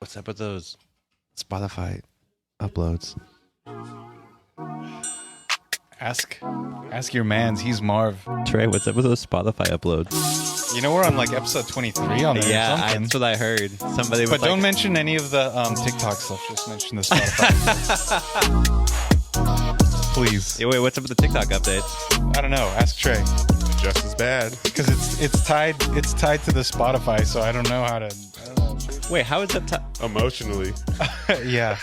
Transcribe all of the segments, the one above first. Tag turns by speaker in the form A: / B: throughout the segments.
A: What's up with those Spotify uploads?
B: Ask your mans. He's Marv.
A: Trey, what's up with those Spotify uploads?
B: You know we're on like episode 23 on there.
A: Yeah,
B: or something.
A: that's what I heard. Somebody,
B: But don't mention any of the TikTok stuff. Just mention the Spotify. Please.
A: Yeah, wait, what's up with the TikTok updates?
B: I don't know. Ask Trey
C: Just as bad.
B: because it's tied to the Spotify. So I don't know how to. I don't know.
A: Wait, how is that?
C: Emotionally.
B: Yeah.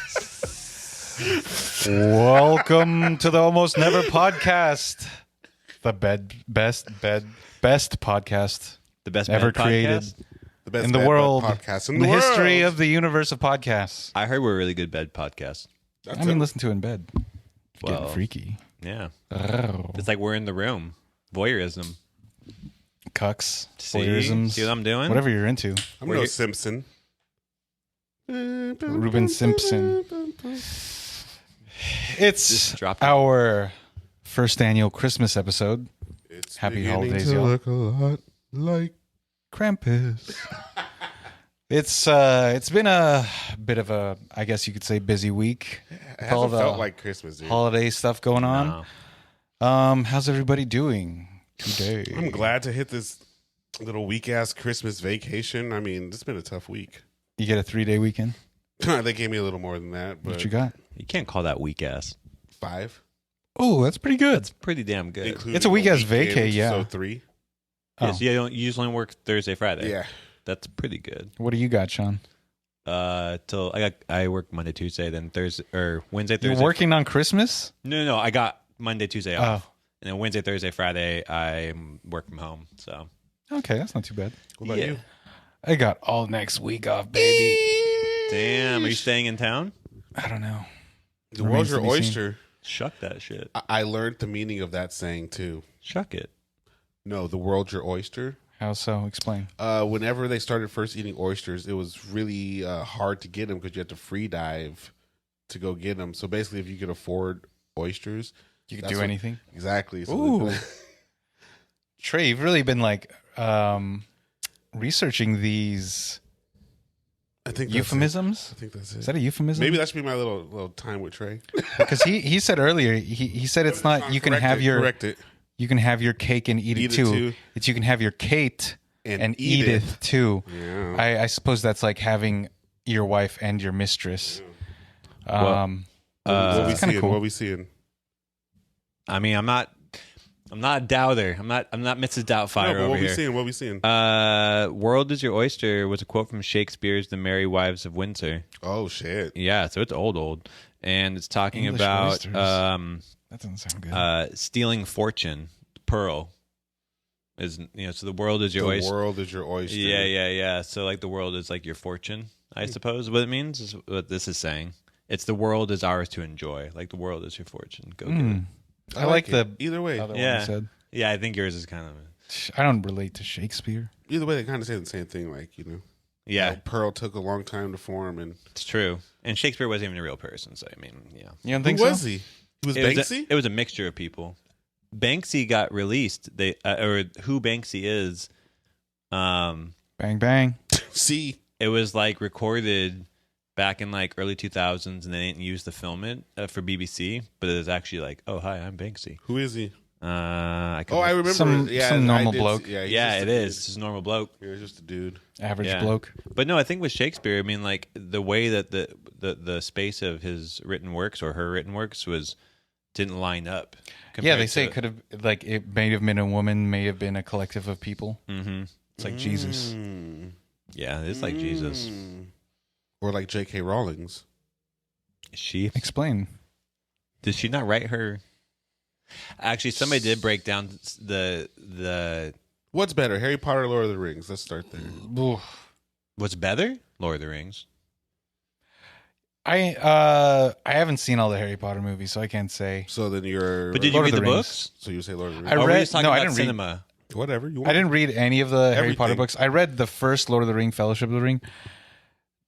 B: Welcome to the Almost Never podcast, the best podcast
A: The best
B: ever
A: bad
B: created
A: podcast?
C: The best
B: in the
C: bad
B: world,
C: podcast
B: in the history of the universe of podcasts.
A: I heard we're a really good bed podcast.
B: I mean, listen to it in bed. It's
A: Well,
B: getting freaky.
A: Yeah.
B: Oh.
A: It's like we're in the room. Voyeurism.
B: Cucks,
A: See?
B: voyeurisms,
A: See what I'm doing?
B: whatever you're into.
C: I'm no Simpson.
B: Ruben Simpson. It's
A: Just drop it.
B: our first annual Christmas episode.
C: It's
B: Happy
C: beginning
B: holidays,
C: to
B: y'all.
C: look a lot like
B: Krampus. It's been a bit of a, I guess you could say, busy week.
C: it
B: With all
C: hasn't
B: the
C: felt like Christmas, dude.
B: holiday stuff going on.
A: No.
B: How's everybody doing today?
C: I'm glad to hit this little weak ass Christmas vacation. I mean, it's been a tough week.
B: You get a 3-day weekend.
C: They gave me a little more than that, but
B: What you got?
A: You can't call that weak ass.
C: 5.
B: Oh, that's pretty good.
A: It's pretty damn good.
C: including
B: It's a weak-ass
C: weekend,
B: vacay, yeah.
C: So 3.
B: Oh.
A: Yes, you usually only work Thursday, Friday.
C: Yeah.
A: That's pretty good.
B: What do you got, Sean?
A: Till I work Monday, Tuesday, then Thursday or Wednesday, Thursday.
B: You're working on Christmas?
A: No. I got Monday, Tuesday
B: Oh,
A: off, and then Wednesday, Thursday, Friday I work from home. So
B: okay, that's not too bad.
C: What about
A: Yeah.
C: you?
B: I got all next week off, baby.
A: damn, are you staying in town?
B: I don't know.
C: The
B: Remains
C: world's
B: to
C: your
B: be seen.
C: oyster.
A: Shuck that shit.
C: I learned the meaning of that saying too.
A: Shuck it.
C: No, the world's your oyster.
B: How so? Explain.
C: Whenever they started first eating oysters, it was really hard to get them because you had to free dive to go get them. So basically, if you could afford oysters,
B: You could
C: that's
B: do
C: what-
B: anything.
C: exactly. So
B: Ooh. Trey, you've really been like researching these
C: I think that's
B: euphemisms.
C: it. I think that's it.
B: Is that a euphemism?
C: Maybe that should be my little time with Trey.
B: Because he said earlier he said it's not you can
C: Correct
B: have
C: it,
B: your
C: correct it
B: you can have your cake and eat it too. It's you can have your Kate and Edith too.
C: Yeah.
B: I suppose that's like having your wife and your mistress.
C: what we
B: it's kinda
C: seeing?
B: cool.
C: What we seeing?
A: I mean, I'm not a doubter. I'm not Mrs. Doubtfire
C: No, but
A: over
C: what we
A: here.
C: seeing? What we seeing?
A: World is your oyster was a quote from Shakespeare's The Merry Wives of Windsor.
C: Oh shit!
A: Yeah, so it's old, and it's talking
B: English
A: about
B: oysters. That doesn't sound good.
A: stealing fortune. Pearl is so the world is your
C: The
A: oyster.
C: world is your oyster.
A: Yeah. So like the world is like your fortune. I suppose what it means is what this is saying. It's the world is ours to enjoy. Like the world is your fortune. Go get it.
B: I like
C: it.
B: the
C: either way.
B: other one
A: Yeah.
B: you said.
A: Yeah, I think yours is kind of
B: I don't relate to Shakespeare.
C: Either way, they kind of say the same thing. Like
A: yeah.
C: Pearl took a long time to form, and
A: It's true. And Shakespeare wasn't even a real person, so I mean, yeah.
B: You don't
C: who
B: think
C: was
B: so?
C: he? He was
A: It
C: Banksy.
A: it was a mixture of people. Banksy got released. They or who Banksy is.
B: Bang bang.
C: See,
A: It was like recorded back in like early 2000s, and they didn't use to film it for BBC. But it was actually like, oh hi, I'm Banksy.
C: who is he?
A: I
C: Oh, I remember.
B: Some
C: yeah,
B: normal
C: I did
B: bloke.
C: See- yeah, he's
A: yeah,
C: just
A: it
C: a
A: is.
C: dude.
A: This is a normal bloke.
C: Yeah, he's just a dude.
B: Average
A: Yeah.
B: bloke.
A: But no, I think with Shakespeare, I mean, like the way that the space of his written works or her written works didn't line up.
B: Yeah, they say it could have like it may have been a woman, may have been a collective of people.
A: Mm-hmm.
B: It's like Jesus.
A: Yeah, it's like Jesus.
C: Or like J.K. Rowling's.
A: She
B: Explain.
A: did she not write her? Actually, somebody did break down the
C: What's better, Harry Potter or Lord of the Rings? Let's start there.
A: what's better, Lord of the Rings.
B: I haven't seen all the Harry Potter movies, so I can't say.
C: So then you're.
A: But did you
B: Lord
A: read
B: of
A: the
B: the Rings.
A: books?
C: So you say Lord of the
B: I
C: Rings?
A: Or were you
B: read-
A: just talking
B: no, I
A: about
B: didn't read-
A: cinema?
C: Whatever you want.
B: I didn't read any of the Harry Potter
C: Everything.
B: books. I read the first Lord of the Ring, Fellowship of the Ring.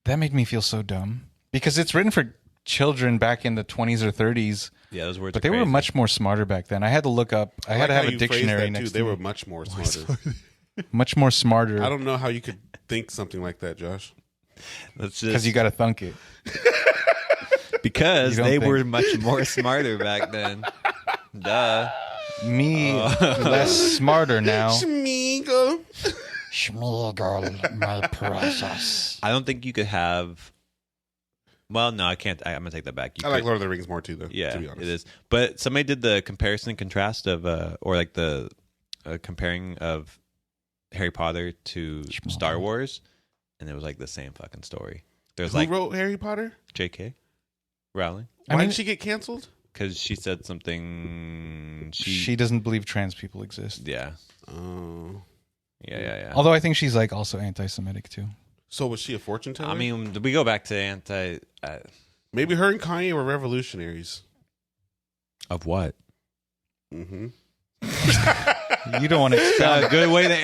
B: That made me feel so dumb because it's written for children back in the 20s or 30s,
A: Yeah, those words.
B: but
A: are
B: they were
A: crazy.
B: much more smarter back then. I had to look up. I had to have a dictionary next to
C: They
B: me.
C: were much more smarter.
B: Much more smarter.
C: I don't know how you could think something like that, Josh.
A: Let's
B: Because
A: just
B: you got to thunk it.
A: because
B: You don't
A: they
B: think-
A: were much more smarter back then. Duh.
B: Me, less smarter now.
C: Schmeagle.
B: Schmeagol, my precious.
A: I don't think you could have. Well, no, I can't. I'm gonna take that back. You
C: I like
A: could-
C: Lord of the Rings more too, though.
A: Yeah,
C: to be honest.
A: it is. But somebody did the comparison and contrast of, or like the comparing of Harry Potter to Star Wars, and it was like the same fucking story. There's
C: Who
A: like
C: wrote Harry Potter?
A: J.K. Rowling
C: Why did she get canceled?
A: because she said something.
B: She doesn't believe trans people exist.
A: Yeah.
C: Oh.
A: Yeah.
B: Although I think she's like also anti-Semitic too.
C: So was she a fortune teller?
A: I mean, we go back to anti
C: maybe her and Kanye were revolutionaries.
A: of what?
C: Mm-hmm.
B: You don't want to
A: A
B: expound.
A: good way to.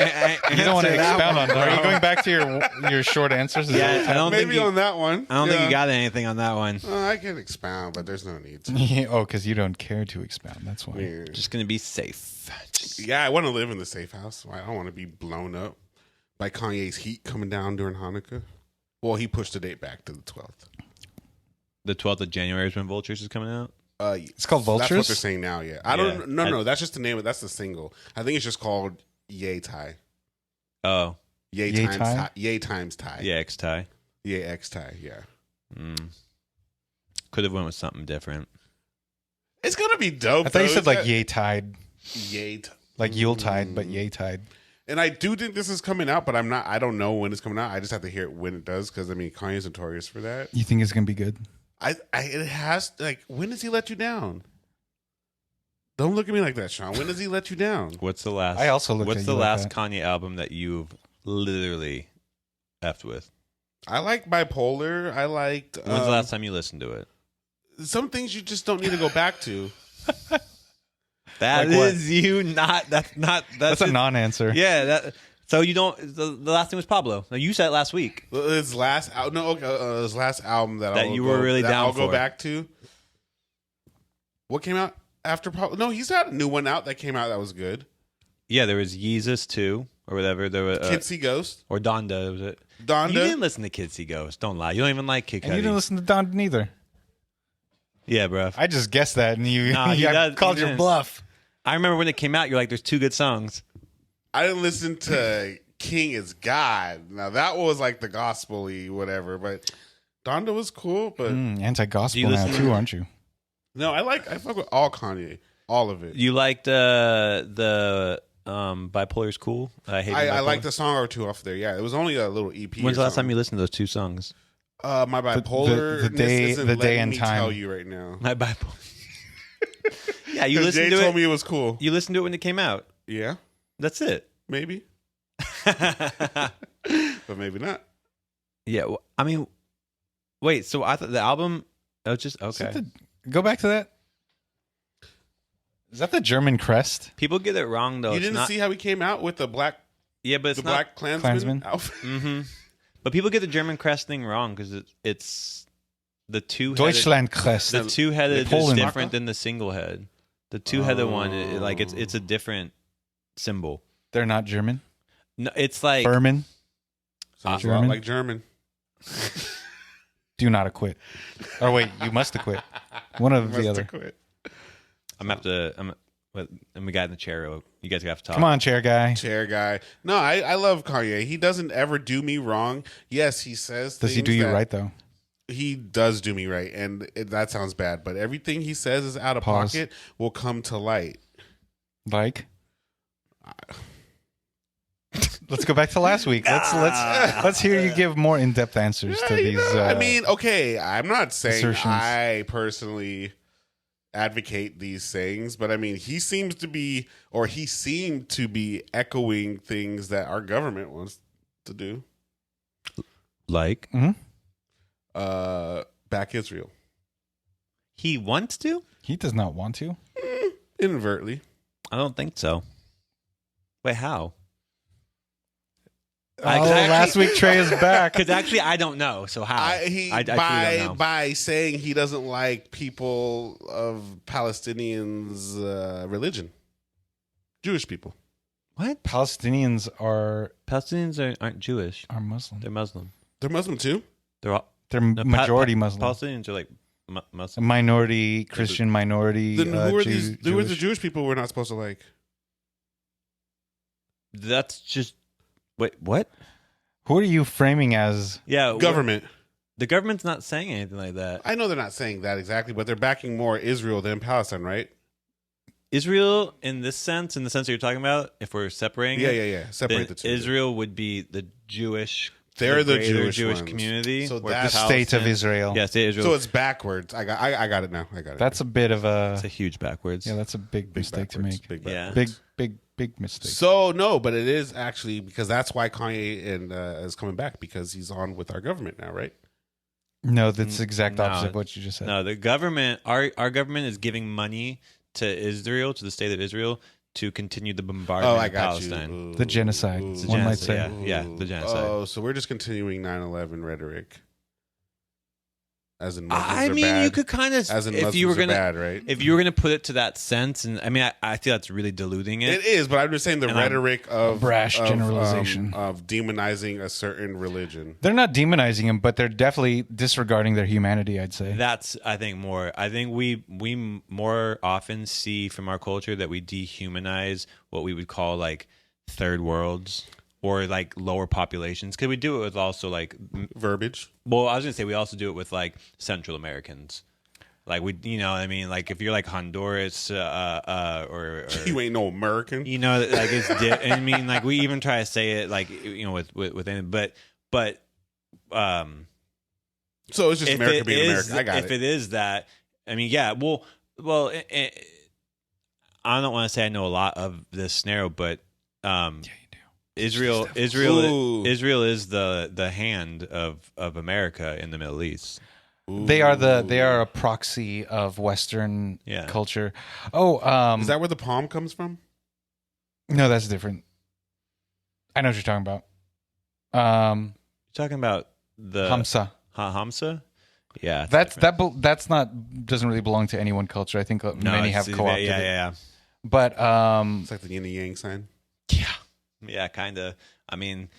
B: You don't want to expound on. Are you going back to your short answers? Is that
A: Yeah,
B: what's
A: I don't think
C: Maybe
A: you,
C: on that one.
A: I don't think you got anything on that one.
C: I can expound, but there's no need to.
B: Yeah, oh, because you don't care to expound. That's why.
C: Yeah.
A: Just gonna be safe.
C: Yeah, I want to live in the safe house. I don't want to be blown up by Kanye's heat coming down during Hanukkah. Well, he pushed the date back to the 12th.
A: The 12th of January is when Vultures is coming out.
B: It's called Vultures?
C: That's what they're saying now. Yeah, I don't.
A: Yeah.
C: No. That's just the name of. That's the single. I think it's just called Yay Tie.
A: Oh,
C: Yay
B: Yay
C: times
B: Tie?
C: tie. Yay times tie.
A: yeah, X tie.
C: Yay X tie. Yeah.
A: Could have went with something different.
C: It's gonna be dope.
B: I thought you
C: though.
B: said
C: It's
B: like
C: got-
B: yay tide,
C: Yay.
B: like Yuletide, but yay tide.
C: And I do think this is coming out, but I'm not. I don't know when it's coming out. I just have to hear it when it does, because I mean, Kanye's notorious for that.
B: You think it's gonna be good?
C: It has like. When does he let you down? Don't look at me like that, Sean. When does he let you down?
A: What's the last?
B: I also looked
A: What's
B: at
A: the
B: you like
A: last
B: that.
A: Kanye album that you've literally effed with?
C: I like bipolar. I liked.
A: When's the last time you listened to it?
C: Some things you just don't need to go back to.
A: That
B: Like what?
A: is you not. That's not.
B: That's a
A: just-
B: non-answer.
A: Yeah. That. So you don't. The last thing was Pablo. Now you said it last week.
C: His last his last album that
A: That you were really down
C: I'll go
A: for.
C: back to. What came out after Pablo? No, he's got a new one out that came out that was good.
A: Yeah, there was Yeezus 2 or whatever. There was
C: Kid See Ghost.
A: or Donda. Was it?
C: Donda.
A: You didn't listen to Kid See Ghost. Don't lie. You don't even like Kid
B: And you
A: Cudi.
B: didn't listen to Don neither.
A: Yeah, bro.
B: I just guessed that, and you,
A: Nah, he
B: I
A: does-
B: called
A: he
B: your
A: didn't.
B: bluff.
A: I remember when it came out. You're like, "There's 2 good songs."
C: I didn't listen to King is God. Now that was like the gospel-y whatever, but Donda was cool. But
A: Do you
B: Anti-gospel now
A: listen
B: too,
A: to-
B: aren't you?
C: no, I fuck with all Kanye, all of it.
A: You liked the Bipolar's Cool. I hate.
C: I liked a song or two off there. Yeah, it was only a little EP.
A: When's
C: or
A: the last time
C: something.
A: you listened to those 2 songs?
C: My bipolar
B: the day-
C: isn't
B: the day
C: letting
B: and
C: me
B: time.
C: tell you right now.
A: My bipolar. Yeah, you
C: 'Cause
A: listened
C: Jay
A: to
C: told
A: it.
C: me it was cool.
A: You listened to it when it came out.
C: Yeah,
A: That's it.
C: maybe,
A: Yeah.
C: but maybe not.
A: Well, I mean, wait. So I thought the album. Oh, just
B: Is that
A: okay.
B: go back to that. Is that the German crest?
A: People get it wrong though.
C: you
A: It's
C: didn't
A: not,
C: see how he came out with the black
A: but it's not.
C: Black Klansman
B: Klansman?
C: outfit.
A: Mm-hmm. But people get the German crest thing wrong because it's the two.
B: Deutschland crest.
A: The two-headed is
B: Poland.
A: different than the single head. The two-headed one, like it's a different symbol.
B: They're not German.
A: No, it's like
B: Berman,
C: Sounds a lot
B: German?
C: like German.
B: do not acquit. Or wait, you must acquit. One of
C: Must
B: the
C: have
B: other.
C: quit.
A: and we got in the chair. You guys have to talk.
B: Come on, chair guy.
C: Chair guy. No, I love Kanye. He doesn't ever do me wrong. Yes, he says.
B: Does he
C: things
B: do you
C: that-
B: right though?
C: He does do me right, and that sounds bad. But everything he says is out of
B: Pause.
C: pocket will come to light.
B: Like, let's go back to last week. Let's hear you give more in-depth answers to
C: You
B: these.
C: know, I mean, okay, I'm not saying
B: assertions.
C: I personally advocate these things, but I mean, he seemed to be echoing things that our government wants to do.
A: Like
C: Back Israel.
A: he wants to.
B: he does not want to.
C: Inadvertently.
A: I don't think so. Wait, how?
B: Oh, last week Trey is back.
A: Because actually, I don't know. So how? I truly don't know.
C: By saying he doesn't like people of Palestinians' religion, Jewish people.
A: What?
B: Palestinians are
A: Palestinians aren't Jewish.
B: Muslim.
A: They're Muslim.
C: They're Muslim too.
B: They're majority Muslim.
A: Palestinians are like
B: A
A: Muslim.
B: minority, Christian minority.
C: Then who are these? Who are the
B: Jewish?
C: Jewish people we're not supposed to like?
A: That's just wait. What?
B: Who are you framing as?
A: Yeah,
C: Government.
A: The government's not saying anything like that.
C: I know they're not saying that exactly, but they're backing more Israel than Palestine, right?
A: Israel, in this sense, in the sense that you're talking about, if we're separating,
C: Yeah. Separate
A: then
C: the two.
A: Israel would be the Jewish.
C: They're the
A: greater
C: Jewish ones.
A: community.
C: So
A: where
C: that's-
B: The state of
A: Palestine-
B: Israel.
A: Yeah, state of Israel.
C: So it's backwards. I got it now. I got it.
B: That's a bit of
A: it's a
B: a
A: huge backwards.
B: yeah. That's a big mistake to make.
C: Big
A: Yeah.
C: backwards.
B: Big mistake.
C: So no, but it is actually because that's why Kanye is coming back because he's on with our government now, right?
B: No, that's the exact
A: No.
B: opposite of what you just said.
A: No, the government, our government is giving money to Israel, to the state of Israel, to continue the bombardment
C: Oh, I
A: of
C: got
A: Palestine.
C: you.
B: The genocide,
A: It's a
B: one might
A: genocide,
B: say.
A: yeah, the genocide.
C: Oh, so we're just continuing 9/11 rhetoric, as in Muslims
A: I
C: are
A: mean,
C: bad.
A: you could kind of,
C: As in
A: if
C: Muslims
A: you were
C: are
A: gonna,
C: bad, right?
A: if you were gonna put it to that sense, and I mean, I feel that's really diluting it.
C: It is, but I'm just saying the
A: And
C: rhetoric of
B: brash generalization.
C: of demonizing a certain religion.
B: They're not demonizing him, but they're definitely disregarding their humanity. I'd say.
A: That's, I think, more. I think we more often see from our culture that we dehumanize what we would call like third worlds or like lower populations, because we do it with also like
C: Verbiage.
A: well, I was gonna say we also do it with like Central Americans. Like we, you know, what I mean, like if you're like Honduras, or
C: You ain't no American.
A: you know, like it's. I mean, like we even try to say it, like you know, with any, but
C: So it's just
A: if
C: America
A: it
C: being
A: is,
C: American. I got
A: if it is that, I mean, yeah, well, I don't want to say I know a lot of this scenario, but
B: Yeah, you do.
A: Israel
C: Ooh.
A: is the hand of America in the Middle East.
B: They are a proxy of Western
A: Yeah.
B: culture. Oh,
C: Is that where the palm comes from?
B: no, that's different. I know what you're talking about.
A: You're talking about the
B: Hamsa.
A: Hamsa? Yeah. it's
B: That's
A: different.
B: that's not doesn't really belong to any one culture. I think many have
A: it's-
B: co-opted it.
A: yeah.
B: But
C: It's like the yin and yang sign.
A: Yeah, kind of. I mean,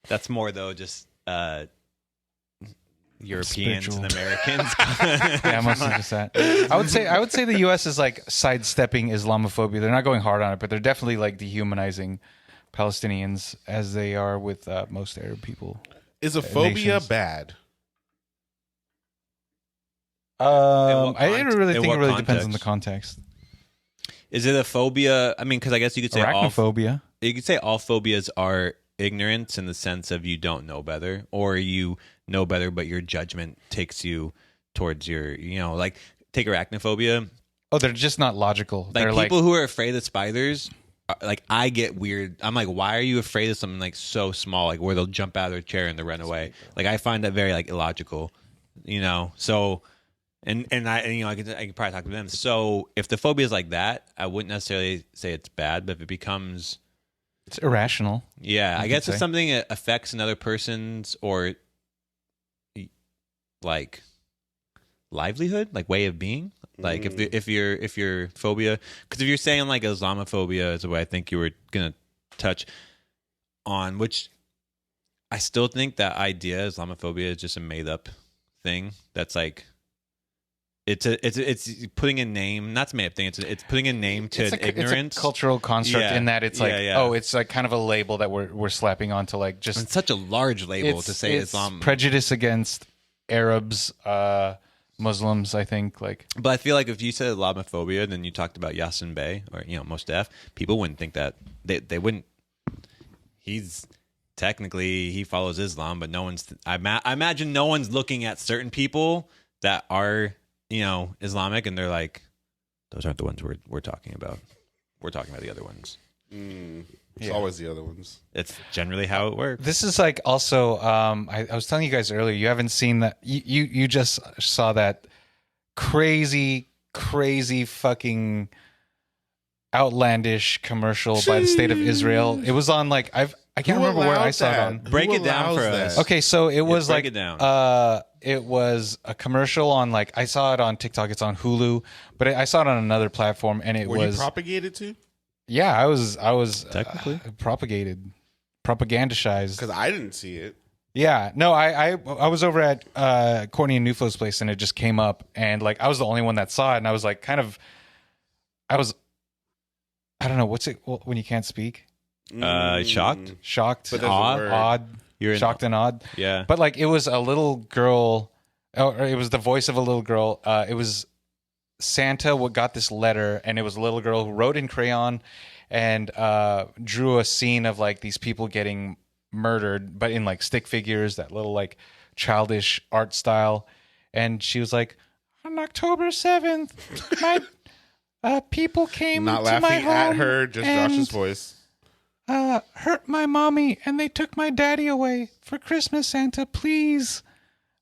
A: that's more though just Europeans
B: Spiritual.
A: and Americans.
B: yeah, mostly just that. I would say the U.S. is like sidestepping Islamophobia. They're not going hard on it, but they're definitely like dehumanizing Palestinians as they are with most Arab people.
C: Is a phobia
B: nations.
C: bad?
A: what
B: I really
A: in
B: think it
A: what
B: really depends on the context.
A: Is it a phobia? I mean, because I guess you could say all
B: Arachnophobia.
A: you could say all phobias are ignorance in the sense of you don't know better, or you know better, but your judgment takes you towards your, you know, like take arachnophobia.
B: Oh, they're just not logical.
A: Like
B: They're
A: people who are afraid of spiders, like I get weird. I'm like, why are you afraid of something like so small, like where they'll jump out of their chair and they run away? Like I find that very like illogical, you know. So, and you know, I could probably talk to them. So if the phobia is like that, I wouldn't necessarily say it's bad, but if it becomes
B: it's irrational.
A: yeah, I
B: could
A: guess if
B: say.
A: something affects another person's or like livelihood, like way of being, like if your phobia, because if you're saying like Islamophobia is the way I think you were gonna touch on, which I still think that idea Islamophobia is just a made up thing. That's like it's putting a name, not a made up thing. It's putting a name to an ignorance.
B: It's a cultural construct
A: Yeah.
B: in that it's like
A: Yeah.
B: oh, it's like kind of a label that we're slapping onto like just
A: It's such a large label to say
B: it's
A: Islam.
B: prejudice against Arabs, Muslims. I think like
A: But I feel like if you said Islamophobia, then you talked about Yasin Bey or Mostaf, people wouldn't think that they wouldn't. He's technically he follows Islam, but no one's. I imagine no one's looking at certain people that are Islamic, and they're like, those aren't the ones we're talking about. We're talking about the other ones.
C: It's always the other ones.
A: It's generally how it works.
B: this is like also. I was telling you guys earlier. You haven't seen that. You just saw that crazy fucking outlandish commercial by the state of Israel. It was on like I can't
C: Who
B: remember where
C: allowed
B: I saw it
C: that?
B: on.
A: Break
C: Who
A: it down
C: allows
A: for
C: that?
A: us.
B: Okay, so it was
A: break
B: like
A: it down.
B: it was a commercial on like I saw it on TikTok. It's on Hulu, but I saw it on another platform, and it
C: Were
B: was
C: you propagated to?
B: yeah. I was
A: Technically?
B: propagandized.
C: Because I didn't see it.
B: Yeah, no, I was over at Courtney and Newflow's place, and it just came up, and like I was the only one that saw it, and I was like, I don't know what's it when you can't speak.
A: Shocked,
C: But there's a word.
B: odd. You're shocked and odd.
A: Yeah,
B: But like it was a little girl, or it was the voice of a little girl. It was Santa got this letter, and it was a little girl who wrote in crayon and drew a scene of like these people getting murdered, but in like stick figures, that little like childish art style. And she was like, on October 7th, my people came
C: Not
B: to
C: laughing
B: my home
C: at her, just
B: and,
C: Josh's voice.
B: hurt my mommy, and they took my daddy away for Christmas. Santa, please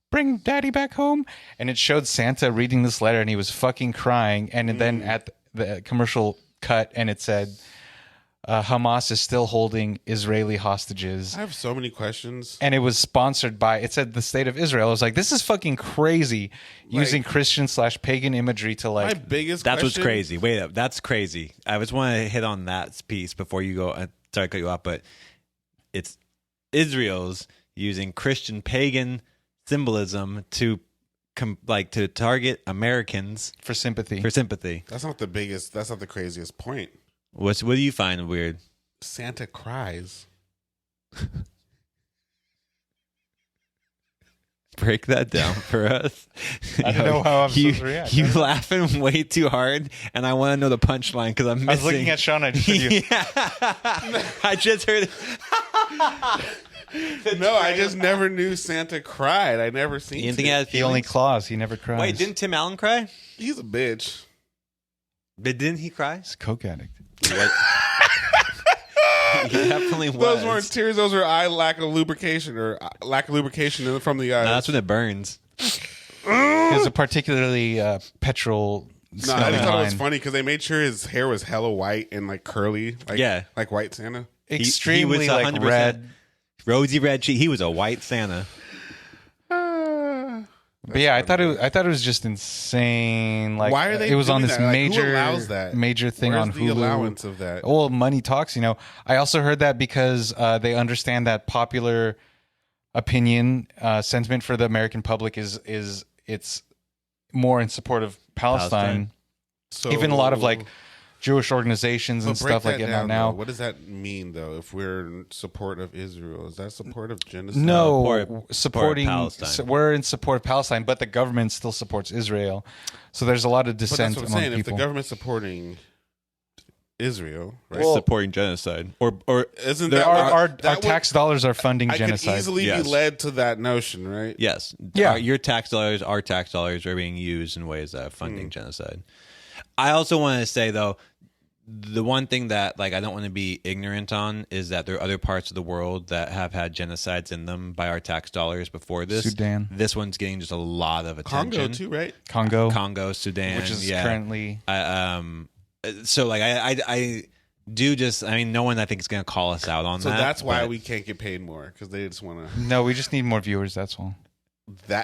B: bring daddy back home. And it showed Santa reading this letter, and he was fucking crying. And then at the commercial cut, and it said, Hamas is still holding Israeli hostages.
C: I have so many questions.
B: And it was sponsored by, it said the state of Israel. I was like, this is fucking crazy, using Christian/pagan imagery to
C: My
B: like.
C: biggest
A: that's what's
C: question,
A: crazy. Wait up, that's crazy. I just want to hit on that piece before you go. Sorry to cut you off, but it's Israel's using Christian pagan symbolism to to target Americans
B: For sympathy.
C: That's not the craziest point.
A: What do you find weird?
C: Santa cries.
A: Break that down for us.
B: I don't know how I'm supposed to react.
A: You laughing way too hard, and I want to know the punchline because I'm missing.
B: I was looking at Sean. I just heard you.
A: I just heard.
C: No, I just never knew Santa cried. I never seen.
A: You didn't think he had
B: He only claws. He never cries.
A: Wait, didn't Tim Allen cry?
C: He's a bitch.
A: But didn't he cry?
B: He's a coke addict.
A: He definitely was.
C: Those weren't tears. Those were lack of lubrication from the eyes.
A: No, that's when it burns.
B: He was a particularly petrol.
C: No, I just thought it was funny because they made sure his hair was hella white and like curly. Like white Santa.
B: Extremely
A: was
B: like
A: 100%
B: red.
A: Rosy red cheek. He was a white Santa.
B: But yeah, I thought it was just insane. Like,
C: why are they?
B: It was on
C: doing
B: this
C: that? Like,
B: major
C: who allows that?
B: major thing
C: Where's
B: on
C: the
B: Hulu.
C: allowance of that?
B: Well, money talks. I also heard that because they understand that popular opinion sentiment for the American public is it's more in support of Palestine.
C: So
B: Even a lot of like Jewish organizations and
C: But break
B: stuff like
C: that
B: it
C: down,
B: now.
C: though. What does that mean, though? If we're in support of Israel, is that support of genocide?
B: No, supporting.
A: Palestine.
B: We're in support of Palestine, but the government still supports Israel. So there's a lot of
C: But that's
B: dissent
C: what I'm
B: among
C: saying. If the
B: people.
C: government's supporting Israel, right?
A: Supporting genocide, or
C: Isn't
A: there
C: that
B: our
C: that would-
B: tax dollars are funding
C: I
B: genocide.
C: could easily
A: Yes.
C: be led to that notion, right?
A: yes,
B: Yeah.
A: your tax dollars, our tax dollars are being used in ways that are funding genocide. I also want to say though, the one thing that like I don't want to be ignorant on is that there are other parts of the world that have had genocides in them by our tax dollars before this.
B: Sudan.
A: This one's getting just a lot of attention.
C: Congo too, right?
B: Congo,
A: Sudan,
B: which is
A: yeah.
B: currently
A: So like I do just I mean no one I think is going to call us out on
C: So
A: that.
C: that's why
A: but
C: we can't get paid more because they just want to.
B: no. We just need more viewers. That's all.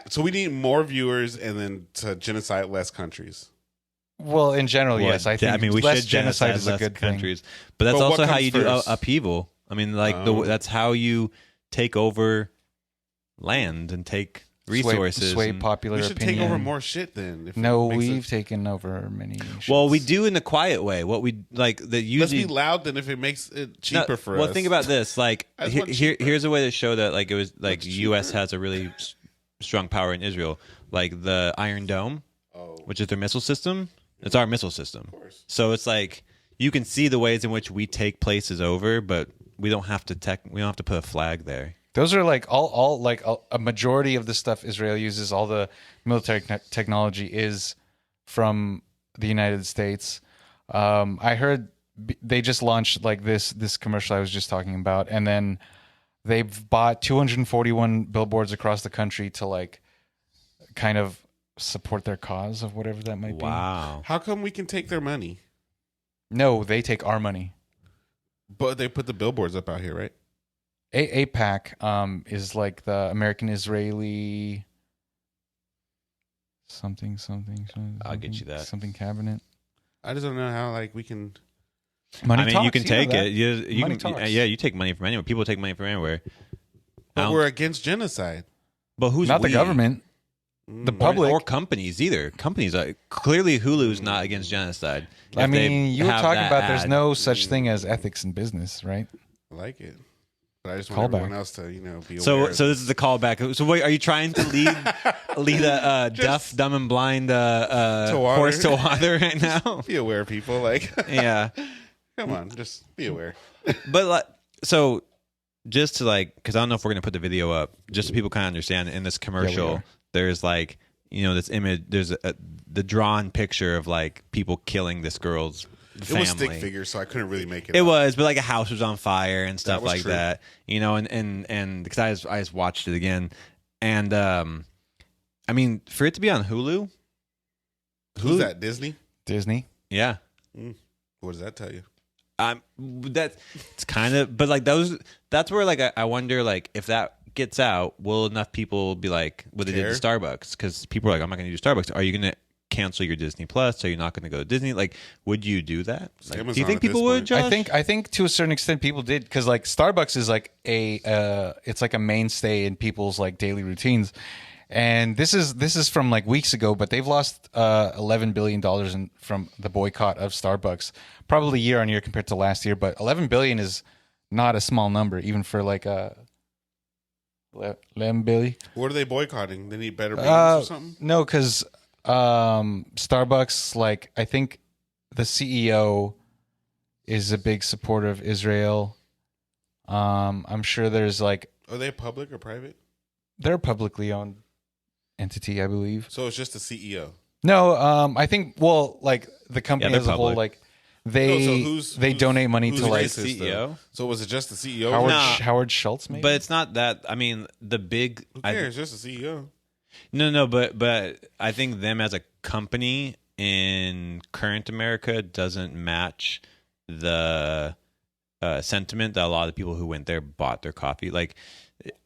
C: So we need more viewers and then to genocide less countries.
B: Well, in general,
A: Well,
B: yes. I think
A: we
B: less
A: should
B: genocide is a
A: less
B: good
A: countries, but that's
C: But what
A: also how
C: comes
A: you do
C: first?
A: upheaval. I mean, like that's how you take over land and take resources.
B: sway
A: and-
B: popular
C: We should
B: opinion.
C: take over more shit then. If
B: No,
C: it makes
B: we've
C: it-
B: taken over many.
A: Well,
B: shits.
A: we do in a quiet way. What we like that
C: Let's
A: usually
C: be loud then if it makes it cheaper for us.
A: Well, think about this. Like
C: I just want cheaper.
A: here's a way to show that like it was like
C: What's
A: U.S.
C: cheaper?
A: has a really strong power in Israel. Like the Iron Dome, which is their missile system. It's our missile system.
C: course.
A: So it's like you can see the ways in which we take places over, but we don't have to we don't have to put a flag there.
B: Those are like all like a majority of the stuff Israel uses. All the military technology is from the United States. I heard they just launched like this commercial I was just talking about, and then they've bought 241 billboards across the country to like kind of support their cause of whatever that might be.
A: Wow.
C: How come we can take their money?
B: No, they take our money.
C: But they put the billboards up out here, right?
B: APAC is like the American Israeli something.
A: I'll get you that.
B: Something cabinet.
C: I just don't know how like we can.
B: Money
A: I mean,
B: talks,
A: you can take
B: know
A: it. You
B: Money
A: can,
B: talks.
A: yeah, you take money from anywhere. People take money from anywhere.
C: But we're against genocide.
A: But who's
B: Not
A: we?
B: the government. The public.
A: Or companies either. Companies are clearly Hulu's not against genocide.
B: I
A: If they
B: mean, you were
A: have
B: talking
A: that
B: about there's
A: ad.
B: no such thing as ethics in business, right?
C: I like it. But I just want everyone else to, be
A: So
C: aware.
A: this is the callback. So wait, are you trying to lead a deaf, dumb, and blind horse to water right now?
C: Be aware, people. Like,
A: Yeah.
C: come on, just be aware.
A: But so just to because I don't know if we're gonna put the video up, just so people kind of understand. In this commercial, there's this image. There's the drawn picture of people killing this girl's family.
C: It was stick figures, so I couldn't really make it.
A: It was, but a house was on fire and stuff like
C: true.
A: that. And because I just watched it again, and I mean, for it to be on Hulu,
C: Who's that? Disney?
B: Disney.
A: Yeah.
C: What does that tell you?
A: It's kind of, but that's where I wonder if that gets out, will enough people be what they did to Starbucks? Because people are I'm not going to do Starbucks. Are you going to cancel your Disney Plus? Are you not going to go to Disney? Would you do that? Do you think people would, Josh?
B: I think to a certain extent people did, because Starbucks is it's a mainstay in people's daily routines. And this is from weeks ago, but they've lost $11 billion from the boycott of Starbucks, probably year on year compared to last year. But $11 billion is not a small number, even for $11 billion.
C: What are they boycotting? They need better ratings or something?
B: No, because Starbucks, I think the CEO is a big supporter of Israel. I'm sure there's
C: Are they public or private?
B: They're a publicly owned entity, I believe.
C: So it's just the CEO.
B: No, I think the company as a whole,
A: public.
B: they donate money to
A: CEO.
C: So was it just the CEO?
B: Howard Schultz, maybe?
A: But it's not that. I mean, the big.
C: Who cares? Just the CEO.
A: No, but I think them as a company in current America doesn't match the sentiment that a lot of the people who went there bought their coffee.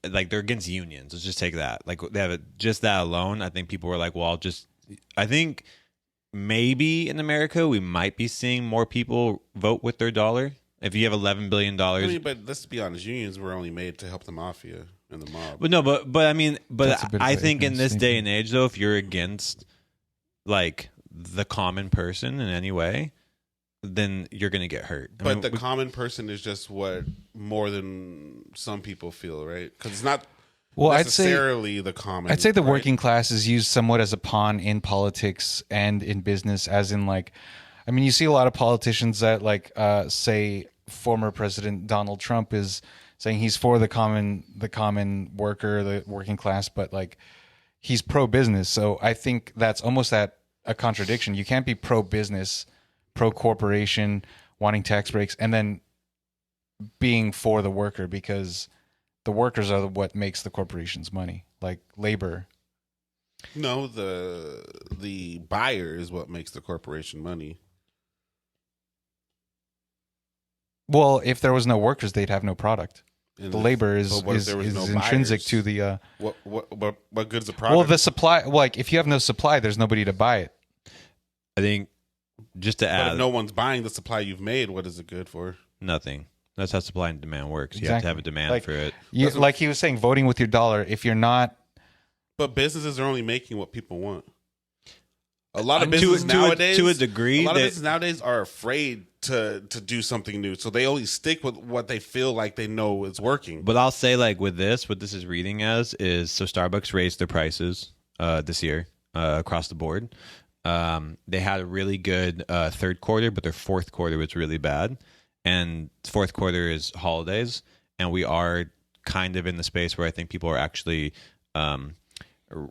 A: They're against unions. Let's just take that. They have just that alone. I think people were well, I think maybe in America we might be seeing more people vote with their dollar. If you have $11 billion,
C: I mean, but let's be honest, unions were only made to help the mafia and the mob.
A: But no, but I mean, I think in this day and age, though, if you're against the common person in any way, then you're going to get hurt.
C: But the common person is just what more than some people feel, right? Because it's not necessarily the common.
B: I'd say the working class is used somewhat as a pawn in politics and in business, as in I mean, you see a lot of politicians that say former President Donald Trump is saying he's for the common worker, the working class, but he's pro business. So I think that's almost a contradiction. You can't be pro business, pro corporation, wanting tax breaks, and then being for the worker, because the workers are what makes the corporations money, labor.
C: No, the buyer is what makes the corporation money.
B: Well, if there was no workers, they'd have no product.
C: And
B: the labor is intrinsic
C: buyers?
B: to the.
C: What good's the product?
B: Well, the supply. If you have no supply, there's nobody to buy it.
A: I think just to
C: But
A: add,
C: if no one's buying the supply you've made, what is it good for?
A: nothing. That's how supply and demand works. You
B: Exactly.
A: have to have a demand for it.
B: Like he was saying, voting with your dollar. If you're not,
C: But businesses are only making what people want. A lot of
A: To-
C: businesses
A: to a-
C: nowadays,
A: to a degree,
C: a lot of
A: they-
C: businesses nowadays are afraid to do something new, so they only stick with what they feel like they know is working.
A: But I'll say with this, what this is reading as is Starbucks raised their prices this year across the board. They had a really good third quarter, but their fourth quarter was really bad. And fourth quarter is holidays, and we are kind of in the space where I think people are actually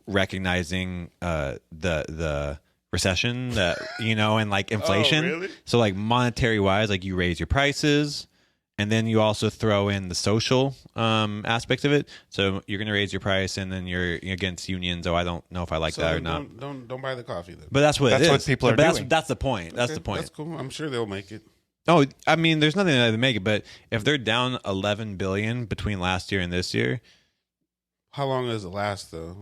A: recognizing the recession that and inflation.
C: Oh, really?
A: So monetary wise, you raise your prices, and then you also throw in the social aspect of it. So you're going to raise your price, and then you're against unions. Oh, I don't know if I like that or not.
C: Don't buy the coffee then.
A: But that's what it is.
B: what people are doing.
A: That's the point. That's
C: Okay,
A: the point.
C: That's cool. I'm sure they'll make it.
A: Oh, I mean, there's nothing that they make it, but if they're down 11 billion between last year and this year,
C: How long does it last though?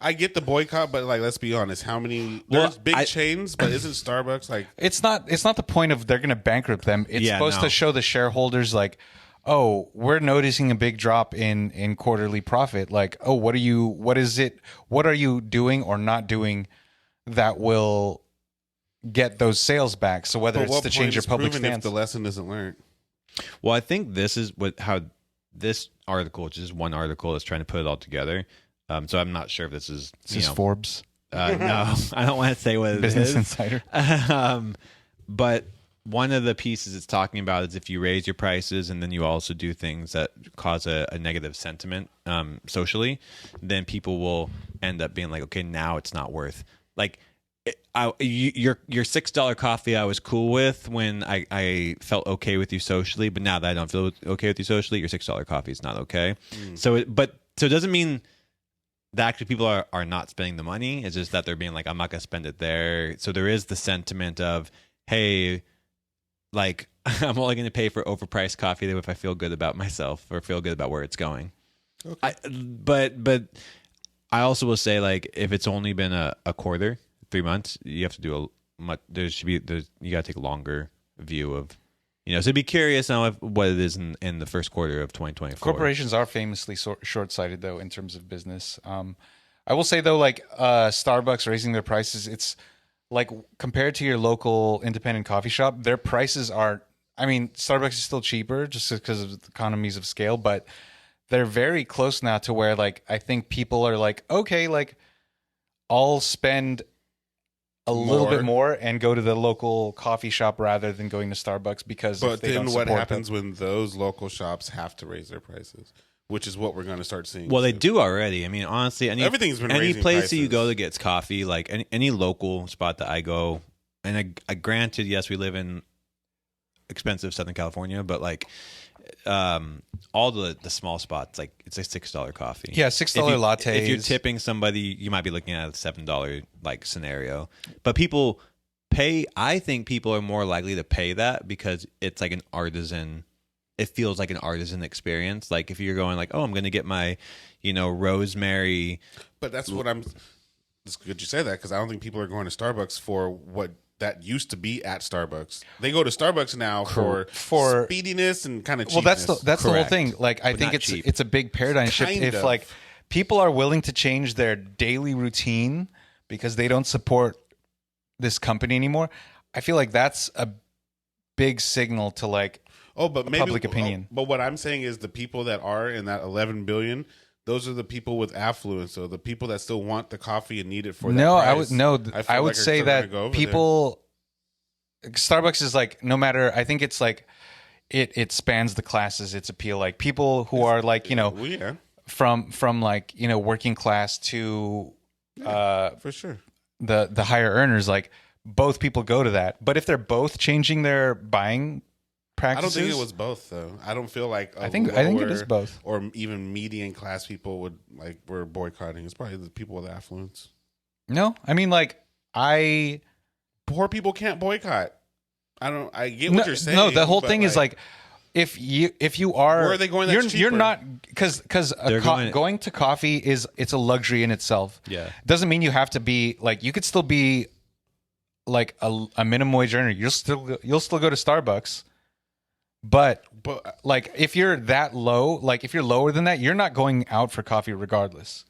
C: I get the boycott, but let's be honest. How many? There's big chains, but isn't Starbucks
B: it's not the point of they're going to bankrupt them. It's supposed to show the shareholders oh, we're noticing a big drop in quarterly profit. Like, oh, what are you doing or not doing that will get those sales back? So whether
C: But
B: it's
C: what
B: to change your
C: point is
B: public
C: proven if
B: stance.
C: the lesson isn't learned?
A: Well, I think this is how this article, which is one article, is trying to put it all together. So I'm not sure if this is
B: Forbes
A: no, I don't want to say what it
B: Business
A: is.
B: Insider.
A: But one of the pieces it's talking about is if you raise your prices and then you also do things that cause a negative sentiment socially, then people will end up being like, okay, now it's not worth like. Your $6 coffee I was cool with when I felt okay with you socially, but now that I don't feel okay with you socially, your $6 coffee is not okay. So it doesn't mean that actually people are not spending the money. It's just that they're being like, I'm not gonna spend it there. So there is the sentiment of, hey, like I'm only gonna pay for overpriced coffee if I feel good about myself or feel good about where it's going. Okay. But I also will say, like, if it's only been a quarter, 3 months, you have to do you got to take a longer view of, so be curious now of what it is in the first quarter of 2024.
B: Corporations are famously short-sighted, though, in terms of business. I will say, though, like Starbucks raising their prices, it's like compared to your local independent coffee shop, their prices are, I mean, Starbucks is still cheaper just because of economies of scale, but they're very close now to where, like, I think people are like, okay, like, I'll spend a little bit more and go to the local coffee shop rather than going to Starbucks because
C: But
B: if they
C: then
B: don't
C: what
B: support
C: happens when those local shops have to raise their prices, which is what we're going to start seeing.
A: Well, they do already. I mean, honestly,
C: Everything's been
A: any
C: raising
A: place that you
C: prices.
A: go that gets coffee, like any local spot that I go, and I granted, yes, we live in expensive Southern California, but like all the small spots, like it's a $6 coffee.
B: Yeah, $6 lattes.
A: If you're tipping somebody, you might be looking at a $7 like scenario. But people pay. I think people are more likely to pay that because it's like an artisan. It feels like an artisan experience. Like if you're going like, oh, I'm going to get my, rosemary.
C: But that's what I'm. It's good you say that because I don't think people are going to Starbucks for what that used to be at Starbucks. They go to Starbucks now for speediness and kind of cheapness.
B: Well, that's the whole
A: Correct.
B: thing. Like, I
A: But
B: think
A: not cheap.
B: it's a big paradigm shift.
C: Kind
B: If
C: of.
B: like people are willing to change their daily routine because they don't support this company anymore, I feel like that's a big signal to like
C: but maybe
B: public opinion.
C: But what I'm saying is the people that are in that 11 billion, those are the people with affluence. So the people that still want the coffee and need it for
B: no,
C: that
B: I
C: price,
B: would no.
C: feel
B: I would
C: like are
B: say
C: still gonna
B: that
C: go over
B: people. Starbucks is like no matter. I think it's like it spans the classes. Its appeal, like people who are like
C: there. Well, yeah,
B: from like working class to
C: for sure.
B: the higher earners. Like both people go to that. But if they're both changing their buying practices,
C: I don't think it was both though. I don't feel like
B: I think it is both.
C: Or even median class people were boycotting. It's probably the people with affluence.
B: No, I mean like
C: Poor people can't boycott. I get what you're saying.
B: No, the whole
C: but,
B: thing is like if you are
C: where are they going that's
B: you're
C: cheaper?
B: not because going to coffee it's a luxury in itself.
A: Yeah.
B: Doesn't mean you have to be like you could still be like a minimum wage earner. You'll still go to Starbucks. But like if you're that low, like if you're lower than that, you're not going out for coffee regardless.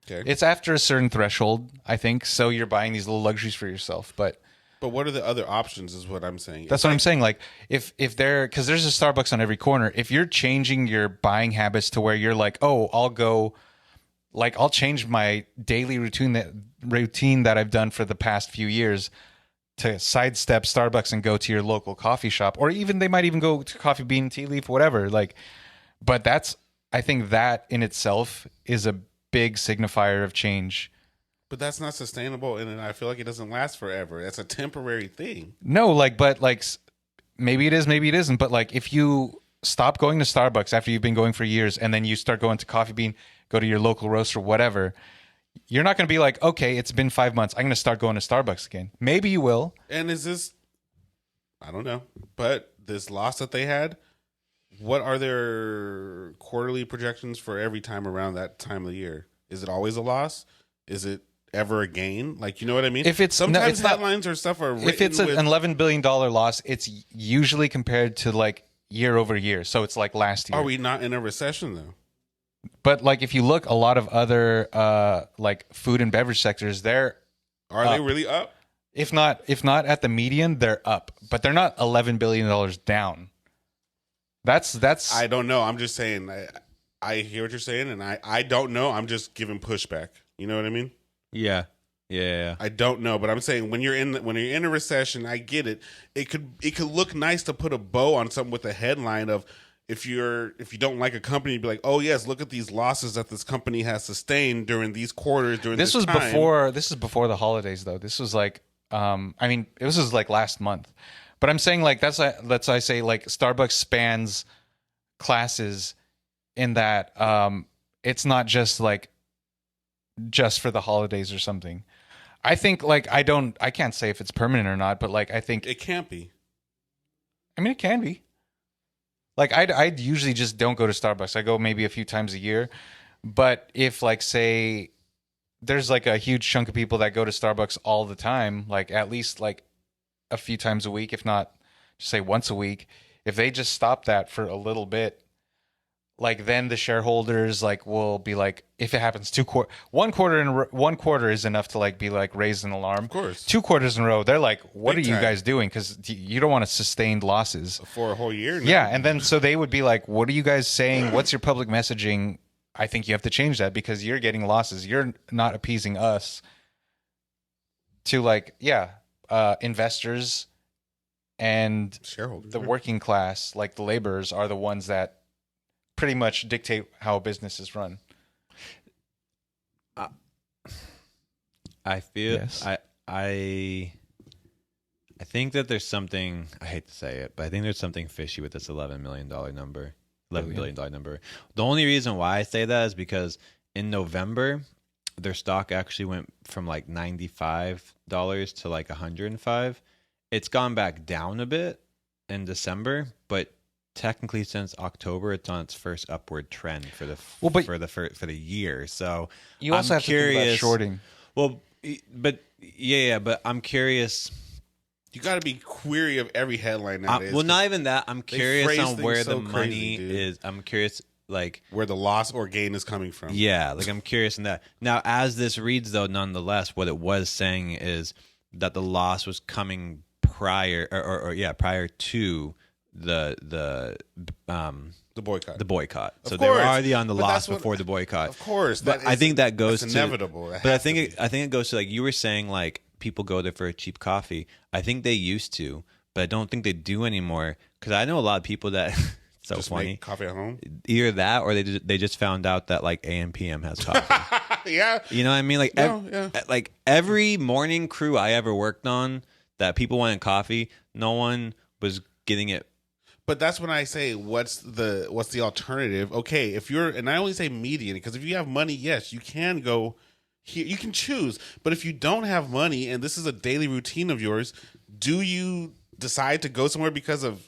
C: Okay.
B: It's after a certain threshold, I think. So you're buying these little luxuries for yourself, but
C: what are the other options? Is what I'm saying.
B: That's what I'm saying. Like if they're because there's a Starbucks on every corner. If you're changing your buying habits to where you're like, oh, I'll change my daily routine that I've done for the past few years to sidestep Starbucks and go to your local coffee shop, or even they might even go to Coffee Bean, Tea Leaf, whatever. Like, but I think that in itself is a big signifier of change.
C: But that's not sustainable, and I feel like it doesn't last forever. That's a temporary thing.
B: No, but maybe it is, maybe it isn't. But like, if you stop going to Starbucks after you've been going for years, and then you start going to Coffee Bean, go to your local roaster, whatever, you're not going to be like, okay, it's been 5 months, I'm going to start going to Starbucks again. Maybe you will.
C: And is this? I don't know, but this loss that they had, what are their quarterly projections for every time around that time of the year? Is it always a loss? Is it ever a gain? Like, you know what I mean?
B: If it's
C: sometimes headlines or stuff are written
B: if it's an $11 billion loss, it's usually compared to like year over year. So it's like last year.
C: Are we not in a recession though?
B: But like if you look, a lot of other like food and beverage sectors, they're
C: Are they really up?
B: if not at the median, they're up, but they're not $11 billion down. That's
C: I don't know. I'm just saying. I hear what you're saying, and I don't know. I'm just giving pushback. You know what I mean?
A: Yeah. Yeah.
C: I don't know, but I'm saying when you're in a recession, I get it. It could look nice to put a bow on something with a headline of if you don't like a company, you'd be like, oh yes, look at these losses that this company has sustained during these quarters during this time.
B: This is before the holidays though. This was like this was like last month. But I'm saying like let's say like Starbucks spans classes in that it's not just for the holidays or something. I think like I can't say if it's permanent or not, but like I think
C: it can't be.
B: I mean, it can be. Like I usually just don't go to Starbucks. I go maybe a few times a year. But if like say there's like a huge chunk of people that go to Starbucks all the time, like at least like a few times a week, if not just say once a week, if they just stop that for a little bit, like then the shareholders like will be like, if it happens one quarter is enough to like be like raise an alarm.
C: Of course.
B: 2 quarters in a row, they're like, what
C: Big
B: are you
C: time.
B: guys doing? Because you don't want to sustain losses
C: For a whole year now.
B: Yeah, and then so they would be like, what are you guys saying? What's your public messaging? I think you have to change that because you're getting losses. You're not appeasing us to like, investors and
C: Shareholders.
B: the working class, like the laborers, are the ones that pretty much dictate how a business is run.
A: I feel
B: Yes.
A: I think that there's something, I hate to say it, but I think there's something fishy with this $11 million number. $11 billion number. The only reason why I say that is because in November their stock actually went from like $95 to like $105. It's gone back down a bit in December, but technically since October it's on its first upward trend for the year. So
B: You also have to think about shorting.
A: Well, but I'm curious.
C: You got to be query of every headline nowadays.
A: Well, not even that. I'm curious
C: phrase
A: on where
C: things
A: the
C: so
A: money
C: crazy, dude.
A: is. I'm curious, like
C: where the loss or gain is coming from.
A: yeah, like I'm curious in that. Now, as this reads, though, nonetheless, what it was saying is that the loss was coming prior to the
C: boycott.
A: The boycott. So
C: Of
A: they were
C: course.
A: already on the
C: But
A: loss
C: that's what-
A: before the boycott.
C: Of course,
A: But I think that goes
C: that's
A: to
C: inevitable.
A: But I think it goes to like you were saying, like people go there for a cheap coffee. I think they used to, but I don't think they do anymore because I know a lot of people that it's so
C: just
A: funny.
C: make coffee at home.
A: Either that or they just found out that like AM PM has coffee.
C: Yeah,
A: You know what I mean? Like
C: No,
A: like every morning crew I ever worked on that people wanted coffee, no one was getting it.
C: but that's when I say what's the alternative? Okay, if you're, and I only say median because if you have money, yes, you can go here, you can choose. But if you don't have money and this is a daily routine of yours, do you decide to go somewhere because of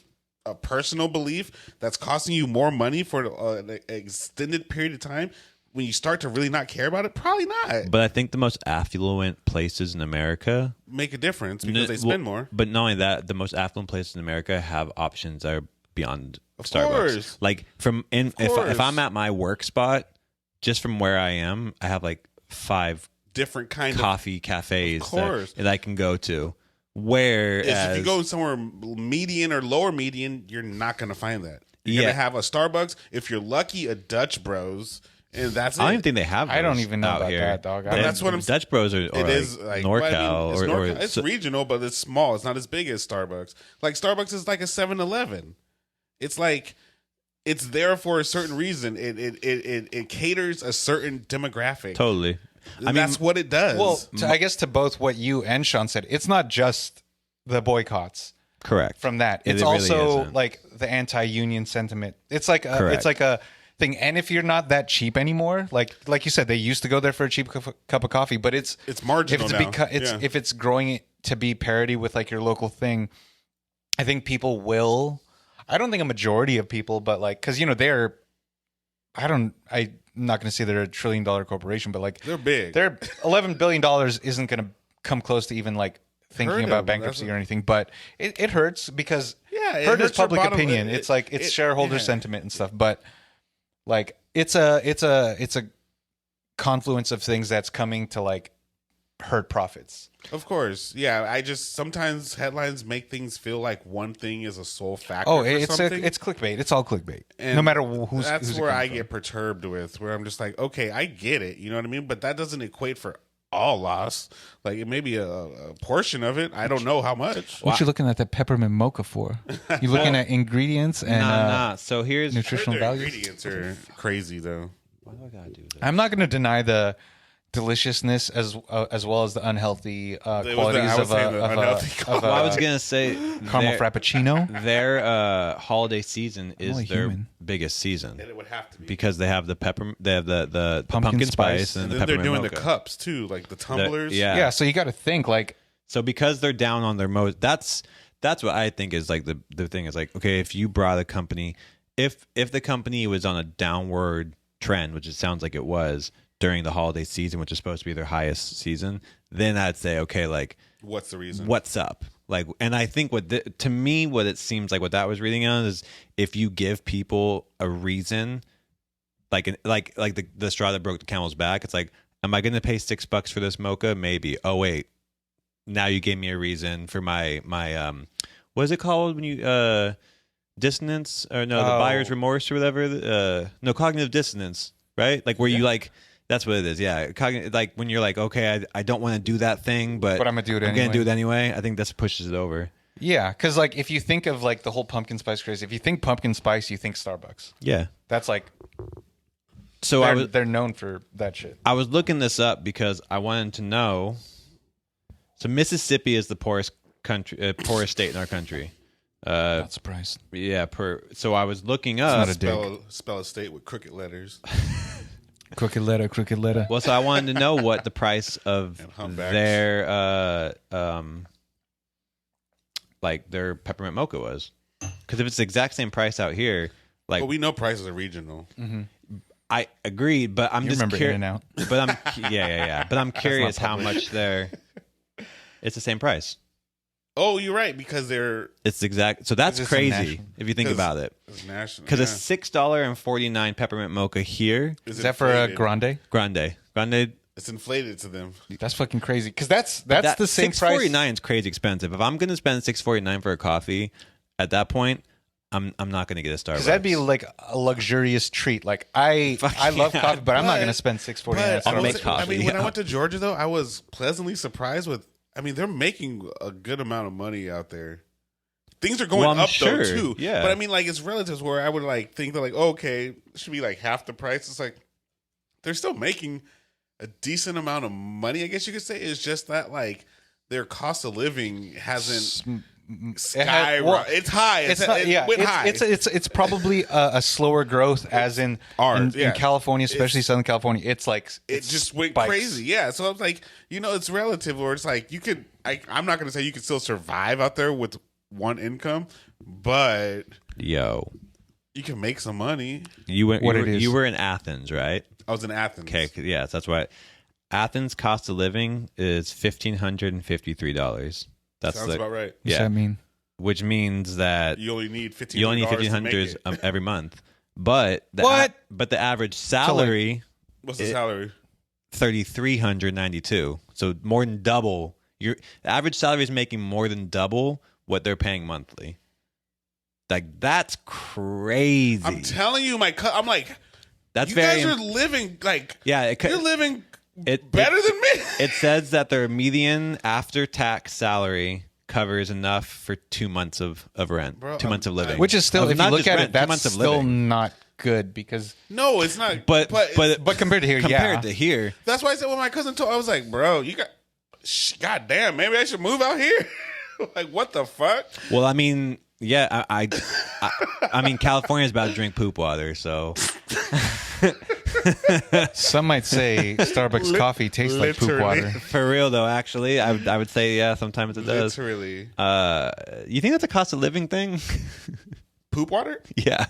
C: a personal belief that's costing you more money for an extended period of time? When you start to really not care about it, probably not.
A: But I think the most affluent places in America
C: Make a difference because they spend more.
A: But not only that, the most affluent places in America have options that are beyond Starbucks.
C: Course.
A: Like if I'm at my work spot, just from where I am, I have like 5
C: Different kind of
A: coffee cafes
C: course.
A: that I can go to. Whereas
C: if you go somewhere median or lower median, you're not going to find that. You're going to have a Starbucks. If you're lucky, a Dutch Bros. And that's it.
A: I don't even think they have.
B: I don't
A: those
B: even know
A: out
B: about
A: here.
B: that, dog.
C: But that's what I'm.
A: Dutch Bros are
C: It
A: like
C: is like
A: NorCal
C: well, I mean, it's,
A: or
C: NorCal. It's regional, but it's small. It's not as big as Starbucks. Like Starbucks is like a 7-Eleven. It's like it's there for a certain reason. It caters a certain demographic.
A: Totally. I mean,
C: That's what it does.
B: Well, I guess to both what you and Sean said, it's not just the boycotts
A: correct.
B: from that.
A: It
B: It's
A: really
B: also
A: isn't.
B: like the anti-union sentiment. It's like
A: Correct.
B: it's like a thing. And if you're not that cheap anymore, like you said, they used to go there for a cheap cup of coffee, but it's
C: marginal now.
B: If it's growing to be parity with like your local thing, I think people will. I don't think a majority of people, but like because they're. I'm not going to say they're $1 trillion corporation, but like
C: they're big.
B: They're $11 billion isn't going to come close to even like thinking
C: Hurt
B: about
C: them.
B: bankruptcy or anything, but it hurts because
C: Yeah, it
B: heard as
C: hurts your
B: public
C: bottom-
B: opinion.
C: it-
B: It's like it's
C: it-
B: shareholder
C: yeah.
B: sentiment and stuff, but like it's a confluence of things that's coming to like hurt profits.
C: Of course, yeah. I just sometimes headlines make things feel like one thing is a sole factor.
B: Oh,
C: for
B: it's
C: something.
B: it's clickbait. It's all clickbait.
C: And
B: No matter who's.
C: that's
B: who's it
C: where
B: coming
C: I
B: from.
C: get perturbed with, where I'm just like, okay, I get it, you know what I mean, but that doesn't equate for all loss. Like it may be a portion of it. I don't know how much.
B: What you looking at that peppermint mocha for? You looking at ingredients and
A: Nah. So here's
B: nutritional
C: Their
B: values?
C: ingredients are crazy though.
A: Why do I gotta do this?
B: I'm not going to deny the deliciousness as well as the unhealthy qualities of
A: Well, I was gonna say
B: caramel frappuccino.
A: Their holiday season is
B: only
A: their
B: human.
A: biggest season
C: And it would have to be.
A: because they have the they have the
B: Pumpkin
A: pumpkin
B: spice.
A: spice and,
C: And
A: the
C: then they're
A: peppermint
C: doing
A: mocha.
C: the cups too, like the tumblers.
A: yeah.
B: Yeah, so you got to think like
A: So because they're down on their most, that's what I think is like the thing is like, okay, if you brought a company, if the company was on a downward trend, which it sounds like it was during the holiday season, which is supposed to be their highest season, then I'd say, okay, like
C: What's the reason?
A: what's up? Like, and I think to me, what it seems like what that was reading on is if you give people a reason, like the straw that broke the camel's back, it's like, am I going to pay $6 for this mocha? Maybe. Oh wait, now you gave me a reason for my what is it called when you dissonance or no, the buyer's remorse or whatever. No, cognitive dissonance, right? Like where you like. That's what it is. Yeah, like when you're like, okay, I don't want to do that thing, but
B: I'm gonna do it
A: I'm
B: anyway.
A: gonna do it anyway. I think this pushes it over.
B: yeah, because like if you think of like the whole pumpkin spice craze, if you think pumpkin spice, you think Starbucks.
A: Yeah.
B: That's like
A: So
B: they're known for that shit.
A: I was looking this up because I wanted to know. So Mississippi is the poorest poorest state in our country.
B: Not surprised.
A: Yeah. So I was looking
B: not
A: up.
B: a
C: Spell a state with crooked letters.
B: Crooked letter.
A: Well, so I wanted to know what the price of
C: And humpbacks.
A: their like their peppermint mocha was, because if it's the exact same price out here, like
C: But we know prices are regional.
A: I agreed, but I'm
B: You
A: just
B: remember
A: curious.
B: In-N-Out.
A: But yeah. But I'm curious how much they're. It's the same price.
C: Oh, you're right, because they're
A: It's exact. So that's
B: It's
A: crazy
B: national.
A: if you think
C: 'cause
A: about it.
C: it's national.
A: Because
C: yeah.
A: a $6.49 peppermint mocha here,
C: It's
B: Is that for a
C: inflated.
B: grande?
A: grande.
C: It's inflated to them.
B: That's fucking crazy. Because that's the same price.
A: $6.49 is crazy expensive. If I'm gonna spend $6.49 for a coffee, at that point, I'm not gonna get a Starbucks.
B: Because that'd be like a luxurious treat. Like I love
A: yeah.
B: coffee, but I'm not
C: But-
B: gonna spend $6.49 at
C: But
A: I'll
C: I
A: make
C: was-
A: coffee,
C: I mean, when I
A: yeah.
C: went to Georgia, though, I was pleasantly surprised with. I mean, they're making a good amount of money out there. Things are going
A: Well, I'm
C: up
A: sure,
C: though too.
A: yeah.
C: But I mean, like it's relatives where I would like think that like, oh, okay, it should be like half the price. It's like they're still making a decent amount of money. I guess you could say it's just that like their cost of living hasn't skyrocketed. It's high.
B: It's not.
C: It
B: Yeah,
C: went high.
B: it's probably a slower growth, as in
C: Ours, yeah.
B: in California, especially Southern California. It's like
C: it just went
B: spikes.
C: crazy. Yeah. So I was like, it's relative where it's like you could, I'm not going to say you could still survive out there with one income, but
A: yo.
C: you can make some money.
A: You went.
B: What
A: you,
B: it
A: were,
B: is.
A: you were in Athens, right?
C: I was in Athens.
A: Okay. Yes, that's right. Athens cost of living is $1,553. That's
C: Sounds about right.
B: What's that mean?
A: which means that
C: You only need $1,500.
A: you only need
C: to make
A: $1,500
C: it.
A: every month. But
B: What?
A: But the average salary
C: What's the salary?
A: $3,392. So more than double. The average salary is making more than double what they're paying monthly. Like that's crazy.
C: I'm telling you, I'm like,
A: That's
C: you
A: very
C: guys are living like,
A: yeah.
C: you're living
A: it-
C: better than me.
A: It says that their median after tax salary covers enough for 2 months of rent,
C: Bro,
A: 2 months of living.
B: Which is still,
A: Of
B: if you
A: not
B: look
A: just
B: at
A: rent,
B: it,
A: 2
B: that's
A: months of
B: still
A: living.
B: not good because.
C: No, it's not.
A: But
B: But compared to here,
A: compared
B: yeah.
A: to here,
C: That's why I said when my cousin told, I was like, bro, you got, god damn, maybe I should move out here. Like, what the fuck?
A: well, I mean, yeah, I mean, California's about to drink poop water, so
B: Some might say Starbucks coffee tastes like poop
C: literally.
B: water.
A: for real though, actually, I would say yeah, sometimes it does.
C: Literally.
A: You think that's a cost of living thing?
C: Poop water?
A: Yeah.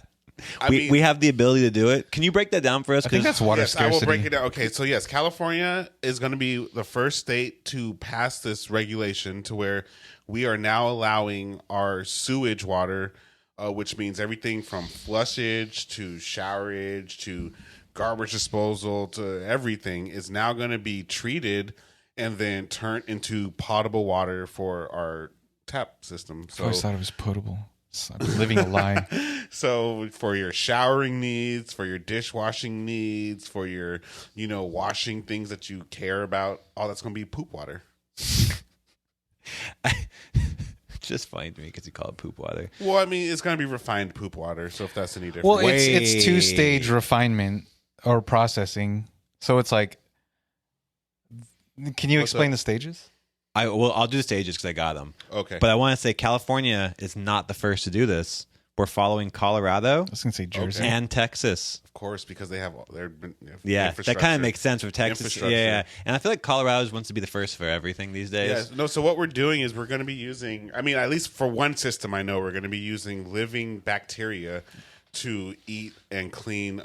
A: We have the ability to do it. Can you break that down for us?
B: I think that's water
C: Yes,
B: scarcity.
C: I will break it down. Okay, so yes, California is going to be the first state to pass this regulation to where we are now allowing our sewage water, which means everything from flushage to showerage to garbage disposal to everything is now going to be treated and then turned into potable water for our tap system.
B: I always thought it was potable. I'm living a lie.
C: So for your showering needs, for your dishwashing needs, for your, washing things that you care about, all that's going to be poop water.
A: It's just funny to me because you call it poop water.
C: Well, I mean, it's going to be refined poop water. So if that's any different.
B: Well, it's 2-stage refinement or processing. So it's like, can you explain the stages?
A: I'll do the stages because I got them.
C: Okay.
A: But I want to say California is not the first to do this. We're following Colorado
B: I was going to say Jersey.
A: and Texas.
C: Of course, because they have their
A: That kind of makes sense for Texas.
C: Infrastructure.
A: Yeah. And I feel like Colorado wants to be the first for everything these days.
C: Yes. No, so what we're doing is we're going to be using, I mean, at least for one system I know, we're going to be using living bacteria to eat and clean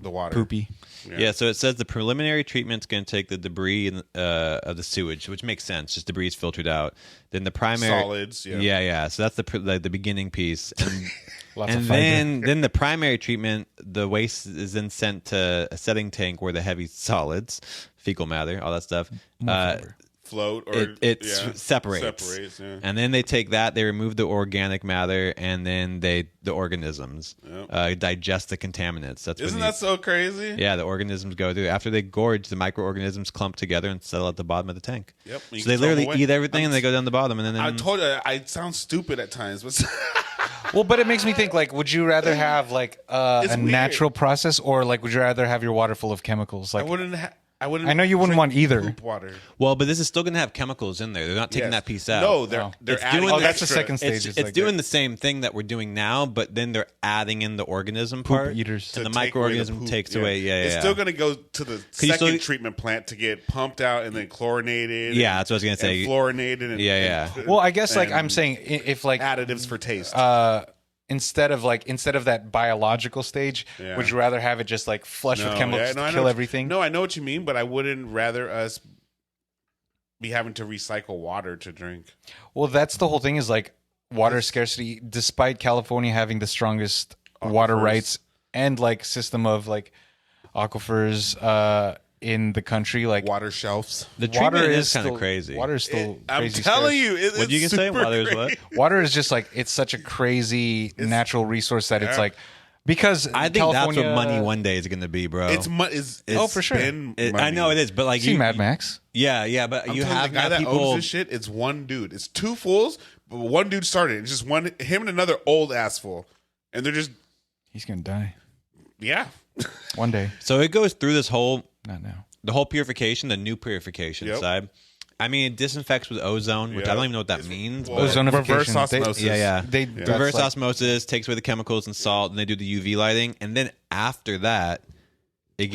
C: the water.
B: Poopy.
A: Yeah, so it says the preliminary treatment's going to take the debris of the sewage, which makes sense. Just debris is filtered out. Then the primary
C: Solids, yeah.
A: yeah. So that's the beginning piece, and
B: Lots of
A: and
B: fiber.
A: then the primary treatment, the waste is then sent to a setting tank where the heavy solids, fecal matter, all that stuff,
C: Float or
A: it
C: yeah,
A: separates.
C: Yeah.
A: And then they take that, they remove the organic matter, and then the organisms digest the contaminants. That's
C: Isn't that so crazy?
A: Yeah, the organisms go through. After they gorge, the microorganisms clump together and settle at the bottom of the tank.
C: Yep. You
A: So they
C: can throw 'em
A: literally
C: away.
A: eat everything and they go down the bottom. And then
C: I told you, I sound stupid at times, but
B: Well, but it makes me think, like, would you rather have, like, a
C: weird.
B: natural process, or, like, would you rather have your water full of chemicals? Like,
C: I wouldn't.
B: I know you wouldn't
C: drink
B: want either.
C: Poop water.
A: well, but this is still going to have chemicals in there. They're not taking
C: Yes.
A: that piece out.
C: No, they're
A: It's
C: adding.
A: doing the-
B: that's the
C: extra.
B: second stage.
A: It's doing the same thing that we're doing now, but then they're adding in the organism part.
B: eaters.
A: And the
C: to take away
A: microorganism
C: poop.
A: takes away. Yeah,
C: It's
A: yeah.
C: still going to go to the
A: you
C: second
A: still-
C: treatment plant to get pumped out and then chlorinated.
A: Yeah, that's what I was going to
C: and
A: say.
C: fluorinated. And,
A: Yeah.
C: and-
B: Well, I guess, like,
C: and
B: I'm saying, if, like,
C: additives for taste.
B: instead of that biological stage,
C: Yeah.
B: would you rather have it just, like, flush with chemicals
C: I
B: to
C: know
B: kill
C: what-
B: everything?
C: No, I know what you mean, but I wouldn't rather us be having to recycle water to drink.
B: Well, that's the whole thing, is, like, water scarcity, despite California having the strongest water
C: Aquifers.
B: rights and, like, system of, like, aquifers in the country. Like,
C: Water shelves.
A: The
B: water
A: treatment
B: is
A: is kind of
B: still-
A: crazy.
B: Water is still
C: I'm
B: crazy
C: telling
B: scarce.
C: you,
A: What you can say? Water is what?
B: Water is just, like, it's such a crazy natural resource that it's
C: Yeah.
B: like, because
A: I think
B: California,
A: that's what money one day is going to be, bro.
B: Oh, for sure.
A: I know it is, but like
B: See Mad Max.
A: Yeah, but
C: I'm
A: you
C: telling
A: have
C: the guy
A: now
C: that
A: people.
C: owns this shit. It's one dude. It's two fools, but one dude started it. It's just him and another old ass fool, and they're just
B: He's gonna die
C: yeah.
B: one day.
A: So it goes through this whole
B: Not now.
A: the whole purification, the new purification
C: Yep.
A: side. I mean, it disinfects with ozone, which I don't even know what that means.
C: Well,
A: but-
B: Ozonification.
C: reverse
B: They-
C: osmosis.
A: yeah.
B: They
A: Reverse
B: that's like-
A: osmosis takes away the chemicals and salt, and they do the UV lighting, and then after that, it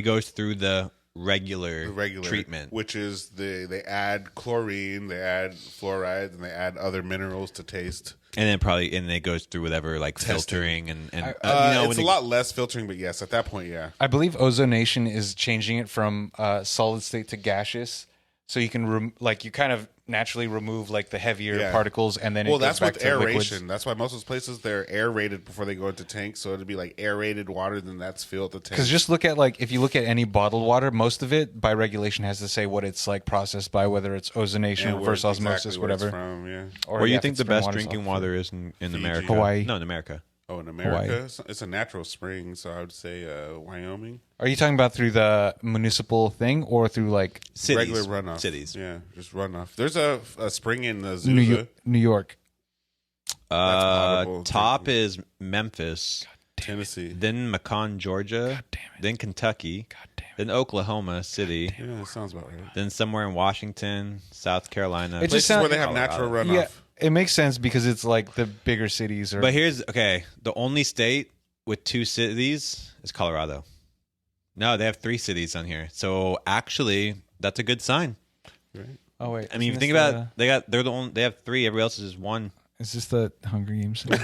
A: goes through the regular treatment.
C: which is they add chlorine, they add fluoride, and they add other minerals to taste.
A: And then it goes through whatever like filtering and
C: It's
A: when
C: a lot less filtering, but yes, at that point, yeah.
B: I believe ozonation is changing it from solid state to gaseous, so you can you kind of naturally remove, like, the heavier
C: Yeah.
B: particles, and then
C: Well,
B: it goes
C: that's
B: back
C: with
B: to liquids.
C: aeration. That's why most of those places they're aerated before they go into tanks. So it'd be like aerated water, then that's filled the tank.
B: Because just look at, like, if you look at any bottled water, most of it by regulation has to say what it's, like, processed by, whether it's ozonation,
C: And
B: reverse
C: where-
B: osmosis,
C: exactly where it's
B: whatever.
C: from, yeah.
B: Or,
A: Where do
B: yeah,
A: you
B: if
A: think
B: it's
A: the
B: spring
A: best
B: water,
A: drinking
B: it's
A: water is in
C: Fiji.
A: America?
B: Hawaii.
A: No, in America.
C: Oh, in America, it's a natural spring, so I would say Wyoming.
B: Are you talking about through the municipal thing or through, like,
A: Cities.
C: Regular runoff.
A: Cities.
C: Yeah, just runoff. There's a spring in
B: New
C: Azusa.
B: York? New York.
C: potable
A: Top
C: drinking.
A: is Memphis,
C: Tennessee.
A: then Macon, Georgia,
B: damn it.
A: then Kentucky,
B: God damn it.
A: then Oklahoma City,
C: Yeah, that sounds about right.
A: then somewhere in Washington, South Carolina.
B: It just
C: Places
B: sound-
C: where they have natural runoff.
B: Yeah, it makes sense because it's, like, the bigger cities. Or
A: But here's the only state with 2 cities is Colorado. No, they have 3 cities on here. So actually, that's a good sign.
C: Right?
B: oh wait,
A: I mean, if you
B: isn't
A: think
B: this
A: about it, they're the only they have 3. Everybody else is just 1.
B: is this the Hunger Games? Thing?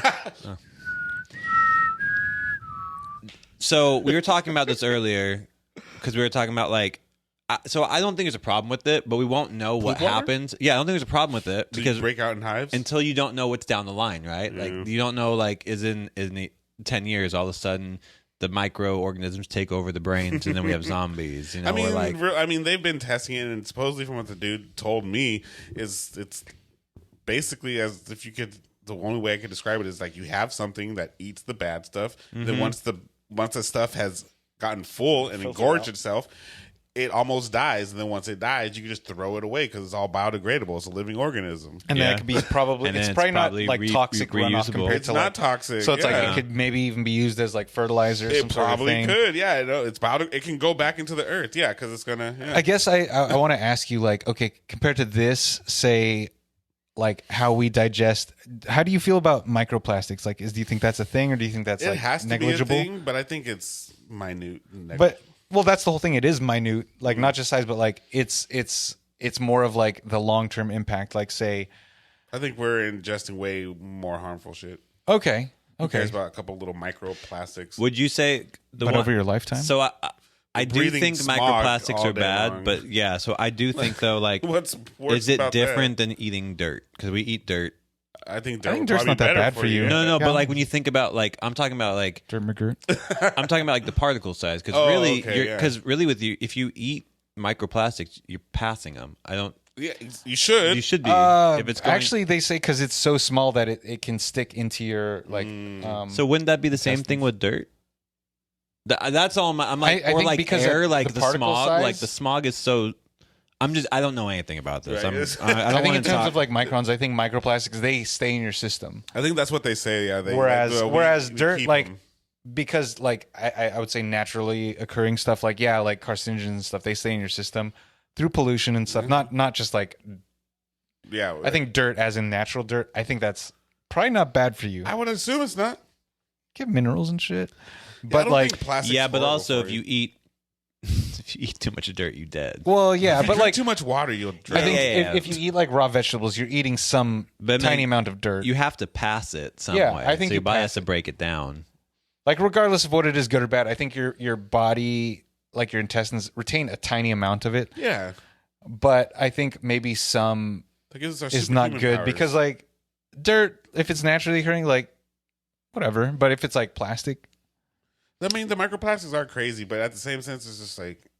A: So we were talking about this earlier because we were talking about like. So I don't think there's a problem with it, but we won't know what
C: water?
A: happens. Yeah, I don't think there's a problem with it
C: Did
A: because
C: you break out in hives?
A: until you don't know what's down the line, right?
C: Yeah.
A: Like you don't know, like is in 10 years all of a sudden the microorganisms take over the brains and then we have zombies. You know,
C: I mean,
A: or like
C: they've been testing it, and supposedly from what the dude told me is it's basically as if you could. The only way I could describe it is like you have something that eats the bad stuff. Then once the stuff has gotten full and engorged itself, it almost dies. And then once it dies, you can just throw it away because it's all biodegradable. It's a living organism.
B: And
A: Yeah.
B: that could be probably
A: And
B: it's
A: then
B: probably
A: it's
B: not
A: probably
B: like toxic runoff
A: reusable.
B: compared
C: It's
B: to
C: not
B: like
C: toxic.
B: so it's like
C: yeah.
B: it could maybe even be used as like fertilizer. Or some
C: It
B: sort of
C: probably
B: thing.
C: could. Yeah, I know. It's it can go back into the earth. Yeah, because it's gonna. Yeah.
B: I guess I want to ask you like, okay, compared to this, say, like how we digest. How do you feel about microplastics? Like, do you think that's a thing, or do you think that's
C: It
B: like
C: has to
B: negligible?
C: be a thing, but I think it's minute.
B: But well, that's the whole thing. It is minute, like not just size, but like it's more of like the long term impact. Like say,
C: I think we're ingesting way more harmful shit.
B: okay,
C: Who
B: okay,
C: cares about a couple little microplastics?
A: would you say the
B: but
A: one
B: over your lifetime.
A: So I do
C: Breathing
A: think
C: smog
A: microplastics
C: all
A: are
C: day
A: bad,
C: long.
A: but yeah. So I do think though, like,
C: What's worse
A: is it
C: about
A: different than eating dirt? Because we eat dirt.
C: that? I think
B: I think
C: dirt
B: dirt's
C: would
B: not that
C: probably be
B: bad
C: better
B: for you.
A: No,
B: Yeah.
A: but like when you think about like, I'm talking about like,
B: Dirt McGirt.
A: I'm talking about like the particle size. Because
C: Oh,
A: really,
C: okay, yeah.
A: because really with you, if you eat microplastics, you're passing them. I don't.
C: Yeah, you should.
A: You should be. If it's going,
B: Actually, they say because it's so small that it can stick into your like.
A: so wouldn't that be the same thing with dirt? That's all. I'm like,
B: I
A: or
B: think
A: like
B: because
A: air,
B: of
A: like
B: the
A: the
B: particle
A: smog.
B: size-
A: Like the smog is so. I don't know anything about this.
C: Right.
A: I
B: I
A: don't
B: think
A: want
B: in
A: to
B: terms
A: talk.
B: of like microns, I think microplastics they stay in your system.
C: I think that's what they say. Yeah.
B: Whereas
C: we
B: dirt,
C: keep
B: like
C: 'em.
B: because like I would say naturally occurring stuff like like carcinogens and stuff, they stay in your system through pollution and stuff. Not just like
C: Yeah.
B: I think dirt as in natural dirt. I think that's probably not bad for you.
C: I would assume it's not.
B: Get minerals and shit.
C: I
B: But
C: don't
B: like
C: think plastic's
A: Yeah, but
C: horrible
A: also
C: for
A: if you eat, if you eat too much dirt, you dead.
B: well, yeah,
C: If you
B: but
C: drink
B: like
C: too much water, you'll
B: I
C: drown.
B: think
A: Yeah.
B: if you eat like raw vegetables, you're eating some
A: But,
B: tiny
A: man,
B: amount of dirt.
A: You have to pass it some
B: Yeah,
A: way.
B: I think
A: so
B: you
A: your body
B: pass
A: has to break it down.
B: Like regardless of what it is, good or bad, I think your body, like your intestines, retain a tiny amount of it.
C: Yeah.
B: But I think maybe some
C: That gives us our
B: is not
C: superhuman
B: good
C: powers.
B: because like dirt, if it's naturally occurring, like whatever. But if it's like plastic,
C: I mean, the microplastics are crazy, but at the same sense, it's just like,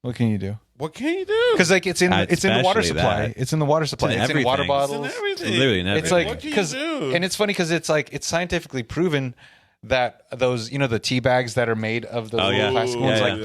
B: what can you do?
C: what can you do?
B: Because like it's in the water
A: Especially
B: supply.
A: that.
B: It's in the water supply.
A: in
B: It's in water
A: everything.
C: It's in
B: bottles.
C: everything.
A: Literally in
B: It's
A: everything.
B: like
C: What can you
B: because
C: do?
B: and it's funny because it's like it's scientifically proven that those the tea bags that are made of those
A: Oh,
B: little
A: yeah.
B: plastic
A: Yeah,
B: ones
A: yeah.
B: like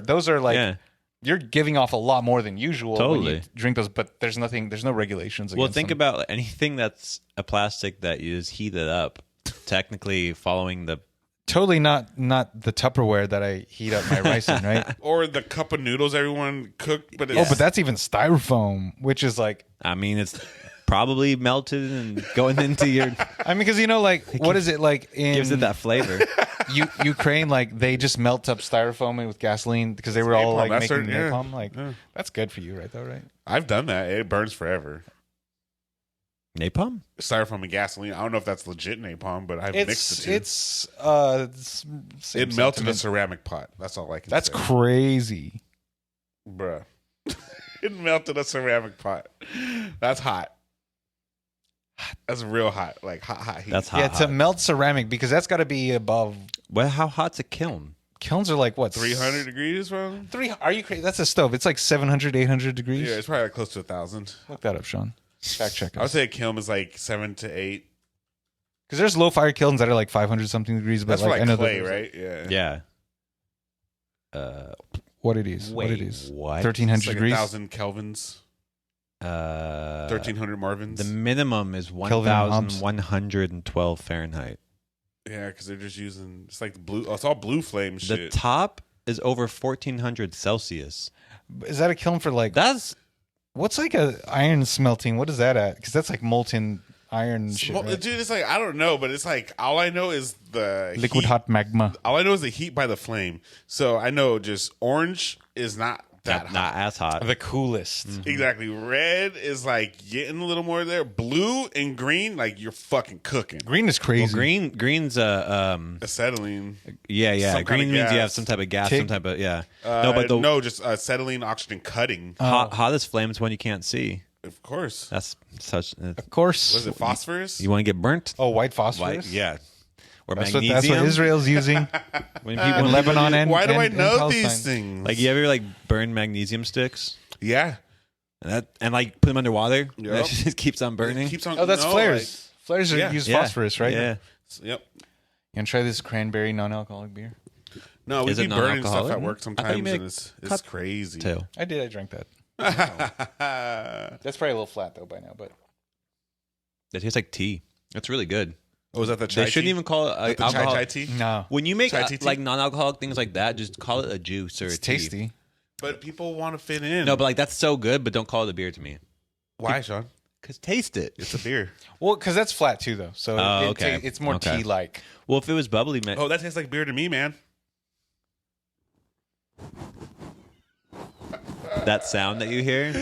B: those are like
A: Yeah.
B: you're giving off a lot more than usual when you
A: Totally.
B: drink those, but there's no regulations.
A: Well,
B: against
A: think
B: them.
A: about anything that's a plastic that is heated up, technically following the.
B: totally not the Tupperware that I heat up my rice in, right?
C: Or the cup of noodles everyone cooked, but it's,
B: Oh, but that's even styrofoam, which is like
A: I mean, it's probably melted and going into your.
B: I mean, because like what is it like in
A: Gives it that flavor.
B: Ukraine? Like they just melt up styrofoam with gasoline because they were all
C: napalm.
B: like
C: That's
B: making
C: their- yeah.
B: napalm. Like that's good for you, right? Though, right?
C: I've done that. It burns forever.
A: Napalm?
C: Styrofoam and gasoline. I don't know if that's legit napalm, but I've mixed the two.
B: It's same
C: It melted a
B: sentiment.
C: ceramic pot. That's all I can
B: That's
C: say.
B: crazy.
C: Bruh. It melted a ceramic pot. That's hot. That's real hot. Like hot heat.
A: That's hot.
B: Yeah, to melt ceramic because that's got to be above.
A: Well, how hot's a kiln?
B: Kilns are like what
C: 300 degrees, bro?
B: Are you crazy? That's a stove. It's like 700, 800 degrees.
C: Yeah, it's probably like close to 1,000.
B: Look that up, Sean. Fact check
C: I would
B: us.
C: say a kiln is like 7 to 8.
B: Because there's low fire kilns that are like 500 something degrees, but
C: That's for
B: like I
C: like
B: know
C: clay,
B: that-
C: right? Yeah.
A: Yeah.
B: What it is? What it
A: Wait,
B: is?
A: what?
B: 1300
C: It's like
B: degrees.
C: 1,000 kelvins. 1,300 Marvins.
A: The minimum is
B: Kelvin Hobbs.
A: 1,112 Fahrenheit.
C: Yeah, because they're just using, it's like blue, it's all blue flame
A: The
C: shit.
A: top is over 1,400 Celsius.
B: Is that a kiln for like?
A: That's
B: What's like a iron smelting? What is that at? Because that's like molten iron and shit.
C: Well,
B: Right?
C: dude, it's like, I don't know, but it's like, all I know is the
B: Liquid
C: heat.
B: hot magma.
C: All I know is the heat by the flame. So I know just orange is not that hot.
A: Not as hot.
B: The coolest.
C: Exactly. Red is like getting a little more there. Blue and green, like you're fucking cooking.
B: Green is crazy.
A: Well, green's
C: Acetylene.
A: yeah.
C: Some
A: Green
C: kind of
A: means you have
C: gas.
A: some type of gas,
B: Tick.
A: some type of
C: Just acetylene oxygen cutting.
A: hottest flames when you can't see.
C: Of course.
A: That's such.
B: Of course.
C: Was it phosphorus?
A: You want to get burnt?
B: Oh, white phosphorus.
A: Yeah. Or
B: That's
A: magnesium.
B: what Israel's using.
A: When
B: In Lebanon and
C: Why do I
B: and
C: know
B: Palestine.
C: these things?
A: like you ever like burn magnesium sticks
C: yeah.
A: and like put them underwater?
C: Yep.
A: That shit just keeps on burning.
C: It keeps on.
B: Oh, that's
C: no,
B: flares. Flares
C: Yeah.
B: use
A: Yeah.
B: phosphorus, right?
A: Yeah.
C: Like, yep.
B: You want to try this cranberry non-alcoholic beer?
C: No, we
A: Is
C: be
A: it
C: burning stuff
A: non-alcoholic?
C: at work
A: I thought
C: sometimes,
A: you made
C: and
A: a
C: it's
A: cocktail.
C: crazy.
A: Tail.
B: I did. I drank that. That's probably a little flat though by now, but
A: It tastes like tea. It's really good.
C: Oh, was that the chai
A: They shouldn't
C: tea?
A: even call it
C: The chai
A: alcohol.
C: chai tea?
B: no,
A: When you make
C: Chai tea tea?
A: like non-alcoholic things like that, just call it a juice or
B: it's
A: a tea.
B: tasty.
C: But people want to fit in.
A: No, but like that's so good, but don't call it a beer to me.
C: why, Sean?
A: Cause taste it.
C: It's a beer.
B: Well, because that's flat too, though. So
A: Oh, okay.
B: it's more
A: Okay.
B: tea-like.
A: Well, if it was bubbly, man.
C: Oh, that tastes like beer to me, man.
A: That sound that you hear.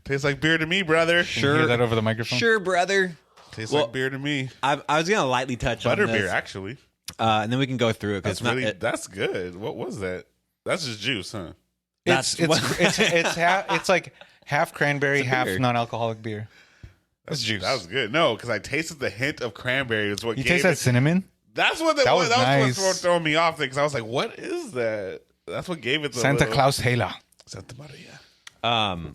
C: Tastes like beer to me, brother.
B: Can you hear that over the microphone?
A: Sure, brother.
C: Tastes
A: Well,
C: like beer to me.
A: I was gonna lightly touch on
C: Butter
A: this,
C: beer, actually.
A: and then we can go through it. 'Cause
C: That's
A: it's not,
C: really
A: it-
C: that's good. What was that? That's just juice, huh?
B: It's it's like half cranberry,
A: It's a
B: half
A: beer.
B: non-alcoholic beer. That's juice.
C: That was good. No, because I tasted the hint of cranberry. Is what
B: You
C: gave
B: taste that
C: it.
B: cinnamon?
C: That's what that
B: That
C: was.
B: was
C: That was
B: nice.
C: what's throwing me off. Because I was like, "What is that?" That's what gave it the
B: Santa
C: little-
B: Claus Hela.
C: Santa Maria.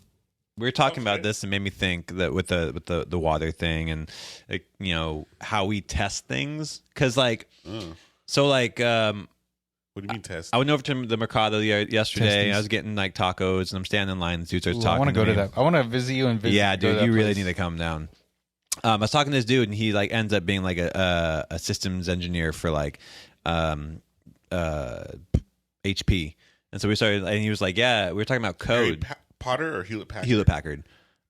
A: we were talking about
C: good.
A: this, and made me think that with the water thing, and like, you know how we test things, because like so like
C: What do you mean test?
A: I went over to the Mercado yesterday.
B: Testies.
A: I was getting like tacos, and I'm standing in line. And dude starts
B: Ooh,
A: talking.
B: I want to go to
A: me.
B: that. I want to visit you and visit.
A: Yeah,
B: go to
A: dude,
B: that
A: you really
B: place.
A: need to come down. I was talking to this dude, and he like ends up being like a systems engineer for like HP, and so we started, and he was like, "Yeah, we were talking about
C: Harry
A: code,
C: Potter or Hewlett Packard?
A: Hewlett Packard."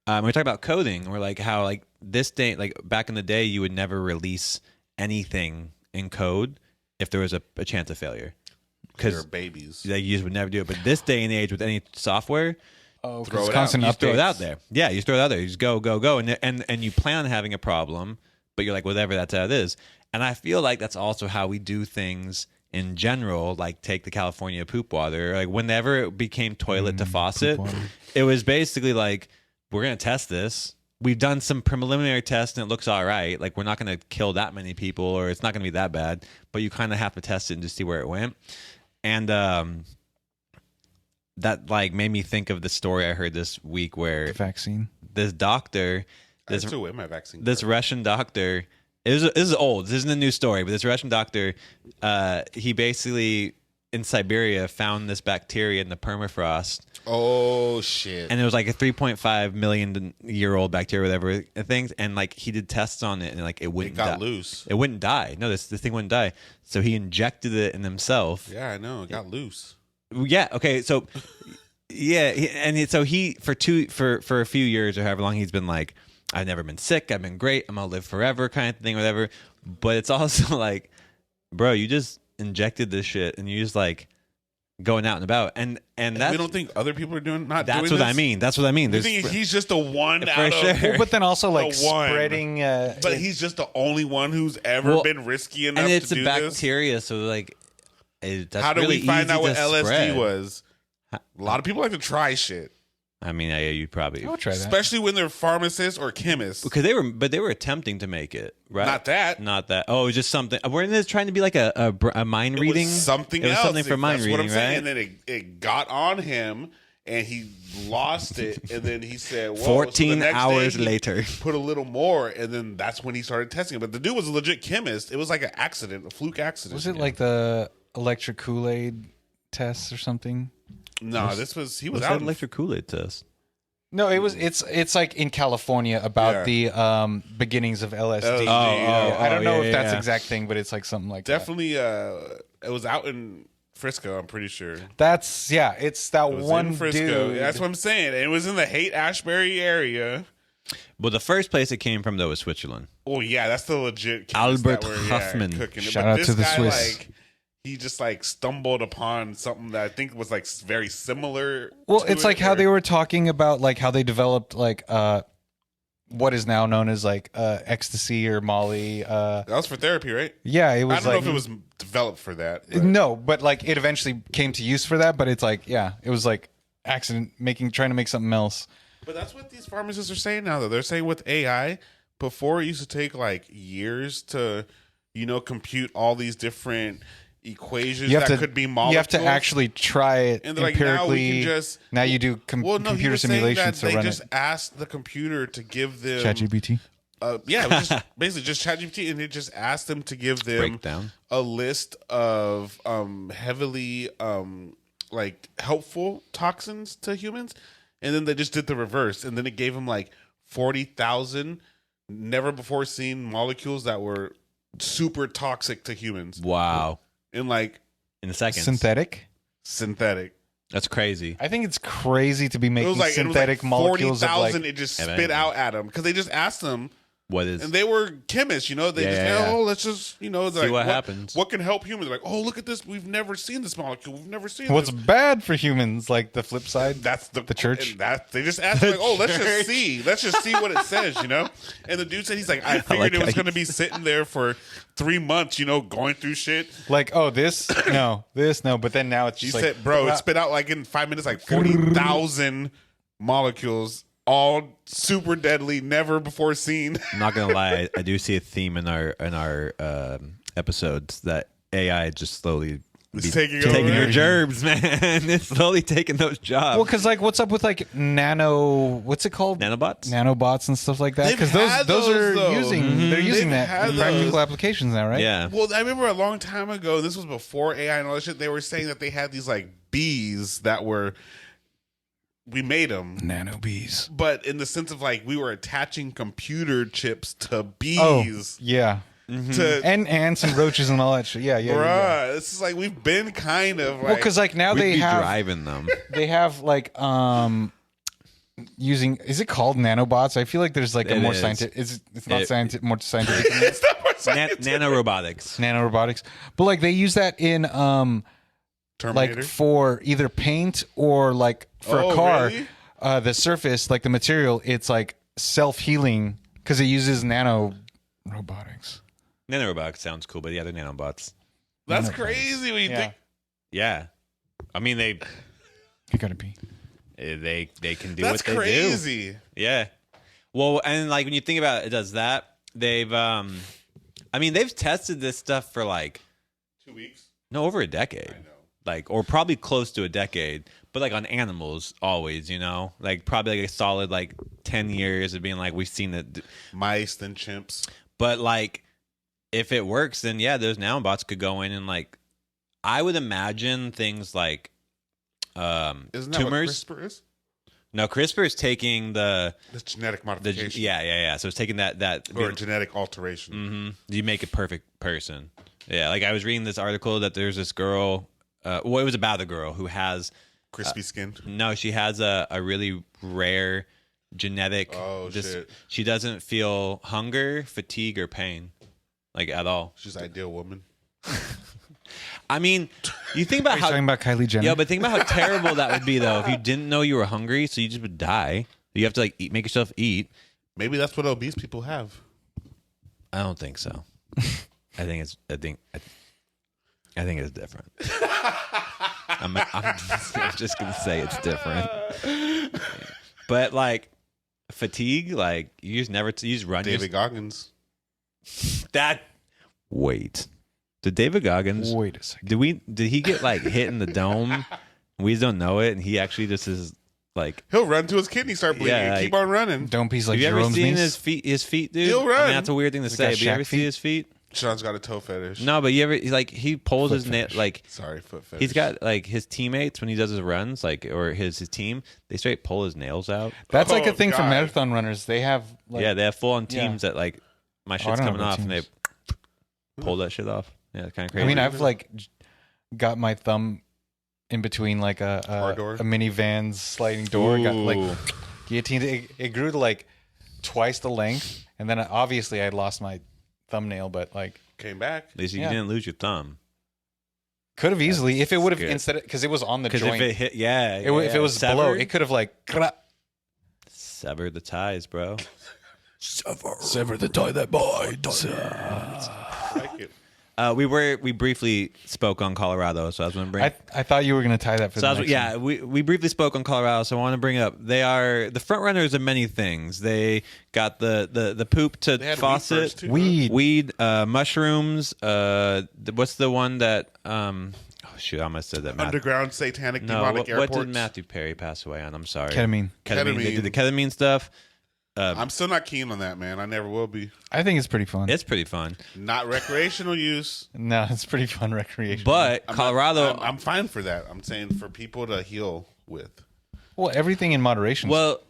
A: We were talking about coding. And we're like, how like this day, like back in the day, you would never release anything in code if there was a chance of failure,
C: They're
A: because
C: babies.
A: you just would never do it. But this day and age, with any software,
B: Oh,
C: Throw it
B: it's
C: out.
B: constant
A: you just throw it
B: updates.
A: out there. Yeah, you just throw it out there. You just go, and you plan on having a problem, but you're like, whatever, that's how it is. And I feel like that's also how we do things in general. Like take the California poop water. Like whenever it became toilet to faucet,
B: water.
A: it was basically like, we're gonna test this. We've done some preliminary tests and it looks all right. Like we're not gonna kill that many people, or it's not gonna be that bad. But you kind of have to test it and just see where it went. And that like made me think of the story I heard this week where
B: The vaccine.
A: this doctor,
C: I still wear my vaccine.
A: this
C: card.
A: Russian doctor, this is old. This isn't a new story, but this Russian doctor, he basically in Siberia found this bacteria in the permafrost,
C: Oh shit!
A: and it was like a 3.5 million year old bacteria, whatever things, and like he did tests on it, and like it
C: it
A: wouldn't
C: got
A: die.
C: loose.
A: It wouldn't die. No, this thing wouldn't die. So he injected it in himself.
C: Yeah, I know. It got loose.
A: Yeah. Okay. So, yeah, so he for a few years or however long he's been like, I've never been sick. I've been great. I'm gonna live forever, kind of thing, whatever. But it's also like, bro, you just injected this shit, and you just like going out and about, and that's
C: We don't think other people are doing not.
A: that's
C: doing
A: what
C: this?
A: I mean. That's what I mean.
C: You
A: There's
C: think he's just the one
A: For
C: out
A: sure.
C: of,
B: Well, but then also like
C: The one.
B: spreading.
C: but he's just the only one who's ever
A: Well,
C: been risky enough
A: and it's
C: to
A: a
C: do this.
A: bacteria, so like, that's
C: How do
A: really
C: we find
A: easy
C: out what
A: to
C: LSD
A: spread.
C: was? A lot of people like to try shit,
A: I mean, yeah, you probably
B: I would try that.
C: especially when they're pharmacists or chemists.
A: because they were attempting to make it, right?
C: Not that.
A: Not that. Oh, it was just something. Weren't they trying to be like a mind
C: It was
A: reading?
C: something
A: It was
C: else.
A: something for mind
C: That's what
A: reading,
C: I'm saying.
A: right?
C: And then it got on him, and he lost it. And then he said, Whoa.
A: 14
C: So the next
A: hours
C: day he
A: later.
C: put a little more, and then that's when he started testing it. But the dude was a legit chemist. It was like an accident, a fluke accident.
B: Was it like the electric Kool-Aid tests or something?
C: No, this was he was
A: What's
C: out.
A: that electric Kool-Aid test?
B: No, it was. It's like in California about the beginnings of LSD.
C: LSD,
B: I don't know if that's
A: yeah.
B: exact thing, but it's like something like
C: Definitely, it was out in Frisco. I'm pretty sure.
B: that. That's It's that
C: It was
B: one
C: in Frisco.
B: dude.
C: That's what I'm saying. It was in the Haight-Ashbury area.
A: Well, the first place it came from though was Switzerland.
C: Oh yeah, that's the legit chemists
A: Albert
C: that were,
A: Hoffman.
C: cooking it.
B: Shout
C: But
B: out
C: this
B: to the
C: guy,
B: Swiss.
C: Like, he just like stumbled upon something that I think was like very similar.
B: Well,
C: to
B: it's
C: it,
B: like how
C: or-
B: they were talking about like how they developed like what is now known as like ecstasy or Molly.
C: That was for therapy, right?
B: Yeah, it
C: I
B: was
C: don't know
B: like
C: if it was developed for that. But.
B: no, but like it eventually came to use for that. But it's like it was like accident trying to make something else.
C: But that's what these pharmacists are saying now, though. They're saying with AI, before it used to take like years to, compute all these different equations that could be molecules.
B: You have to actually try it
C: And they're
B: empirically.
C: like, now we can just.
B: Now you do computer simulations to
C: they
B: run
C: just
B: it.
C: asked the computer to give them.
B: ChatGPT.
C: Yeah, it was just basically just ChatGPT, and it just asked them to give them
A: Breakdown.
C: a list of heavily like helpful toxins to humans, and then they just did the reverse, and then it gave them like 40,000 never before seen molecules that were super toxic to humans,
A: Wow.
C: and like
A: In a second.
C: synthetic.
A: That's crazy.
B: I think it's crazy to be
C: It
B: making
C: was like
B: synthetic molecules of
C: 40,000.
B: like.
C: It just
A: Yeah,
C: spit
A: man.
C: out at them because they just asked them.
A: What is
C: And they were chemists, They just,
A: yeah.
C: let's just,
A: See what happens.
C: What can help humans? They're like, oh, look at this. We've never seen this molecule. We've never seen
B: What's
C: this.
B: bad for humans? Like the flip side.
C: That's the
B: church?
C: and that they just asked, like, oh, let's just see. Let's just see what it says, And the dude said, he's like, I figured
A: like
C: it was
A: how
C: going to be sitting there for 3 months, going through shit.
B: Like, oh, this no, but then now it's
C: He
B: just
C: said,
B: like,
C: bro, it spit out like in 5 minutes, like 40,000 molecules, all super deadly, never before seen.
A: I'm not gonna lie, I do see a theme in our episodes that AI is just slowly
C: It's taking
A: your
C: over.
A: gerbs, man. It's slowly taking those jobs.
B: well, because like, what's up with like what's it called?
A: Nanobots?
B: Nanobots and stuff like that.
C: They've
B: Because
C: had
B: those
C: those,
B: are
C: though.
B: they're using
C: They've
B: that
C: had
B: in practical
C: those.
B: applications now, right?
A: Yeah.
C: Well, I remember a long time ago, this was before AI and all that shit, they were saying that they had these like bees that we made them,
B: Nano bees.
C: but in the sense of like we were attaching computer chips to bees.
B: Oh, yeah.
C: To
B: And ants and roaches and all that shit. Yeah.
C: bruh, it's just like we've been kind of like
B: Well, because like now
A: We'd
B: they
A: be
B: have
A: driving them.
B: they have like using, is it called nanobots? I feel like there's like a
A: It
B: more
A: is.
B: scientific. It's not
A: It-
B: more scientific than that.
C: it's not more scientific.
A: Nanorobotics.
B: Nanorobotics, but like they use that in
C: Terminator.
B: like for either paint or like for
C: Oh,
B: a car.
C: really?
B: The surface, like the material, it's like self-healing because it uses nanorobotics.
A: Nanorobotics sounds cool, but yeah, they're nanobots.
C: That's crazy when you
B: Yeah.
C: think.
A: Yeah. I mean they
B: You gotta be.
A: can do
C: That's
A: what they do.
C: crazy.
A: Yeah. Well, and like when you think about it does that, they've they've tested this stuff for like
C: 2 weeks.
A: over a decade.
C: I know.
A: Like or probably close to a decade, but like on animals always, like probably like a solid like 10 years of being like we've seen it.
C: Mice, then chimps.
A: But like if it works, then yeah, those nanobots could go in and like I would imagine things like
C: Isn't that
A: tumors.
C: what CRISPR is?
A: No, CRISPR is taking the
C: Genetic
A: the
C: modification.
A: yeah. So it's taking that
C: Or genetic alteration.
A: You make a perfect person. Yeah, like I was reading this article that there's this girl. It was about a girl who has
C: Crispy skin.
A: no, she has a really rare genetic.
C: Oh, shit.
A: She doesn't feel hunger, fatigue, or pain, like at all.
C: She's ideal woman.
A: I mean, you think about
B: Are you
A: how
B: talking about Kylie Jenner?
A: yeah, but think about how terrible that would be though if you didn't know you were hungry, so you just would die. You have to like make yourself eat.
C: Maybe that's what obese people have.
A: I don't think so. I think it's different. I'm just gonna say it's different. But like fatigue, like you just run.
C: David Goggins.
A: That wait, did David Goggins?
B: Wait a second.
A: Did he get like hit in the dome? We just don't know it, and he actually just is like.
C: He'll run to his kidney, start bleeding,
A: Yeah,
C: and keep on running.
B: Don't piece like
A: Have you ever
B: Jerome's
A: seen
B: niece?
A: his feet, dude?
C: He'll
A: I mean,
C: run.
A: that's a weird thing to say.
B: got
A: But you ever
B: Shaq
A: see
B: feet?
A: his feet?
C: Sean's got a toe fetish.
A: No, but you ever like he pulls his nail like.
C: Sorry, foot fetish.
A: He's got like his teammates when he does his runs, like or his team, they straight pull his nails out.
B: That's like
C: Oh,
B: a thing for
C: God.
B: marathon runners. They have like,
A: Yeah, they have full on
B: Yeah.
A: teams that like my
B: I
A: shit's
B: don't know
A: coming
B: about
A: off and they
B: teams.
A: pull that shit off. Yeah, it's kind of crazy.
B: I mean, I've like got my thumb in between like
C: Car
B: a
C: door?
B: minivan's sliding door. Got like
A: Ooh.
B: guillotined. It grew to like twice the length, and then obviously I lost my thumbnail. But like,
C: Came back.
A: At least you
B: Yeah.
A: didn't lose your thumb.
B: Could have easily if it would have
A: good.
B: instead because it was on the
A: Because
B: joint.
A: if it hit, yeah,
B: If it was below, it could have like
A: severed the ties, bro.
B: sever the tie that binds.
C: I like it.
A: We briefly spoke on Colorado, so I was going to bring.
B: I thought you were going to tie that for the next one.
A: we briefly spoke on Colorado, so I want to bring up they are the front runners of many things. They got the poop to
C: They had
A: faucet,
C: weed first, too,
B: Weed.
A: mushrooms. What's the one that? Oh shoot, I almost said that.
C: Underground satanic
A: No,
C: demonic
A: what
C: airports.
A: did Matthew Perry pass away on? I'm sorry.
B: Ketamine.
A: They did the ketamine stuff.
C: I'm still not keen on that, man. I never will be.
B: I think it's pretty fun.
A: It's pretty fun,
C: Not recreational use.
B: No, it's pretty fun recreation.
A: but
C: I'm
A: Colorado.
C: not- I'm fine for that. I'm saying for people to heal with.
B: well, everything in moderation.
A: well,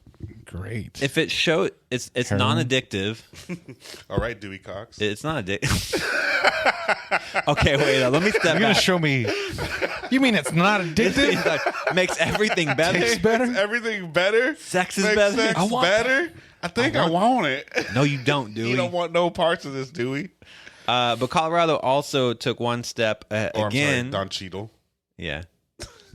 B: great.
A: if it showed, it's
B: Heroin?
A: non-addictive.
C: All right, Dewey Cox.
A: It's not addictive. Okay, wait. Let me step
B: You're gonna
A: back.
B: show me. You mean it's not addictive?
A: Makes everything better.
B: Tastes better?
C: Makes everything better.
A: Sex is
C: Makes
A: better.
C: Sex
A: I want
C: better. I think I want it.
A: No, you don't,
C: You
A: Dewey.
C: don't want no parts of this, Dewey.
A: But Colorado also took one step
C: Or
A: again.
C: I'm sorry, Don Cheadle.
A: Yeah,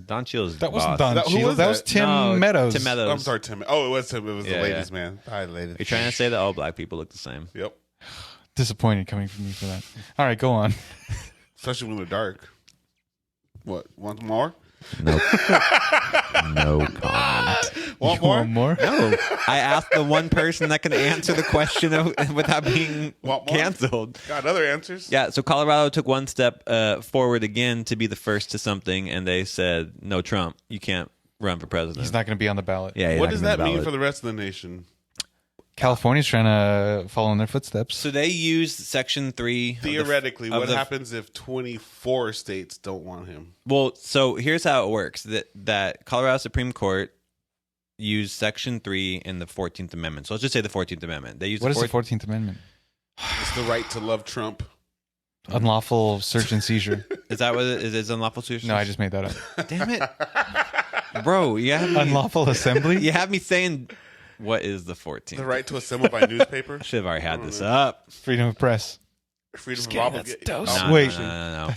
A: Don Cheadle's
B: That wasn't
A: boss.
B: Don
C: Who
B: Cheadle.
C: was
B: That was
C: that?
B: Tim
A: No,
B: Meadows.
A: Tim Meadows.
C: I'm sorry, Tim. Oh, it was Tim. It was
A: Yeah,
C: the ladies,
A: yeah.
C: man. Hi, ladies.
A: You're trying to say that all black people look the same.
C: Yep.
B: Disappointed coming from me for that. All right, go on.
C: Especially when they're dark. What? Want more?
A: No, no comment.
C: Want
B: You
C: more?
B: want more?
A: No, I asked the one person that can answer the question without being
C: Want more?
A: canceled.
C: Got other answers?
A: Yeah, so Colorado took one step forward again to be the first to something, and they said, "No, Trump, you can't run for president."
B: He's not going to be on the ballot.
A: Yeah,
C: What does that mean for the rest of the nation?
B: California's trying to follow in their footsteps.
A: So they used Section 3.
C: Theoretically,
A: of
C: what
A: the-
C: happens if 24 states don't want him?
A: Well, so here's how it works: that Colorado Supreme Court used Section 3 in the 14th Amendment. So let's just say the 14th Amendment. They used
B: What is the
A: 14th
B: 14th Amendment?
C: It's the right to love Trump.
B: Unlawful search and seizure.
A: Is that what it is? Is unlawful search?
B: No, I just made that up.
A: Damn it, bro! You have me,
B: Unlawful assembly?
A: you have me saying, what is the 14th?
C: The right to assemble by newspaper.
A: Should have already had this up.
B: Freedom of press.
C: Freedom of
B: kidding,
C: obligation.
B: that's dose.
A: No,
B: Wait.
A: no.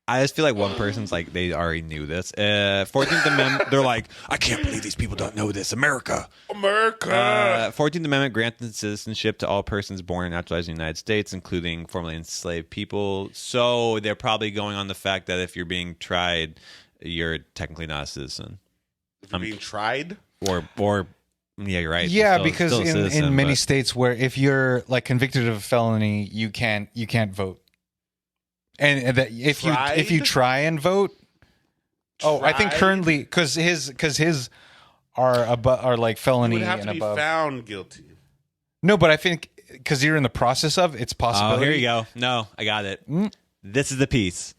A: I just feel like one person's like they already knew this. 14th Amendment. They're like, I can't believe these people don't know this. America.
C: America.
A: 14th Amendment granted citizenship to all persons born and naturalized in the United States, including formerly enslaved people. So they're probably going on the fact that if you're being tried, you're technically not a citizen.
C: If you're being tried.
A: Or yeah, you're right.
B: Yeah,
A: Still-
B: because
A: still a citizen,
B: in many
A: but-
B: states where if you're like convicted of a felony, you can't vote. And that if you
C: Tried?
B: try and vote, I think
C: Tried?
B: currently because his are like
C: You
B: felony
C: would have
B: and
C: to be
B: above.
C: found guilty.
B: No, but I think because you're in the process of it's
A: Oh,
B: possible.
A: here you go. No, I got it.
B: Mm.
A: This is the piece.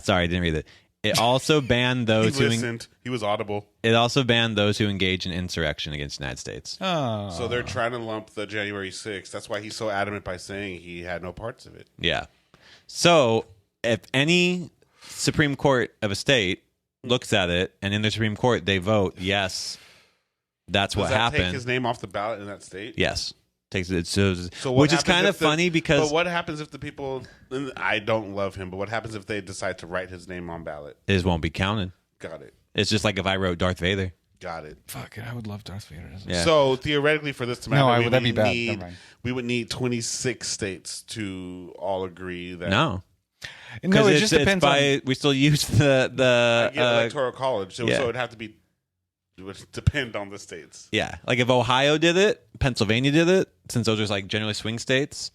A: Sorry, I didn't read it. It also banned
C: He
A: those
C: listened. He was audible.
A: It also banned those who engage in insurrection against the United States.
B: Oh.
C: So they're trying to lump the January 6th. That's why he's so adamant by saying he had no parts of it.
A: Yeah. So if any Supreme Court of a state looks at it and in the Supreme Court they vote yes, that's
C: Does
A: what
C: that
A: happened.
C: take his name off the ballot in that state?
A: Yes. Takes it. So
C: what
A: which is
C: happens
A: kind of
C: if the-
A: funny because
C: But what happens if the people? And I don't love him, but what happens if they decide to write his name on ballot?
A: it won't be counted.
C: Got it.
A: It's just like if I wrote Darth Vader.
C: Got it.
B: Fuck it, I would love Darth Vader.
A: Yeah.
C: So theoretically, for this to matter,
B: No,
C: we
B: that'd be
C: would
B: bad.
C: need-
B: Never mind.
C: we would need 26 states to all agree that.
A: No.
B: No, it
A: it's-
B: just
A: it's
B: depends
A: by, we still use the
C: I get electoral college, so,
A: yeah.
C: so it'd have to be. It would depend on the states.
A: yeah, like if Ohio did it, Pennsylvania did it, since those are like generally swing states,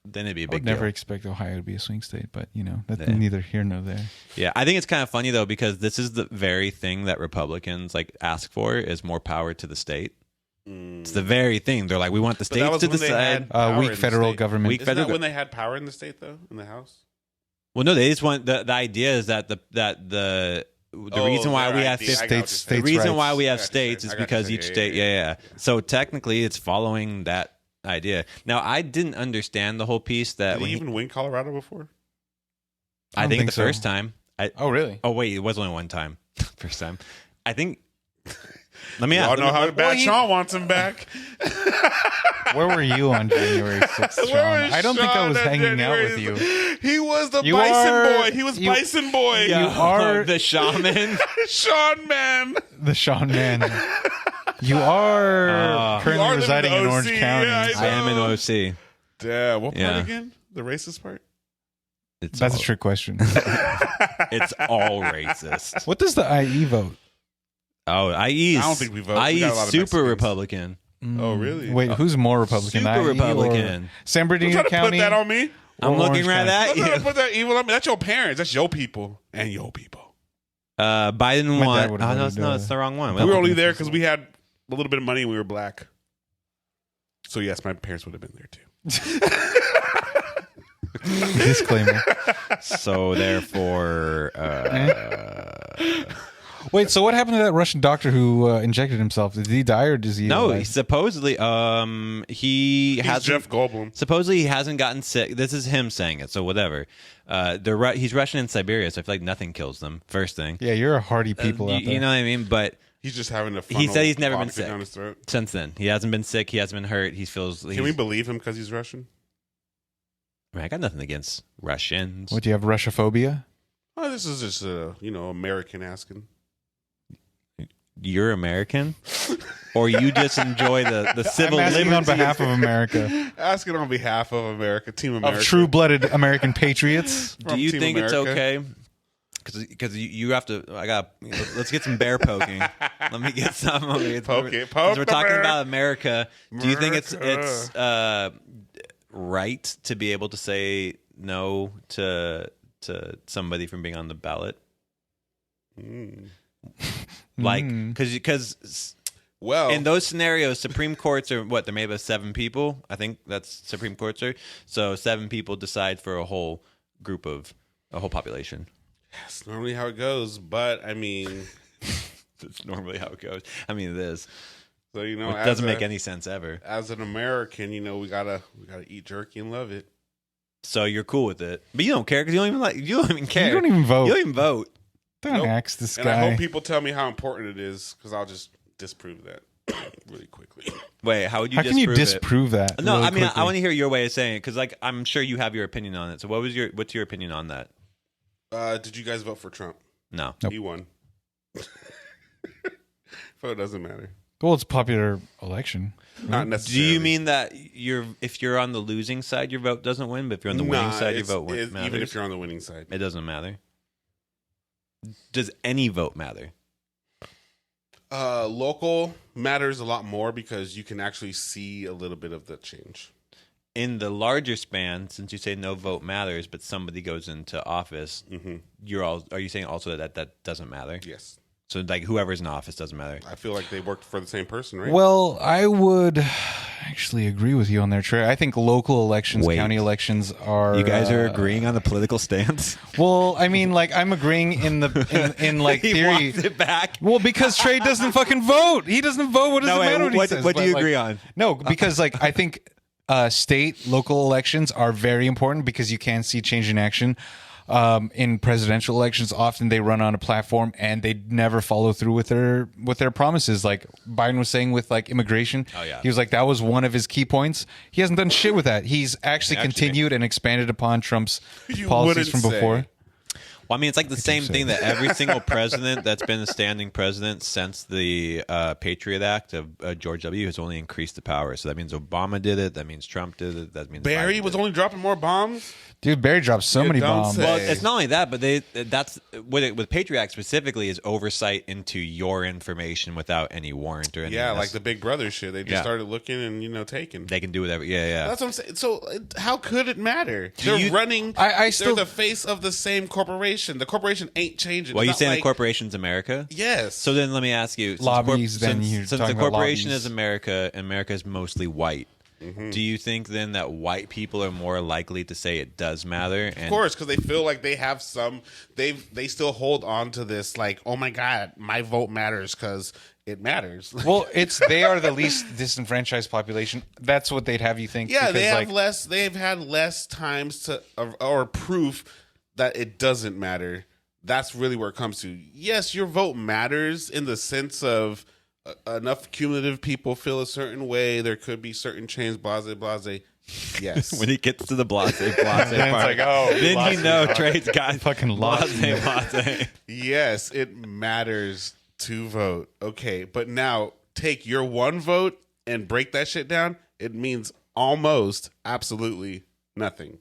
A: then it'd be a
B: I
A: big
B: would never
A: deal.
B: expect Ohio to be a swing state, but that's
A: Yeah.
B: neither here nor there.
A: Yeah, I think it's kind of funny though because this is the very thing that Republicans like ask for is more power to the state. It's the very thing they're like, we want the
C: But that
A: states
C: was
A: to
C: when they
A: decide.
C: had power
B: Weak
C: in the
B: federal
C: state.
B: government.
A: Weak
C: Isn't
A: federal
C: that when they had power in the state, though, in the House?
A: Well, no, they just want the idea is that the reason why
C: their
A: we have
C: idea. I
A: 50
C: got what you're
B: states-
C: saying.
A: the reason
B: rights.
A: why we have
C: I got what you're
A: states
C: saying.
A: is
C: I got what
A: because
C: you're
A: each
C: saying.
A: state, yeah. So technically, it's following that idea. Now, I didn't understand the whole piece that
C: Did
A: when
C: he even win Colorado before?
A: I
B: don't
A: think
B: think
A: the
B: so.
A: first time.
B: Oh, really?
A: Oh wait, it was only one time. First time. I think. Let me
C: Y'all
A: ask.
C: know how bad
B: well, he-
C: Sean wants him back.
B: Where were you on January 6th, Sean? I don't think I was hanging out with you.
C: He was the
B: You
C: bison
B: are-
C: boy. He was
B: you-
C: bison boy.
B: You are
A: the shaman.
C: Sean, man.
B: the Sean man. You are currently
C: You are
B: residing in
C: living in
B: Orange
C: OC,
B: County.
C: yeah,
A: I am in OC.
C: Damn. What part
A: Yeah.
C: again? The racist part?
A: It's
B: That's
A: all,
B: a trick question.
A: It's all racist.
B: What does the IE vote?
A: Oh, IE.
C: I don't think we vote. We
A: IE
C: got a lot of
A: super
C: Mexicans.
A: Republican.
C: Oh, really?
B: Wait, who's more Republican?
A: Super
B: IE or
A: Republican.
B: San
C: Don't
B: Bernardino
C: try to
B: County?
C: put that on me.
A: I'm
B: or
A: looking
B: Orange
A: right
B: County?
A: at
C: Don't try to
A: you.
C: put that evil on me. That's your parents. That's your people. And your people.
A: Biden
B: My
A: won.
B: dad would've
A: Oh,
B: voted,
A: no, it's the wrong one.
C: We were only there because we had a little bit of money and we were black. So, yes, my parents would have been there too.
B: Disclaimer.
A: So therefore,
B: Wait, so what happened to that Russian doctor who injected himself? Did he die or does he?
A: no,
B: alive?
A: supposedly, he
C: He's
A: hasn't.
C: Jeff Goldblum.
A: Supposedly, he hasn't gotten sick. This is him saying it, so whatever. He's Russian in Siberia, so I feel like nothing kills them. First thing,
B: Yeah, you're a hardy people out there.
A: you know what I mean. But
C: He's just having a
A: He said he's never been
C: vodka
A: sick.
C: down his throat.
A: since then, he hasn't been sick. He hasn't been hurt. He feels.
C: Can we believe him because he's Russian?
A: I got nothing against Russians.
B: What do you have? Russophobia?
C: Oh, this is just American asking.
A: You're American, or you just enjoy the civil
B: I'm asking on
A: liberties?
B: behalf of America,
C: Asking on behalf of America, Team America.
B: of true-blooded American patriots.
A: Do you
C: Team
A: think it's
C: America.
A: okay? Because you have to. Let's get some bear poking. Let me get some.
C: Poke it.
A: Because
C: Poke
A: we're
C: the
A: talking
C: bear.
A: about America. Do you think it's
C: America.
A: right to be able to say no to somebody from being on the ballot? Like, because
C: Well,
A: in those scenarios, Supreme Courts are what? They're made of 7 people. I think that's Supreme Courts are. So 7 people decide for a whole group of a whole population.
C: that's normally how it goes. But I mean,
A: That's normally how it goes. I mean, it is.
C: so
A: It doesn't make any sense ever.
C: As an American, we gotta eat jerky and love it.
A: So you're cool with it, but you don't care because you don't even care.
B: You don't even vote.
A: You don't even vote.
B: Don't
C: Nope.
B: axe this
C: And
B: guy.
C: I hope people tell me how important it is because I'll just disprove that really quickly.
A: Wait, how would you?
B: How can you
A: disprove
B: disprove that?
A: it? No,
B: really
A: I mean
B: quickly?
A: I want to hear your way of saying it because like I'm sure you have your opinion on it. So what's your opinion on that?
C: Did you guys vote for Trump?
A: No.
B: Nope.
C: He won. Vote doesn't matter.
B: Well, it's a popular election.
C: Not
A: Do
C: necessarily.
A: you mean that if you're on the losing side, your vote doesn't win, but if you're on the winning side, your vote matters?
C: even if you're on the winning side?
A: It doesn't matter. Does any vote matter?
C: Local matters a lot more because you can actually see a little bit of the change.
A: In the larger span, since you say no vote matters, but somebody goes into office, are you saying also that doesn't matter?
C: Yes.
A: So like whoever's in office doesn't matter.
C: I feel like they worked for the same person, right?
B: Well, I would actually agree with you on there, Trey. I think local elections,
A: Wait.
B: county elections are.
A: You guys are agreeing on the political stance?
B: Well, I mean, like I'm agreeing in like
A: He
B: theory.
A: wants it back.
B: Well, because Trey doesn't fucking vote. He doesn't vote. What does
A: No,
B: it
A: wait,
B: matter what he
A: what-
B: says?
A: what do
B: But,
A: you
B: like,
A: agree on?
B: No, because like I think state local elections are very important because you can see change in action. In presidential elections, often they run on a platform and they never follow through with their promises. Like Biden was saying with like immigration,
A: Oh, yeah.
B: he was like that was one of his key points. He hasn't done shit with that. He's actually continued and expanded upon Trump's
C: You
B: policies
C: wouldn't
B: from before.
C: say.
A: Well, I mean, it's like the same thing that every single president that's been a standing president since the Patriot Act of George W. has only increased the power. So that means Obama did it. That means Trump did it. That means
C: Barry
A: Biden
C: was
A: did it.
C: only dropping more bombs.
B: Dude, Barry dropped so
C: You
B: many
C: don't
B: bombs.
C: say.
A: Well, it's not only that, but that's with Patriot Act specifically is oversight into your information without any warrant or anything.
C: Yeah,
A: That's-
C: like the Big Brother shit. They just
A: Yeah.
C: started looking and taking.
A: they can do whatever. Yeah, yeah.
C: That's what I'm saying. So how could it matter?
A: Do
C: They're
A: you-
C: running.
B: I still-
C: they're the face of the same corporation. The corporation ain't changing.
A: Well,
C: It's
A: you
C: not
A: saying
C: like-
A: the corporation's America?
C: Yes.
A: So then let me ask you,
B: Lobbies, then you're
A: since
B: talking
A: the
B: about
A: corporation
B: lobbies.
A: is America, and America is mostly white. Do you think then that white people are more likely to say it does matter? And
C: Of course, because they feel like they have they still hold on to this like, oh my god, my vote matters because it matters.
B: Well, they are the least disenfranchised population. That's what they'd have you think.
C: Yeah, they
B: because,
C: have
B: like,
C: less. They've had less times to or proof that it doesn't matter. That's really where it comes to. Yes, your vote matters in the sense of enough cumulative people feel a certain way. There could be certain change, blase, blase. Yes.
A: When he gets to the blase part,
B: like, oh,
A: then
B: blase,
A: you know
B: blase.
A: Trey's got
B: Fucking lost.
A: blase.
C: Yes, it matters to vote. Okay, but now take your one vote and break that shit down. It means almost absolutely nothing.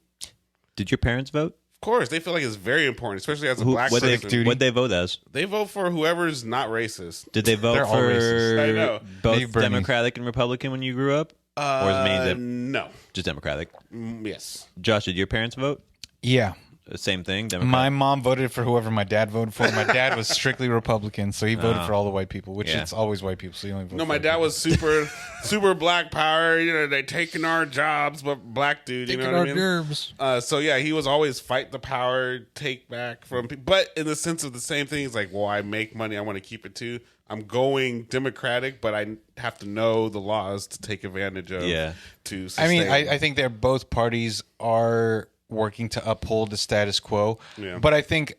A: Did your parents vote?
C: Of course, they feel like it's very important, especially as a black
A: What
C: person.
A: they vote as?
C: They vote for whoever's not racist.
A: Did they vote
B: They're all racist.
C: I know.
A: for both
B: Maybe Bernie.
A: Democratic and Republican when you grew up? Or is it mainly
C: No.
A: just Democratic?
C: Yes.
A: Josh, did your parents vote?
B: Yeah.
A: Same thing, Democratic?
B: My mom voted for whoever my dad voted for. My dad was strictly Republican, so he voted for all the white people, which
A: Yeah.
B: it's always white people, so you only vote
C: No,
B: for
C: my
B: white
C: dad
B: people.
C: was super black power. You know, they taking our jobs, but black dude. You know what I mean?
B: Gerbs.
C: So yeah, he was always fight the power, take back from people. But in the sense of the same thing, he's like, well, I make money, I want to keep it too. I'm going Democratic, but I have to know the laws to take advantage of.
A: Yeah.
C: To
B: I mean,
C: sustain.
B: I think they're both parties are working to uphold the status quo.
C: Yeah.
B: But I think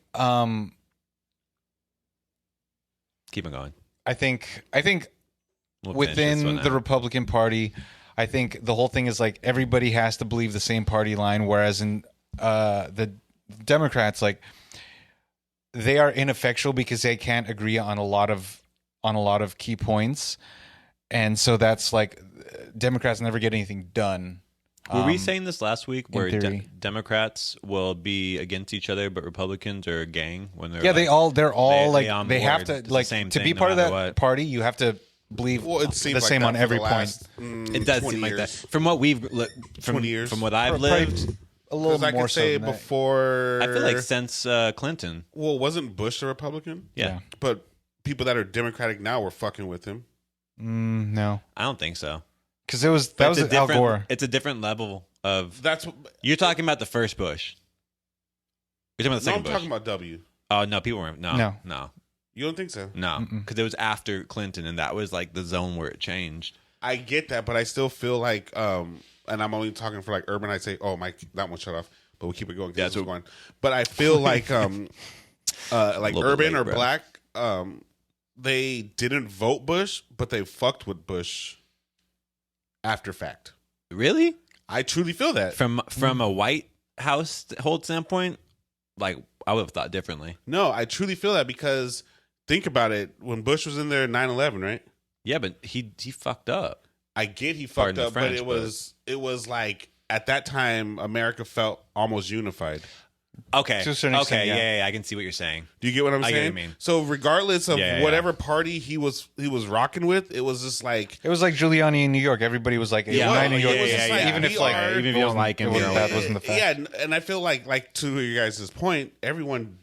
A: Keep on going.
B: I think
A: We'll finish this
B: within
A: one
B: the
A: out.
B: Republican Party, I think the whole thing is like everybody has to believe the same party line, whereas in the Democrats, like they are ineffectual because they can't agree on a lot of key points, and so that's like Democrats never get anything done.
A: Were we saying this last week where
B: theory.
A: Democrats will be against each other, but Republicans are a gang when they're
B: Yeah,
A: like,
B: they're all
A: they
B: like
A: on
B: they have
A: board.
B: to
A: It's the
B: like
A: same
B: to
A: thing
B: be
A: no
B: part of
A: matter
B: that
A: what.
B: party. You have to believe
C: well, it seems
B: the
C: like
B: same
C: that
B: on
C: for
B: every
C: the
B: point.
C: last,
A: It does
C: 20
A: seem like
C: years.
A: that. From what we've from
C: 20 years.
A: from what I've
B: Probably
A: lived,
B: a little
C: Because I
B: more
C: could
B: so
C: say
B: than that.
C: before.
A: I feel like since Clinton.
C: well, wasn't Bush a Republican?
A: Yeah.
C: But people that are Democratic now were fucking with him.
B: No,
A: I don't think so.
B: because that was
A: It's a
B: Al
A: different-
B: Gore.
A: It's a different level of.
C: That's
A: You're talking about the first Bush. You're talking about the
C: no. I'm
A: second Bush.
C: talking about W.
A: Oh no, people weren't. No.
C: You don't think so?
A: No, because it was after Clinton, and that was like the zone where it changed.
C: I get that, but I still feel like, and I'm only talking for like urban. I'd say, oh, Mike, that one shut off, but we'll keep it going.
A: Yeah,
C: Yeah,
A: so-
C: going. But I feel like, like
A: little bit
C: urban
A: late,
C: or
A: bro.
C: black, they didn't vote Bush, but they fucked with Bush after fact.
A: Really,
C: I truly feel that.
A: from a White House hold standpoint, like I would have thought differently.
C: No, I truly feel that because think about it. When Bush was in there, 9/11, right?
A: Yeah, but he fucked up.
C: I get he
A: Pardon
C: fucked
A: the
C: up,
A: French,
C: but it was like at that time America felt almost unified.
A: Okay,
B: To a certain extent,
A: okay,
B: yeah.
A: yeah, I can see what you're saying.
C: Do you get what I'm
A: I
C: saying?
A: get what you mean.
C: So regardless of
A: Yeah, yeah,
C: whatever party he was rocking with, it was just like
B: It was like Giuliani in New York. Everybody was like,
A: Yeah,
B: "United New York."
C: it was just like,
B: Even if
C: we
B: like
C: are-
A: even if you don't like him,
B: it wasn't-
A: you're
B: that
A: like-
B: wasn't the fact.
C: yeah, and I feel like to you guys' point, everyone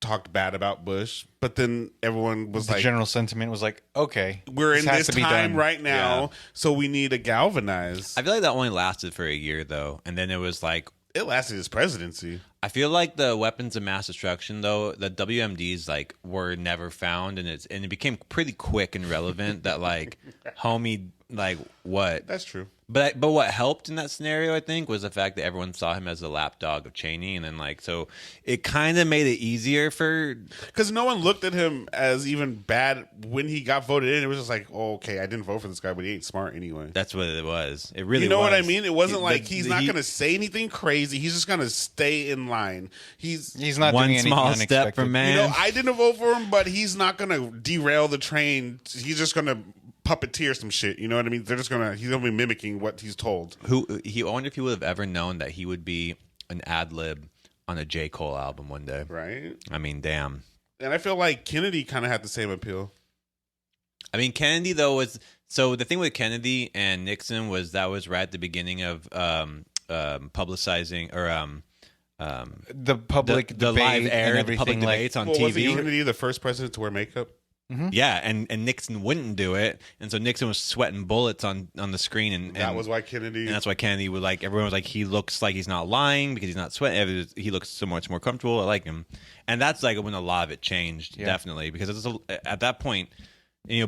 C: talked bad about Bush, but then everyone was
B: The
C: like,
B: general sentiment was like, "Okay,
C: we're in
B: has
C: this
B: to be
C: time
B: done.
C: right now,
A: Yeah.
C: so we need to galvanize.
A: I feel like that only lasted for a year though, and then it was like
C: It lasted his presidency.
A: I feel like the weapons of mass destruction though, the WMDs like were never found, and it became pretty quick and relevant that like homie like what.
C: That's true.
A: But what helped in that scenario, I think, was the fact that everyone saw him as the lapdog of Cheney, and then like so it kind of made it easier for.
C: Because no one looked at him as even bad when he got voted in. It was just like, oh, okay, I didn't vote for this guy, but he ain't smart anyway.
A: That's what it was. It really.
C: You know what I
A: was.
C: mean? It wasn't like
A: The-
C: he's
A: the-
C: not
A: he-
C: going to say anything crazy. He's just going to stay in line.
B: He's not
A: one
B: doing anything
A: small
B: unexpected.
A: step for man.
C: You know, I didn't vote for him, but he's not going to derail the train. He's just going to puppeteer some shit. You know what I mean? He's going to be mimicking what he's told.
A: I wonder if he would have ever known that he would be an ad lib on a J. Cole album one day.
C: Right?
A: I mean, damn.
C: And I feel like Kennedy kind of had the same appeal.
A: I mean, Kennedy though was so the thing with Kennedy and Nixon was that was right at the beginning of publicizing or
B: The public
A: the
B: debate
A: live air,
B: and
A: the
B: everything
A: public
B: like,
A: debates on
C: Well, wasn't
A: TV.
C: Kennedy the first president to wear makeup?
A: Yeah, and Nixon wouldn't do it, and so Nixon was sweating bullets on the screen, and
C: That was why Kennedy.
A: and that's why Kennedy would like everyone was like he looks like he's not lying because he's not sweating. He looks so much more comfortable. I like him, and that's like when a lot of it changed definitely because at that point,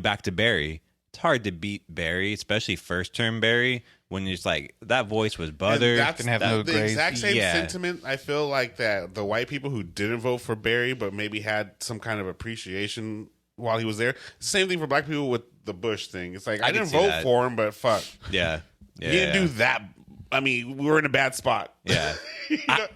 A: back to Barry. It's hard to beat Barry, especially first term Barry, when it's like that voice was
C: And
A: butter.
C: that's
B: Didn't have no
C: the
B: grades.
C: exact same
A: Yeah.
C: sentiment. I feel like that the white people who didn't vote for Barry but maybe had some kind of appreciation while he was there. Same thing for black people with the Bush thing. It's like I
A: can
C: didn't
A: see
C: vote
A: that.
C: for him, but fuck,
A: Yeah.
C: he didn't do that. I mean, we were in a bad spot.
A: Yeah.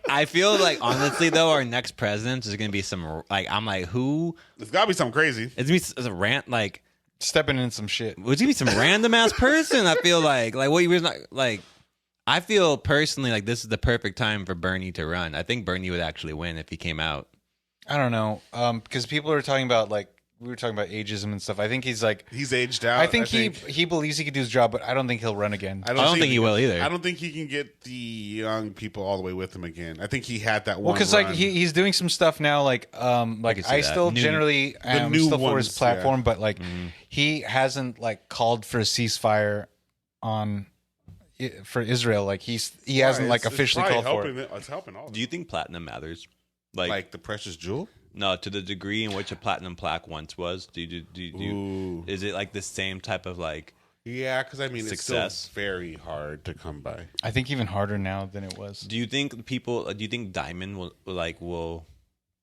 A: I feel like, honestly, though, our next president is going to be some, like, I'm like, who?
C: It's got to be something crazy.
A: It's going to be a rant, like,
B: Stepping in some shit.
A: it's going to be some random ass person, I feel like. Like, what you was not, like, I feel personally like this is the perfect time for Bernie to run. I think Bernie would actually win if he came out.
B: I don't know, because people are talking about like we were talking about ageism and stuff. I think he's like
C: He's aged out.
B: I think he believes he could do his job, but I don't think he'll run again.
A: I don't think he will either.
C: I don't think he can get the young people all the way with him again. I think he had that one.
B: Well, because like he's doing some stuff now, like I still generally am
C: new
B: still for his
C: ones,
B: platform, but like he hasn't like called for a ceasefire for Israel. Like he hasn't like officially called for it.
C: It's helping all.
A: Do you think platinum matters?
C: Like the precious jewel?
A: No, to the degree in which a platinum plaque once was. Do is it like the same type of like?
C: Yeah, because I mean,
A: success?
C: It's still very hard to come by.
B: I think even harder now than it was.
A: Do you think people? Do you think diamond will?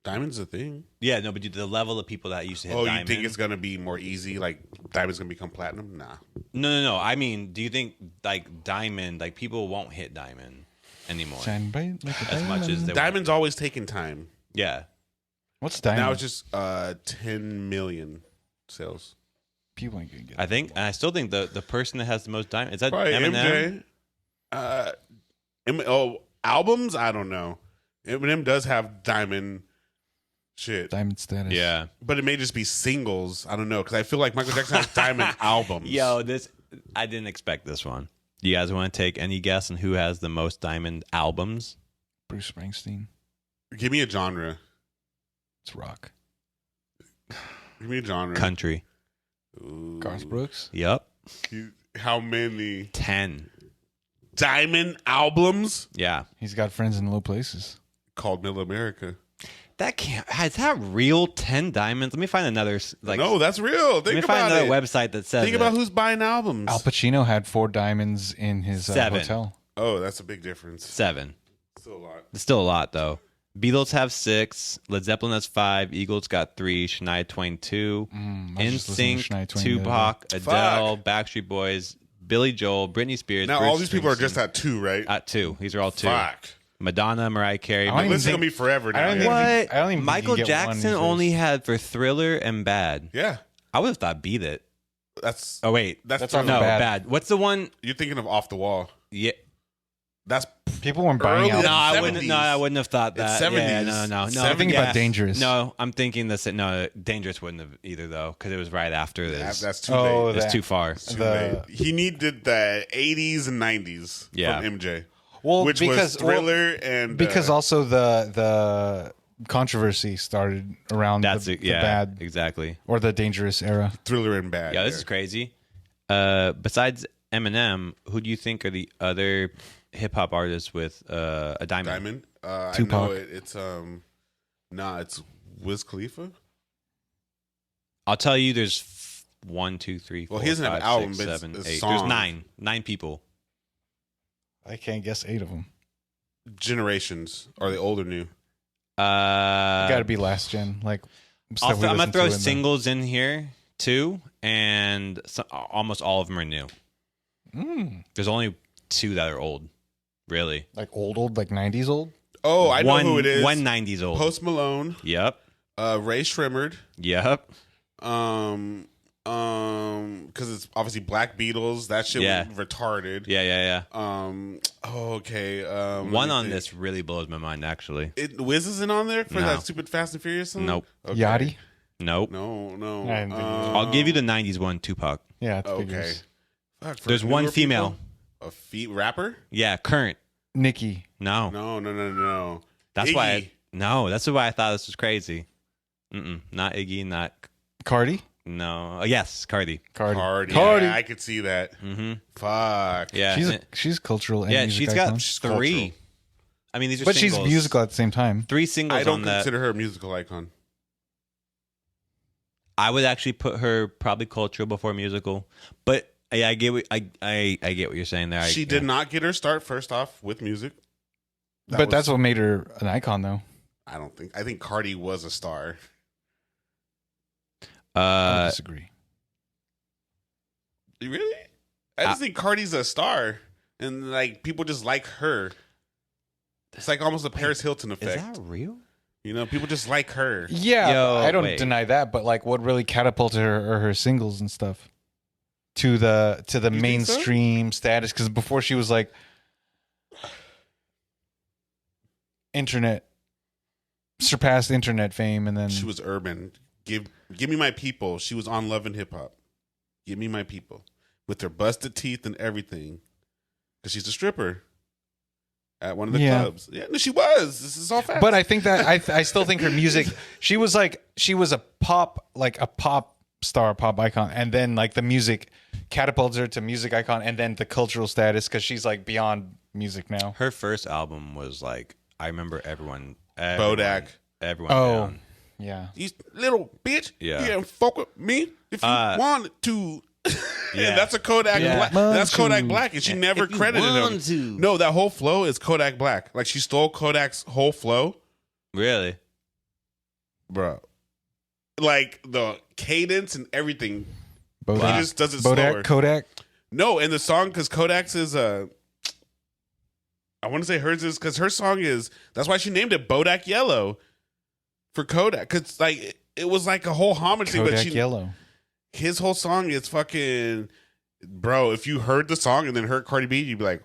C: Diamond's a thing.
A: Yeah, no, but the level of people that used to hit
C: Oh,
A: diamond.
C: you think it's gonna be more easy? Like diamond's gonna become platinum? Nah.
A: No. I mean, do you think like diamond, like people won't hit diamond anymore
B: Shine bright like a
A: as much as they
C: Diamond's always taking time.
A: Yeah.
B: What's diamond?
C: Now it's just 10 million sales.
B: People ain't gonna get.
A: I think, and I still think the person that has the most diamond is that
C: Probably
A: Eminem.
C: MJ. Albums? I don't know. Eminem does have diamond shit.
B: Diamond status.
A: Yeah.
C: But it may just be singles. I don't know, because I feel like Michael Jackson has diamond albums.
A: Yo, I didn't expect this one. Do you guys want to take any guess on who has the most diamond albums?
B: Bruce Springsteen.
C: Give me a genre.
B: It's rock.
C: Give me a genre.
A: Country.
C: Ooh.
B: Garth Brooks.
A: Yep.
C: How many
A: 10.
C: diamond albums?
A: Yeah.
B: He's got friends in low places.
C: Called Middle America.
A: That can't. Is that real? 10 diamonds? Let me find another. Like,
C: No, that's real.
A: let me
C: Think
A: find
C: about
A: another
C: it.
A: website that says.
C: Think about who's buying albums.
B: Al Pacino had 4 diamonds in his
A: 7.
B: hotel.
C: Oh, that's a big difference.
A: 7.
C: Still a lot.
A: It's still a lot though. Beatles have 6. Led Zeppelin has 5. Eagles got 3. Shania 22.
B: I was just listening to Shania
A: NSYNC,
B: Twain the other
A: Tupac,
C: day.
A: Adele, Backstreet Boys, Billy Joel, Britney Spears.
C: Now
A: Bruce
C: all these people are
A: Springsteen.
C: just at 2, right?
A: At 2. These are all 2.
C: Fuck.
A: Madonna, Mariah Carey.
B: I don't even
C: This is
B: think-
C: gonna be forever now.
B: I don't
C: yeah.
B: think-
A: What?
B: I don't even think
A: Michael
B: you get one
A: Jackson
B: these days.
A: only had for Thriller and Bad.
C: Yeah,
A: I would have thought Beat It.
C: that's
A: Oh wait,
C: that's
B: That's on
A: no,
B: the
C: Thriller.
B: Bad.
A: Bad. What's the one?
C: You're thinking of Off the Wall.
A: Yeah.
C: That's
B: People weren't buying
C: Early
B: albums.
A: No, I
C: 70s.
A: wouldn't. No, I wouldn't have thought that.
C: It's
A: Yeah,
C: 70s.
A: no.
B: I'm thinking about Dangerous.
A: No, I'm thinking this. No, Dangerous wouldn't have either though, because it was right after this.
C: that's too
B: Oh,
C: late.
A: It's
B: that-
A: too far.
C: Too
B: the-
C: late. He needed the 80s and 90s
A: Yeah.
C: from MJ.
B: Well,
C: Which was Thriller and
B: because also the controversy started around
A: That's
B: the,
A: it.
B: the
A: Yeah,
B: bad
A: exactly.
B: or the dangerous era.
C: Thriller and Bad.
A: Yeah, this is crazy. Besides Eminem, who do you think are the other hip hop artists with a diamond?
C: Diamond. I
B: Tupac.
C: know it. It's it's Wiz Khalifa.
A: I'll tell you. There's 1, 2, 3, 4,
C: Well, he doesn't have
A: 5,
C: an album,
A: 6,
C: but it's
A: 7,
C: a
A: 8. There's
C: song.
A: 9 people.
B: I can't guess 8 of them.
C: Generations. Are they old or new?
B: Got to be last gen. Like stuff we
A: I'm gonna
B: listened
A: throw
B: to in the-
A: singles in here too, and almost all of them are new. There's only 2 that are old, really.
B: like old, like 90s old.
C: Oh, I know who it is.
A: One 90s old.
C: Post Malone.
A: Yep.
C: Ray Shrimmerd.
A: Yep.
C: Because it's obviously Black Beatles. That shit
A: Yeah.
C: was retarded.
A: Yeah.
C: Okay.
A: One on this really blows my mind, actually.
C: Wiz isn't on there for
A: No.
C: that stupid Fast and Furious song?
A: Nope.
C: Okay.
B: Yachty.
A: Nope.
C: No.
B: I didn't think
A: I'll give you the 90s one, Tupac.
B: Yeah, it
C: Okay.
B: figures.
C: Fuck, for
A: There's one
C: newer
A: female.
C: people? A rapper?
A: Yeah, current.
B: Nicki.
A: No.
C: No.
A: That's
C: Iggy.
A: why. That's why I thought this was crazy. Not Iggy. Not.
B: Cardi.
A: No. Yes, Cardi.
C: Cardi.
B: Cardi.
C: Yeah, I could see that.
A: Mm-hmm.
C: Fuck.
A: Yeah.
B: She's cultural. And
A: Yeah,
B: music
A: she's got
B: icon.
A: 3.
C: cultural.
A: I mean, these are
B: but
A: singles.
B: she's musical at the same time.
A: 3 singles
C: I don't
A: on that.
C: consider her a musical icon.
A: I would actually put her probably cultural before musical, but I get what I get what you're saying there.
C: She did not get her start first off with music.
B: But that's what made her an icon, though.
C: I think Cardi was a star.
B: I disagree.
C: Really? I just think Cardi's a star, and like people just like her. It's like almost a Paris Hilton effect.
A: Is that real?
C: You know, people just like her.
B: Yeah,
A: Yo,
B: I don't
A: wait.
B: deny that, but like, what really catapulted her are her singles and stuff to the
C: think so?
B: mainstream status. Because before she was like internet, surpassed internet fame, and then
C: She was urban. Give me my people. She was on Love and Hip Hop. Give me my people with their busted teeth and everything, because she's a stripper at one of the clubs. Yeah, no, she was. This is all facts.
B: But I think that I still think her music. She was a pop star, pop icon, and then like the music catapults her to music icon, and then the cultural status because she's like beyond music now.
A: Her first album was like, I remember everyone
C: Bodak.
A: everyone
B: Oh,
A: down.
B: yeah.
C: You little bitch.
A: Yeah.
C: You can't fuck with me if you wanted to.
A: Yeah.
C: And that's a Kodak Black. That's Kodak Black, and she never
A: If you
C: credited him.
A: want to.
C: No, that whole flow is Kodak Black. Like she stole Kodak's whole flow,
A: Really?
C: bro. Like the cadence and everything.
B: Bodak.
C: He just does it slower.
B: Kodak.
C: No, and the song, because Kodak's is I want to say hers is because her song is. That's why she named it Bodak Yellow for Kodak, because like it was like a whole homage thing. But
B: Kodak Yellow.
C: his whole song is fucking, bro. If you heard the song and then heard Cardi B, you'd be like,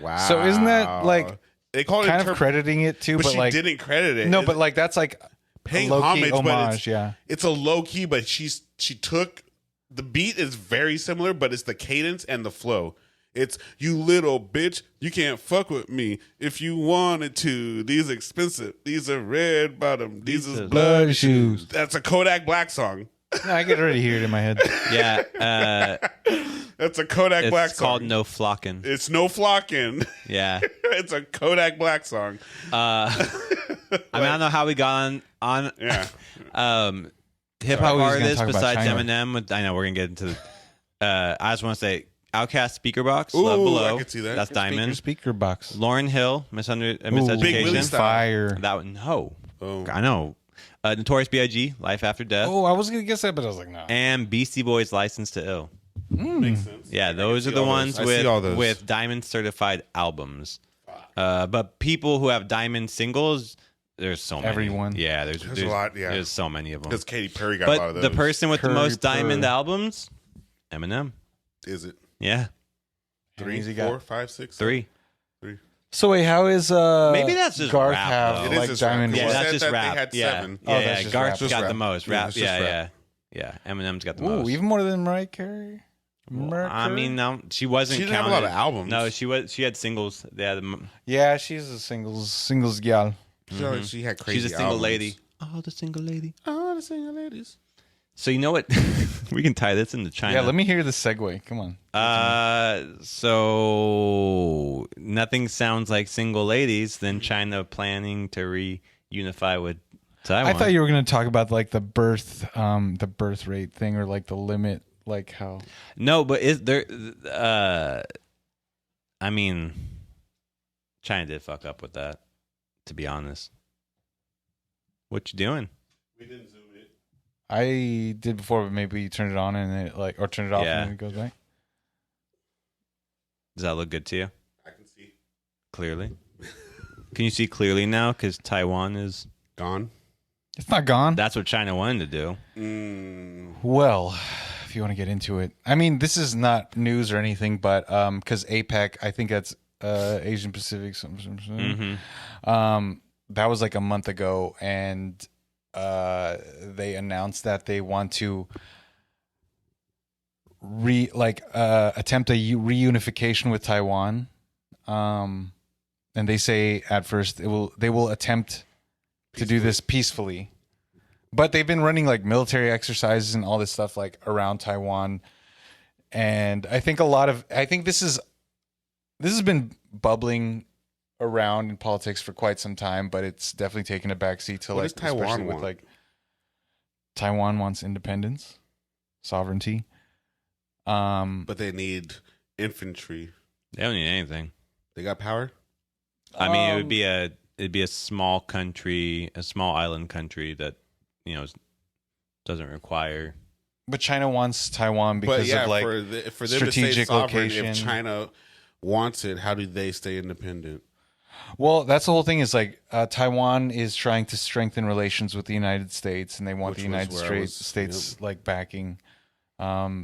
C: wow.
B: So isn't that like
C: they call it
B: kind of crediting it too?
C: but
B: But
C: she
B: like
C: didn't credit it.
B: no, but like that's like
C: paying
B: a low-key
C: homage, but
B: homage. Yeah.
C: it's a low key. But she took the beat is very similar, but it's the cadence and the flow. It's you little bitch, you can't fuck with me if you wanted to. These expensive. These are red bottom. These is blood.
B: Blood shoes.
C: That's a Kodak Black song.
B: No, I can already hear it in my head.
A: Yeah.
C: That's a Kodak Black
A: It's
C: song.
A: called No Flockin'.
C: It's no flocking.
A: Yeah.
C: It's a Kodak Black song.
A: I mean, I don't know how we got on
C: Yeah.
A: hip
B: Oh,
A: hop
B: we was gonna
A: artists
B: talk about
A: besides
B: China.
A: Eminem. I know we're gonna get into. I just want to say, Outkast Speaker Box,
C: Ooh,
A: Love
C: I
A: Below.
C: could see that.
A: That's Diamond.
B: Speaker box.
A: Lauren Hill,
B: Ooh,
A: Miseducation.
C: Big Willie style.
B: Fire.
A: That one, no,
C: Oh.
A: I know. Notorious B.I.G. Life After Death,
B: Oh, I was gonna guess that, but I was like, no.
A: and Beastie Boys License to Ill.
C: Makes sense.
A: Yeah, those are
C: see
A: the
C: all
A: ones
C: those. I see all those.
A: with Diamond certified albums. But people who have Diamond singles, there's so many.
B: Everyone.
A: Yeah, there's
C: a lot, yeah.
A: There's so many of them.
C: Because Katy Perry got a lot of
A: But
C: those.
A: the person with the
B: Curry
A: most Diamond
B: Purr.
A: albums, Eminem.
C: Is it
A: Yeah,
C: 3,
B: Easy
C: 4,
B: guy.
C: 5, 6?
A: 3.
B: So wait, how is
A: Maybe that's just
B: Garth
A: rap,
B: have
A: though.
C: It is
B: like
C: just
B: Diamond?
C: rap.
A: Yeah,
C: Well,
A: that's
C: said
A: just
C: that they
A: rap.
C: had
A: yeah,
C: 7.
B: Oh,
A: yeah,
B: that's
A: yeah.
B: just
A: Garth's
B: rap.
C: Just
A: got
C: rap.
A: the most.
C: Yeah,
A: Rap.
C: it's just
A: Yeah,
C: rap.
A: yeah. Eminem's got the
B: Ooh,
A: most.
B: even more than Mariah Carey.
A: I mean, no, she wasn't.
C: She didn't have a
A: counted.
C: lot of albums.
A: No, she was. She had singles. They had.
B: Yeah, she's a singles gal.
C: She had crazy
A: She's a single
C: albums.
A: lady. Oh, the single lady.
C: Oh, the single ladies.
A: So you know what? We can tie this into China.
B: Yeah, let me hear the segue. Come on.
A: So nothing sounds like single ladies than China planning to reunify with Taiwan.
B: I thought you were going to talk about like the birth rate thing or like the limit, like how.
A: No, but is there? I mean, China did fuck up with that. To be honest, what you doing?
C: We didn't zoom it.
B: I did before, but maybe you turn it on and it like, or turn it off
A: Yeah.
B: and then it goes back.
A: Does that look good to you?
C: I can see.
A: Clearly, can you see clearly now? Because Taiwan is.
C: Gone.
B: It's not gone.
A: That's what China wanted to do.
B: Well, if you want to get into it, I mean, this is not news or anything, but because APEC, I think that's Asian Pacific, something. That was like a month ago, and they announced that they want to attempt a reunification with Taiwan. And they say at first they will attempt to do this peacefully. But they've been running like military exercises and all this stuff like around Taiwan. And I think this has been bubbling around in politics for quite some time, but it's definitely taken a backseat to
C: What
B: like
C: does Taiwan
B: especially
C: want?
B: with like Taiwan wants independence, sovereignty.
C: But they need infantry.
A: They don't need anything.
C: They got power.
A: I mean, it'd be a small country, a small island country that, you know, is doesn't require.
B: But China wants Taiwan
C: But
B: because
C: yeah,
B: of like
C: for them to stay
B: strategic
C: sovereign,
B: location.
C: if China wants it, how do they stay independent?
B: Well, that's the whole thing. Is like Taiwan is trying to strengthen relations with the United States, and they want
C: Which
B: the
C: was
B: United
C: where I
B: States like backing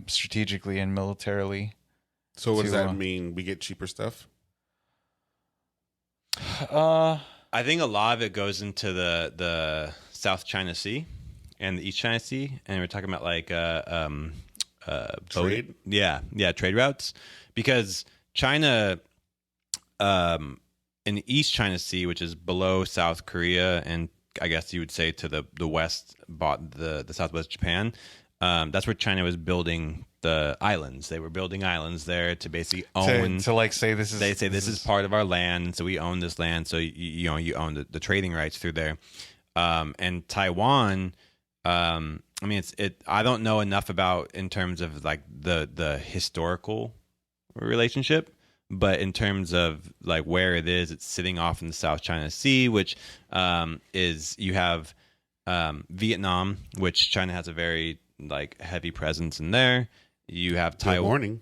B: strategically and militarily.
C: So what does
B: to,
C: that mean? We get cheaper stuff?
A: I think a lot of it goes into the South China Sea and the East China Sea, and we're talking about like
C: Trade?
A: yeah, trade routes, because China, in the East China Sea, which is below South Korea, and I guess you would say to the west, bought the Southwest Japan. That's where China was building the islands. They were building islands there to basically own.
B: To like say this is.
A: They say this is part of our land, so we own this land. So you own the trading rights through there. And Taiwan, I mean, I don't know enough about in terms of like the historical relationship, but in terms of like where it is, it's sitting off in the South China Sea, which is you have Vietnam, which China has a very like heavy presence in there. You have
C: Good
A: Taiwan,
C: morning.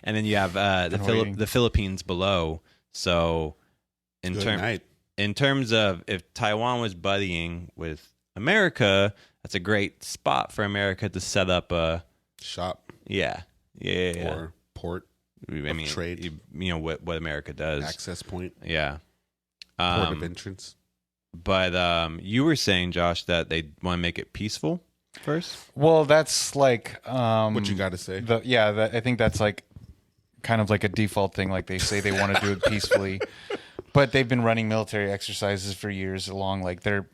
A: and then you have the Philippines below. So in terms of if Taiwan was buddying with America, that's a great spot for America to set up a
C: shop.
A: Yeah.
C: Or port.
A: I mean,
C: trade.
A: You know what America does.
C: Access point.
A: Yeah.
C: Port of entrance.
A: But you were saying, Josh, that they want to make it peaceful first.
B: Well, that's like
C: what you got to say.
B: I think that's like kind of like a default thing. Like they say they want to do it peacefully, but they've been running military exercises for years along. Like they're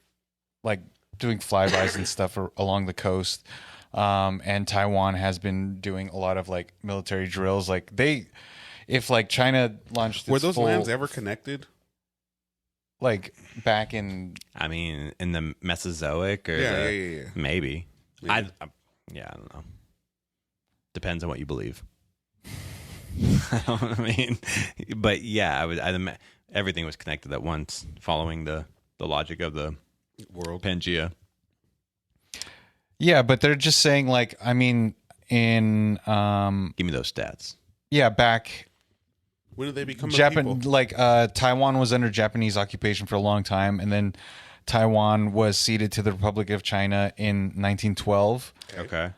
B: like doing flybys and stuff along the coast. And Taiwan has been doing a lot of like military drills. Like if like China launched,
C: were those lands ever connected?
B: Like back in,
A: I mean, in the Mesozoic, or
C: yeah.
A: Maybe. I don't know. Depends on what you believe. I mean, but yeah, everything was connected at once, following the logic of the
C: world
A: Pangea.
B: Yeah, but they're just saying like, I mean, in
A: give me those stats.
B: Yeah, back.
C: When did they become a people?
B: Like Taiwan was under Japanese occupation for a long time, and then Taiwan was ceded to the Republic of China in 1912.
A: Okay.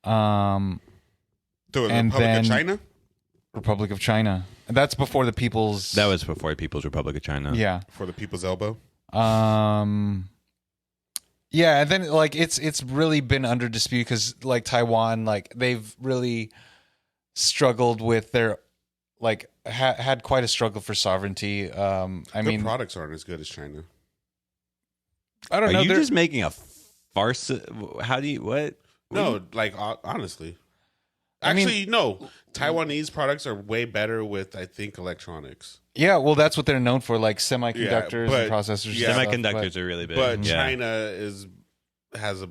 C: The
B: and
C: Republic of China?
B: Republic of China. That's before the People's...
A: That was before the People's Republic of China.
B: Yeah.
C: For the People's Elbow?
B: Yeah, and then like it's really been under dispute because like Taiwan, like they've really struggled with their... like had quite a struggle for sovereignty. I mean,
C: products aren't as good as China.
B: I don't know.
A: Are you just making a farce? How do you what?
C: No, like honestly, actually, no. Taiwanese products are way better with, I think, electronics.
B: Yeah, well, that's what they're known for, like semiconductors and processors.
C: Yeah,
A: semiconductors are really big,
C: but China has a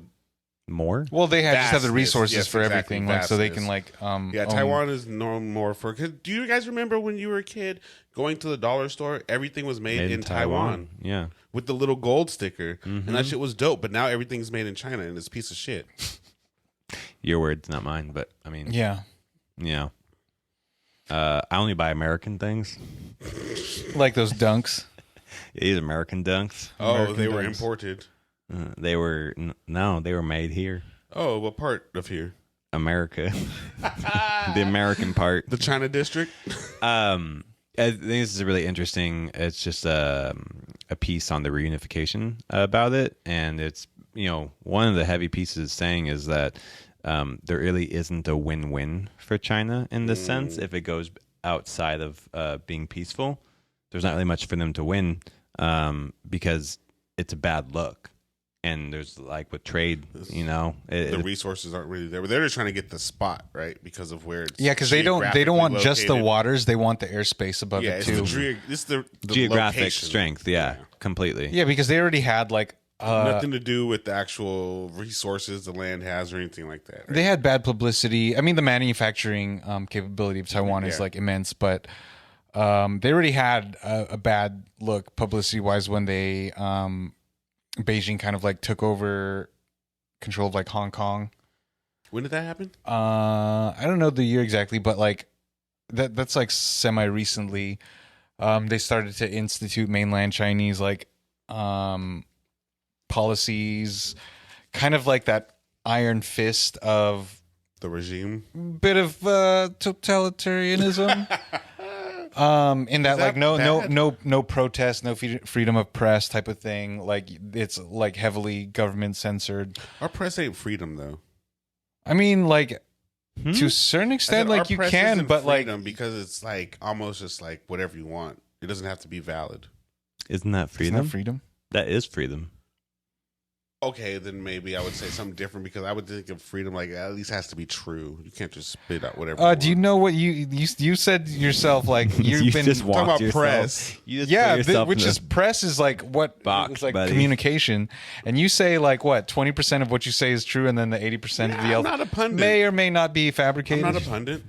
B: more. Well, they just have the resources for everything, like so they can like.
C: Taiwan is known more for. Do you guys remember when you were a kid going to the dollar store? Everything was made in Taiwan.
A: Yeah,
C: with the little gold sticker, and that shit was dope. But now everything's made in China, and it's a piece of shit.
A: Your words, not mine. But I mean,
B: yeah.
A: I only buy American things,
B: like those dunks.
A: These American dunks.
C: American they were imported.
A: They were made here.
C: Oh, what part of here?
A: America. The American part.
C: The China district.
A: I think this is really interesting. It's just a piece on the reunification about it, and it's one of the heavy pieces saying is that there really isn't a win-win for China in this sense. If it goes outside of being peaceful, there's not really much for them to win because it's a bad look. And there's like with trade, the
C: resources aren't really there. But they're just trying to get the spot, right? Because of where it's
B: because they don't want just the waters; they want the airspace above it too.
C: It's the
A: geographic
C: location.
A: strength, completely.
B: Yeah, because they already had like
C: nothing to do with the actual resources the land has or anything like that. Right?
B: They had bad publicity. I mean, the manufacturing capability of Taiwan is like immense, but they already had a bad look publicity wise when they. Beijing kind of like took over control of like Hong Kong.
C: When did that happen?
B: I don't know the year exactly, but like that's like semi recently. They started to institute mainland Chinese like policies, kind of like that iron fist of
C: The regime.
B: bit of totalitarianism. In that like no protest, no freedom of press type of thing. Like it's like heavily government censored.
C: Our press ain't freedom though.
B: I mean, like to a certain extent, like you can, but like
C: because it's like almost just like whatever you want. It doesn't have to be valid.
A: Isn't that freedom?
B: Isn't that freedom?
A: That is freedom.
C: Okay, then maybe I would say something different because I would think of freedom like at least has to be true. You can't just spit out whatever.
B: Do you know what you said yourself? Like you've been
A: just
C: talking
A: walked
C: about
A: yourself.
C: press?
A: You just
B: Yeah,
A: put yourself
B: which
A: in
B: is press is like what
A: box,
B: it's like
A: buddy.
B: communication, and you say like what 20% of what you say is true, and then the 80% of the
C: I'm
B: else
C: not a pundit.
B: may or may not be
C: I'm
B: fabricated.
C: not a pundit.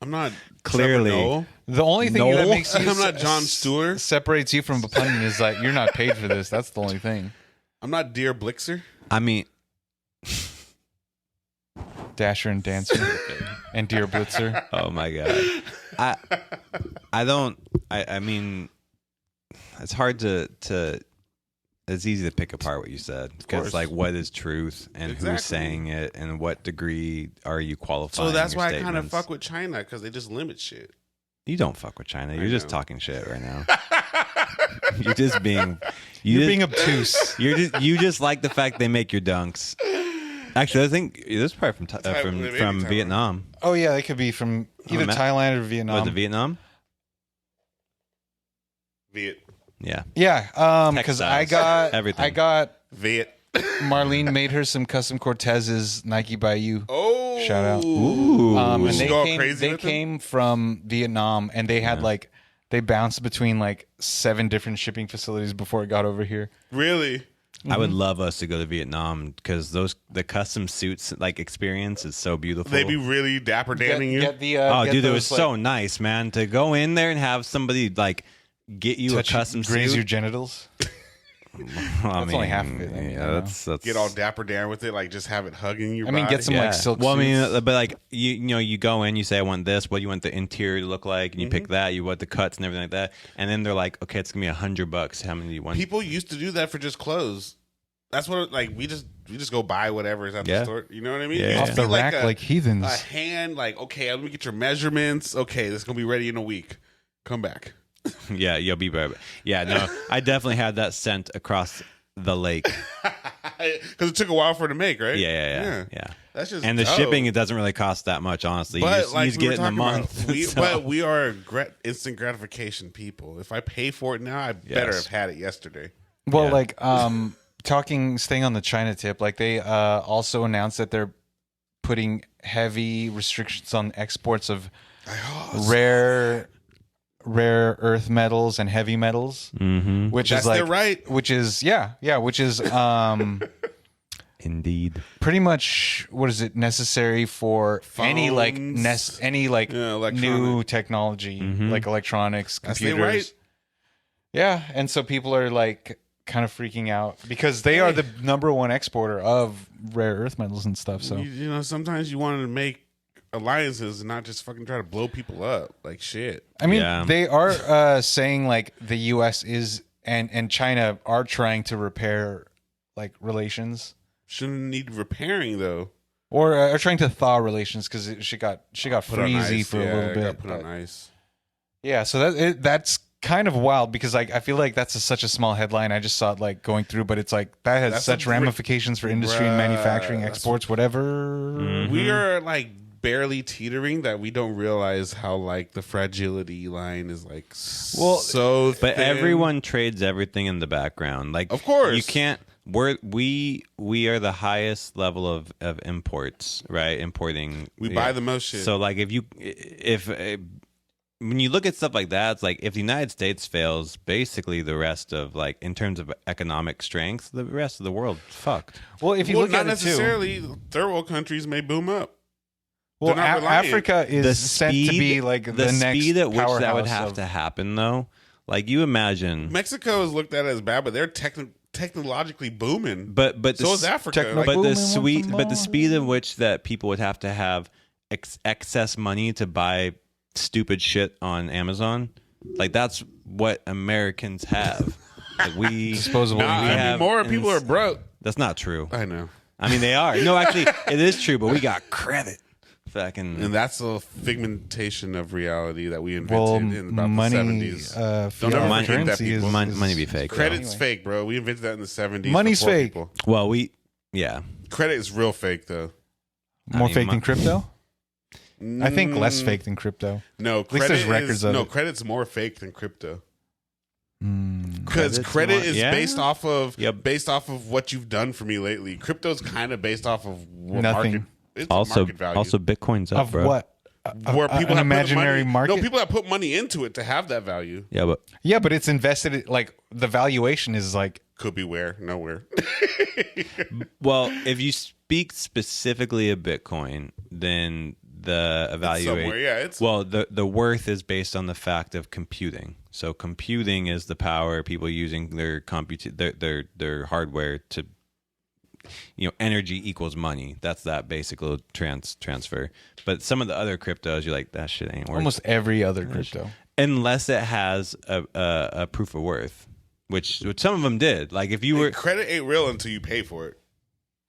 C: I'm not
A: Clearly.
C: Trevor Noah.
B: The only thing that makes you
C: I'm not Jon Stewart.
B: separates you from a pundit is like you're not paid for this. That's the only thing.
C: I'm not Dear Blixer.
A: I mean,
B: Dasher and Dancer and Dear Blitzer.
A: oh my god. I mean, it's hard to it's easy to pick apart what you said because like what is truth and
C: Exactly.
A: who's saying it and what degree are you qualifying.
C: So that's
A: your
C: why I kind of
A: statements.
C: fuck with China because they just limit shit.
A: You don't fuck with China. You're just
C: know.
A: talking shit right now. You're just being
B: You're being obtuse.
A: you just like the fact they make your dunks. Actually, I think this is probably from
C: Taiwan.
A: Vietnam.
B: Oh yeah, they could be from either
A: Matt-
B: Thailand or Vietnam.
A: Was it Vietnam?
C: Viet.
A: Yeah.
B: Yeah, because I got
A: Everything.
B: I got
C: Viet.
B: Marlene made her some custom Cortezes Nike by you.
C: Oh.
B: Shout out.
A: Ooh.
B: And
C: Was she
B: they
C: all
B: came,
C: crazy
B: they
C: with them?
B: came from Vietnam, and they had like they bounced between like 7 different shipping facilities before it got over here.
C: Really?
A: I would love us to go to Vietnam because the custom suits like experience is so beautiful.
C: They be really dapper damming you.
A: oh,
B: get
A: dude, it
B: those,
A: was
B: like,
A: so nice, man, to go in there and have somebody like get you
B: touch,
A: a custom
B: graze
A: suit.
B: your genitals.
A: That's
B: only half of it, I
A: Yeah,
B: know.
A: that's
C: Get all dapper down with it, like just have it hugging your
B: I mean,
C: body.
B: get some like silk
A: Well, I
B: suits.
A: mean, but like you know, you go in, you say, I want this. What do you want the interior to look like? And you pick that. You want the cuts and everything like that. And then they're like, okay, it's gonna be $100. How many do you want?
C: People used to do that for just clothes. That's what like we just go buy whatever is at the store. You know what I mean?
A: Yeah.
C: It used
B: Off
C: to
B: the
C: be
B: rack like heathens.
C: a hand, like okay, let me get your measurements. Okay, this is gonna be ready in a week. Come back.
A: Yeah, you'll be right. Yeah, no, I definitely had that sent across the lake.
C: Because it took a while for it to make, right?
A: Yeah.
C: That's just
A: And the
C: dope.
A: shipping, it doesn't really cost that much, honestly.
C: But
A: you just,
C: like
A: you just
C: we
A: get
C: were
A: it in a
C: talking
A: month.
C: about,
A: so-
C: but we are instant gratification people. If I pay for it now, I better
A: Yes.
C: have had it yesterday.
B: Well,
A: Yeah.
B: like staying on the China tip, like they also announced that they're putting heavy restrictions on exports of rare earth metals and heavy metals, which
C: That's
B: is like
C: their right.
B: which is which is
A: Indeed.
B: pretty much what is it necessary for any like
C: Phones.
B: new
C: electronic.
B: technology like electronics,
C: That's their
B: computers.
C: right.
B: Yeah, and so people are like kind of freaking out because they are the number one exporter of rare earth metals and stuff. So
C: You know, sometimes you want to make alliances and not just fucking try to blow people up. Like shit.
B: I mean,
A: Yeah.
B: they are saying like the U.S. is and China are trying to repair like relations
C: Shouldn't need repairing though.
B: or are trying to thaw relations because she got
C: Put on
B: freezy
C: ice.
B: for
C: Yeah,
B: a little
C: it
B: bit.
C: got put on
B: but-
C: ice.
B: Yeah, so that's kind of wild because like I feel like that's such a small headline. I just saw it like going through, but it's like that has
C: That's
B: such
C: a
B: ramifications for industry and manufacturing,
C: That's-
B: exports, whatever.
C: We are like barely teetering that we don't realize how like the fragility line is like so
A: But
C: thin.
A: everyone trades everything in the background. Like,
C: Of course.
A: you can't. We are the highest level of imports, right? Importing.
C: We buy the most shit.
A: So like, if when you look at stuff like that, it's like if the United States fails, basically the rest of like in terms of economic strength, the rest of the world fucked.
B: Well, if you
C: well,
B: look
C: not
B: at it too,
C: necessarily third world countries may boom up.
B: well,
C: they're not reliant.
B: Africa is sent to be like the next
A: speed at which that would
B: powerhouse
A: have
B: of-
A: to happen, though. Like you imagine,
C: Mexico is looked at as bad, but they're technologically booming.
A: But
C: so is Africa.
B: techno-
A: but
B: booming
A: the
B: once more.
A: speed in which that people would have to have excess money to buy stupid shit on Amazon, like that's what Americans have. Like we
B: Disposable.
C: Nah,
A: we
C: I
A: have
C: mean, more people are broke.
A: That's not true.
C: I know.
A: I mean, they are. No, actually, it is true. But we got credit. Fucking.
C: And that's a figmentation of reality that we invented in about
B: money,
C: the 70s.
B: fiat
C: ever
A: money,
C: forget that,
B: currency
C: people.
A: money be fake.
C: Credit's fake, bro. We invented that in the 70s.
B: Money's
C: before
B: fake.
C: people.
A: Well, yeah.
C: Credit is real fake, though.
B: More
A: I mean,
B: fake than crypto? I think less fake than crypto.
C: No,
B: least
C: credit
B: there's records of it.
C: credit's more fake than crypto. Because
A: Credit's
C: credit
A: more-
C: is
A: yeah?
C: based off of
A: Yep.
C: based off of what you've done for me lately. Crypto's kind of based off of what
B: Nothing.
C: market. It's a
A: Also,
C: market value.
A: Bitcoin's up,
B: Of
A: bro.
B: what?
C: where people
B: an
C: have
B: imaginary
C: put money,
B: market?
C: No, people have put money into it to have that value.
A: Yeah, but
B: Yeah, but it's invested. Like the valuation is like
C: Could be where, nowhere.
A: well, if you speak specifically of Bitcoin, then the evaluate.
C: somewhere, yeah, it's-
A: well, the worth is based on the fact of computing. So computing is the power people using their their hardware to, energy equals money. That's that basic transfer. But some of the other cryptos, you're like, that shit ain't worth.
B: almost every other crypto.
A: Unless it has a proof of worth, which some of them did. Like if you were,
C: Credit ain't real until you pay for it.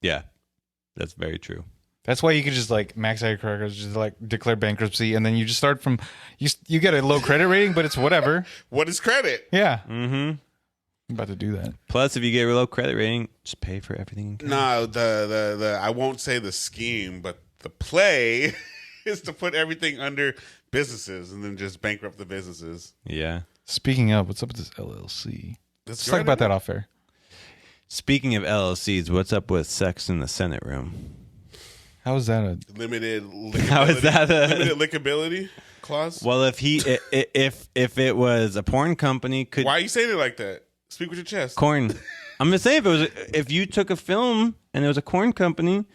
A: yeah, that's very true.
B: That's why you could just like max out your credit cards, just like declare bankruptcy, and then you just start from you get a low credit rating, but it's whatever.
C: What is credit?
B: Yeah,
A: Mm-hmm.
B: I'm about to do that.
A: Plus, if you get a low credit rating, just pay for everything. In cash.
C: No, the I won't say the scheme, but the play is to put everything under businesses and then just bankrupt the businesses.
A: Yeah.
B: Speaking of, what's up with this LLC?
C: Let's
B: Let's talk about that off air.
A: Speaking of LLCs, what's up with sex in the Senate room?
B: How is that a?
C: Limited lickability,
A: How is that
C: limited lickability clause?
A: Well, if if it was a porn company, could
C: Why are you saying it like that? Speak with your chest.
A: corn? I'm just saying, if you took a film and there was a corn company,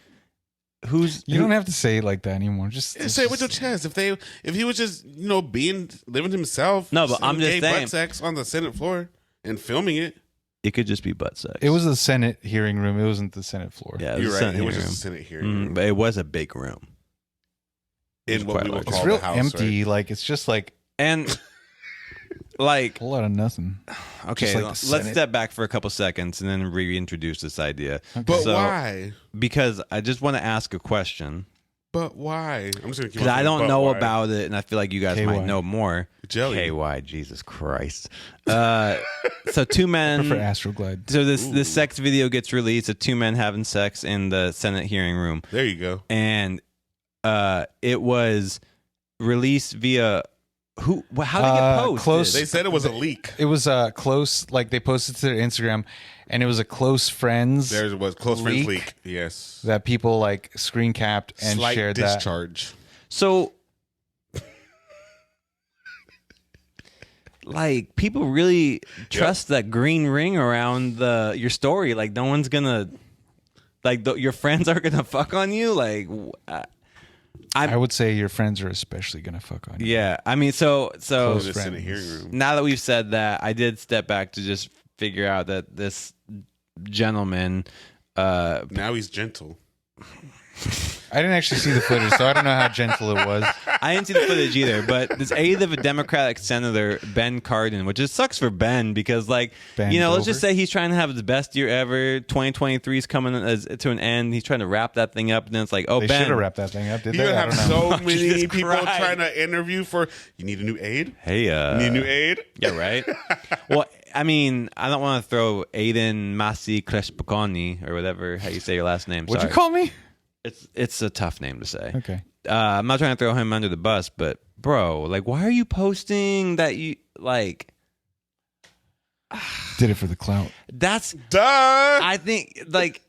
B: You don't have to say it like that anymore. Just
C: Say it with your chest. If he was just living himself.
A: No, but I'm just
C: gay
A: saying.
C: butt sex on the Senate floor and filming it.
A: It could just be butt sex.
B: It was the Senate hearing room. It wasn't the Senate floor.
A: Yeah, it was
C: You're
A: a
C: right.
A: Senate
C: It was just
A: room.
C: a Senate hearing
A: But it was a big room.
C: in what we would
A: large.
C: call
B: It's real
C: the House.
B: empty.
C: Right?
B: Like it's just like
A: And like,
B: a whole lot of nothing.
A: okay,
B: Just like the
A: let's
B: Senate.
A: step back for a couple seconds and then reintroduce this idea.
C: But
A: So-
C: why?
A: Because I just want to ask a question.
C: But why? I'm just gonna keep.
A: Because
C: on
A: I
C: saying,
A: don't
C: but
A: know
C: why?
A: about it, and I feel like you guys
B: KY.
A: might know more.
C: Jelly.
A: KY, Jesus Christ. So two men.
B: For Astroglide.
A: So this sex video gets released of two men having sex in the Senate hearing room,
C: There you go.
A: and it was released via who? How did it get posted?
B: close-
C: They said it was a leak.
B: It was close. Like they posted to their Instagram, and it was a close friends
C: There was close friends
B: Leak?
C: leak. Yes.
B: that people like screen capped and
C: Slight
B: shared that.
C: discharge.
A: So, like, people really trust that green ring around your story. Like, no one's gonna, like, your friends are gonna fuck on you. Like,
B: I would say your friends are especially gonna fuck on you.
A: yeah. I mean, so
C: Close in the
B: friends.
C: hearing room.
A: now that we've said that, I did step back to just figure out that this gentleman.
C: Now he's gentle.
B: I didn't actually see the footage, so I don't know how gentle it was.
A: I didn't see the footage either, but this aide of a Democratic senator, Ben Cardin, which just sucks for Ben because, like,
B: Ben
A: let's
B: Dover?
A: just say he's trying to have the best year ever. 2023 is coming to an end. He's trying to wrap that thing up, and then it's like, oh,
B: They
A: Ben.
B: should have wrapped that thing up. Did
C: You're
B: they?
C: gonna
B: I
C: have
B: don't know.
C: so many
A: Jesus
C: people
A: Christ.
C: trying to interview for. You need a new aide.
A: Hey,
C: You need a new aide.
A: yeah, right. Well, I mean, I don't want to throw Aiden Masi Kleshpakoni or whatever how you say your last name.
B: What'd
A: Sorry.
B: you call me?
A: It's a tough name to say.
B: Okay.
A: I'm not trying to throw him under the bus, but bro, like, why are you posting that you like?
B: Did it for the clout.
A: That's
C: Duh.
A: I think like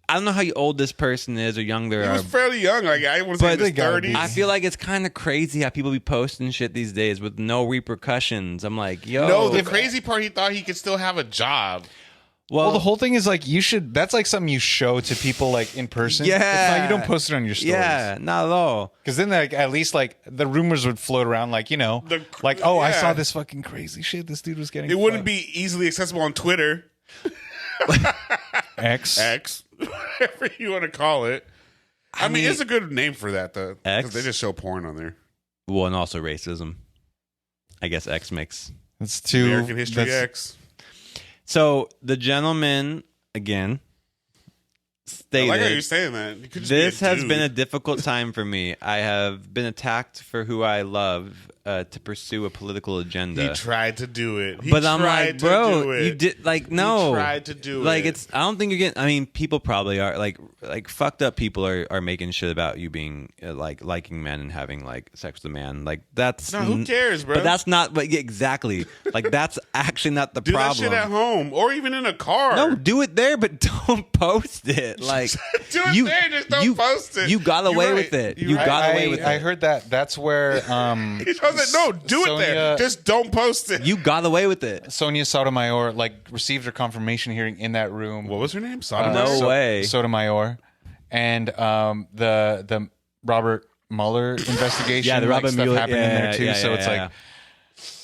A: I don't know how old this person is or young they
C: He
A: are.
C: was fairly young. Like I want to say in
B: But
C: his
B: they gotta
C: 30s.
B: be.
A: I feel like it's kind of crazy how people be posting shit these days with no repercussions. I'm like, yo,
C: No, the crazy part, he thought he could still have a job.
B: Well, the whole thing is like you should. That's like something you show to people like in person.
A: Yeah.
B: It's not, you don't post it on your stories.
A: yeah, not at all.
B: Because then, like, at least like the rumors would float around, like
C: The-
B: like oh, I
C: yeah.
B: saw this fucking crazy shit. This dude was getting.
C: It wouldn't
B: fucked.
C: be easily accessible on Twitter.
B: X.
C: X, whatever you want to call it. I mean, it's a good name for that though,
A: X?
C: because they just show porn on there.
A: Well, and also racism. I guess X makes.
B: It's too
C: American History
B: that's-
C: X.
A: So the gentleman again
C: I
A: stated,
C: like how you're saying that. You could just
A: "This
C: be a
A: has
C: dude.
A: been a difficult time for me. I have been attacked for who I love to pursue a political agenda."
C: He tried to do it. He
A: But I'm
C: tried
A: like,
C: to
A: bro,
C: do it.
A: you did like no.
C: He tried to do
A: like
C: it.
A: it's. I don't think you're getting. I mean, people probably are like fucked up people are making shit about you being like liking men and having like sex with a man. Like that's
C: No, who cares, bro?
A: But that's not. But yeah, exactly. Like that's actually not the
C: do
A: problem.
C: that shit at home or even in a car.
A: No, do it there, but don't post it. Like
C: Do it there, just don't post it.
A: You got
C: You're
A: away
C: right.
A: with it.
C: You're
A: You
C: right.
A: got away with it.
B: I heard that. That's where
C: He told me, no, do it there. Just don't post it.
A: You got away with it.
B: Sonia Sotomayor received her confirmation hearing in that room.
C: What was her name?
A: No
C: Sotomayor?
A: way.
B: Sotomayor, and the Robert Mueller investigation.
A: Yeah, the Robert
B: stuff
A: Mueller
B: happened in there too. So it's like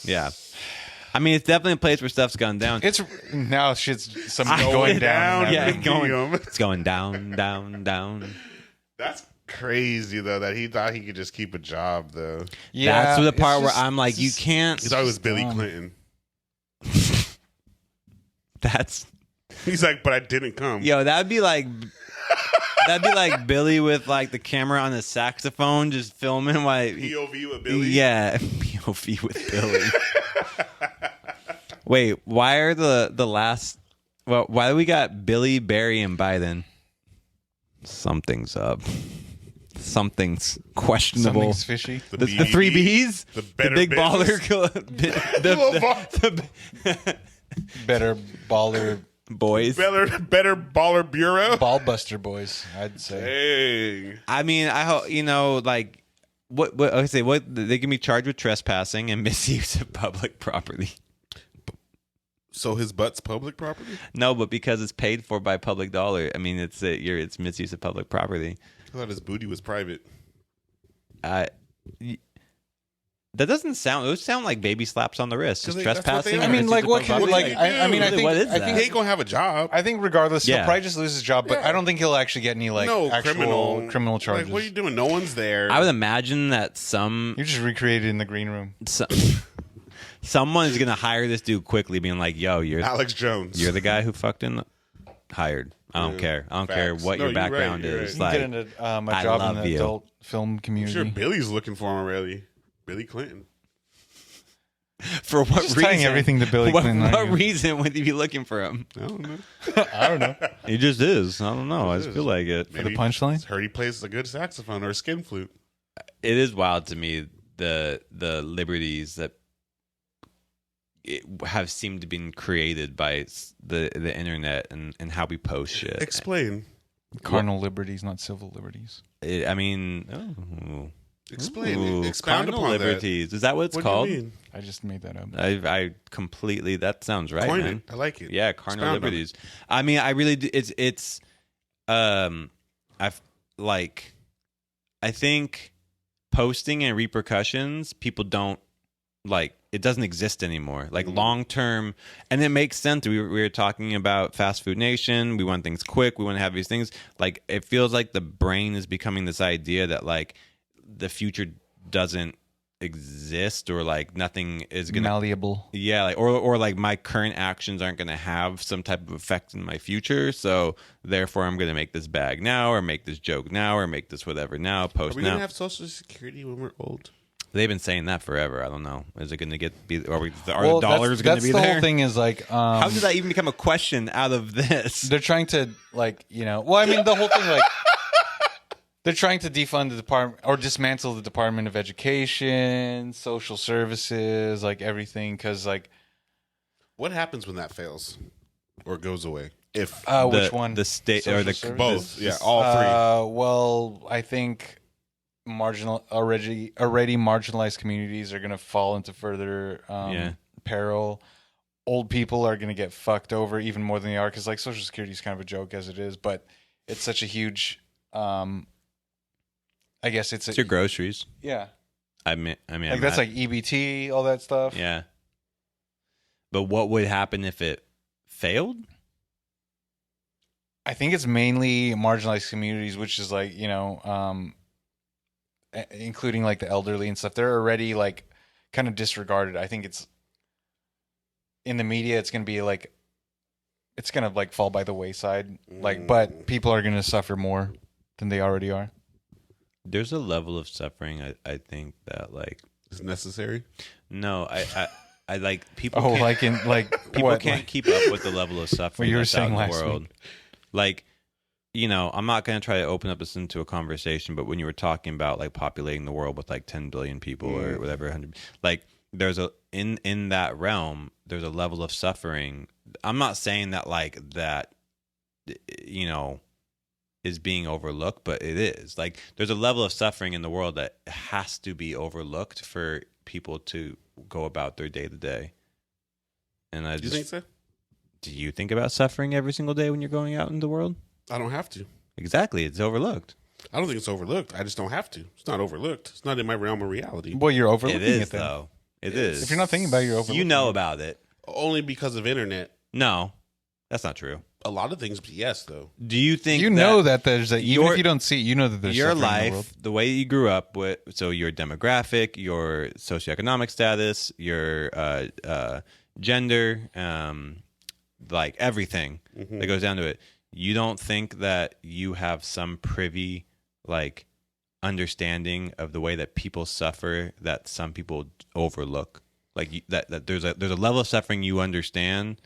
A: yeah. I mean, it's definitely a place where stuff's gone down.
B: it's now shit's some
A: I-
B: going
C: down,
B: down.
A: yeah,
C: medium.
A: it's going down, down, down.
C: That's crazy though that he thought he could just keep a job though.
B: Yeah,
A: That's the
B: it's
A: part where
B: just-
A: I'm like,
B: it's
A: you
B: just-
A: can't.
C: He thought it was Billy
B: dumb.
C: Clinton.
A: That's
C: He's like, but I didn't come.
A: yo. That'd be like Billy with like the camera on his saxophone, just filming while.
C: POV with Billy.
A: Yeah, POV with Billy. Wait, why are the last? Well, why do we got Billy, Barry, and Biden? Something's up. Something's questionable.
B: Something's fishy.
A: The three Bs,
C: The better
A: big
C: business.
A: baller, the
B: Better baller,
A: boys.
C: Better baller bureau.
B: ball buster boys. I'd say.
C: Hey.
A: I mean, I hope like what I say. What they can be charged with trespassing and misuse of public property.
C: So his butt's public property?
A: No, but because it's paid for by public dollar, I mean, it's misuse of public property.
C: I thought his booty was private.
A: That doesn't sound. Those sound like baby slaps on the wrist. Just
C: 'Cause that's what they
A: trespassing.
C: are.
B: I mean,
A: misuse
B: like
A: of
B: what
A: public
B: can like?
A: property.
B: I mean, I
A: Really,
B: think
A: what is
B: I
A: that?
B: think
C: He ain't gonna have a job.
B: I think regardless,
A: Yeah.
B: he'll probably just lose his job. But I don't think he'll actually get any like
C: no
B: actual criminal charges.
C: Like, what are you doing? No one's there.
A: I would imagine that
B: You're just recreated in the green room.
A: someone is gonna hire this dude quickly, being like, "Yo, you're
C: Alex Jones.
A: the guy who fucked in." Hired. I don't care. I don't care
C: Facts.
A: what
C: No,
A: your
C: you're right,
A: background
C: you're
A: is.
C: right.
B: You
A: Like,
B: can get into a
A: I
B: job in
A: love
B: the
A: you.
B: adult film
C: I'm
B: community.
C: sure Billy's looking for him already. Billy Clinton.
A: for what
B: Just
A: reason?
B: tying everything to Billy
A: what,
B: Clinton,
A: What
B: aren't you?
A: reason would you be looking for him?
C: I don't know.
B: I don't know.
A: He just is. I don't know. I just
C: is.
A: feel like it.
B: For the punchline?
C: Heard he plays a good saxophone or a skin flute.
A: It is wild to me the liberties that have seemed to been created by the internet and how we post shit.
C: Explain.
B: Carnal liberties, not civil liberties.
A: I mean,
C: Explain.
A: Ooh,
C: Expound
A: carnal
C: upon
A: liberties. Is that what it's
C: that.
A: called?
C: What do you mean?
B: I just made that up.
A: I completely. That sounds right,
C: Coin
A: man.
C: it. I like it.
A: Yeah, carnal
C: Expound on it.
A: liberties. I mean, I really do. It's I've like, I think posting and repercussions, people don't like. It doesn't exist anymore. Like long term, and it makes sense. We were talking about fast food nation. We want things quick. We want to have these things. Like it feels like the brain is becoming this idea that like the future doesn't exist, or like nothing is gonna
B: Malleable.
A: yeah, like or like my current actions aren't going to have some type of effect in my future, so therefore I'm going to make this bag now, or make this joke now, or make this whatever now,
C: Are
A: post
C: we
A: now.
C: gonna have Social Security when we're old?
A: They've been saying that forever. I don't know. Is it going to are
B: Well,
A: the dollars going to be
B: the
A: there?
B: whole thing is like
A: How did that even become a question out of this?
B: they're trying to like well I mean the whole thing like they're trying to defund the department or dismantle the Department of Education, social services, like everything, because like
C: What happens when that fails or goes away? If
B: which one?
A: The state
B: Social
A: or the
B: services?
C: both, yeah, all three.
B: Well, I think already marginalized communities are going to fall into further peril. Old people are going to get fucked over even more than they are, because like Social Security is kind of a joke as it is, but it's such a huge. I guess it's
A: your groceries.
B: yeah.
A: I mean,
B: Like that's like EBT, all that stuff.
A: yeah. But what would happen if it failed?
B: I think it's mainly marginalized communities, which is like, including like the elderly and stuff. They're already like kind of disregarded. I think it's in the media. It's going to be like, it's going to like fall by the wayside. Like, but people are going to suffer more than they already are.
A: There's a level of suffering I think that like
C: Is necessary.
A: no, I like people.
B: Oh,
A: can't,
B: like in like
A: people
B: what?
A: can't
B: Like,
A: keep up with the level of suffering
B: What you were
A: that's out
B: saying
A: in the
B: last
A: world.
B: week.
A: Like, I'm not going to try to open up this into a conversation, but when you were talking about like populating the world with like 10 billion people or whatever, 100, like there's a in that realm, there's a level of suffering. I'm not saying that like that, is being overlooked, but it is. Like there's a level of suffering in the world that has to be overlooked for people to go about their day to day. And I
C: Do you
A: just,
C: think so?
A: do you think about suffering every single day when you're going out in the world?
C: I don't have to.
A: Exactly, it's overlooked.
C: I don't think it's overlooked. I just don't have to. It's not overlooked. It's not in my realm of reality.
B: well, you're overlooking
A: It is
B: it then.
A: though. It is.
B: If you're not thinking about it, you're overlooking
A: you know
B: it.
A: about it.
C: Only because of internet.
A: No, that's not true.
C: A lot of things, yes, though.
A: Do you think
B: You know that there's a, even
A: your-
B: if you don't see it, you know that there's
A: your
B: suffering in the world.
A: life, the way you grew up with, so your demographic, your socioeconomic status, your gender, like everything that goes down to it, you don't think that you have some privy, like, understanding of the way that people suffer that some people overlook? Like that there's a level of suffering you understand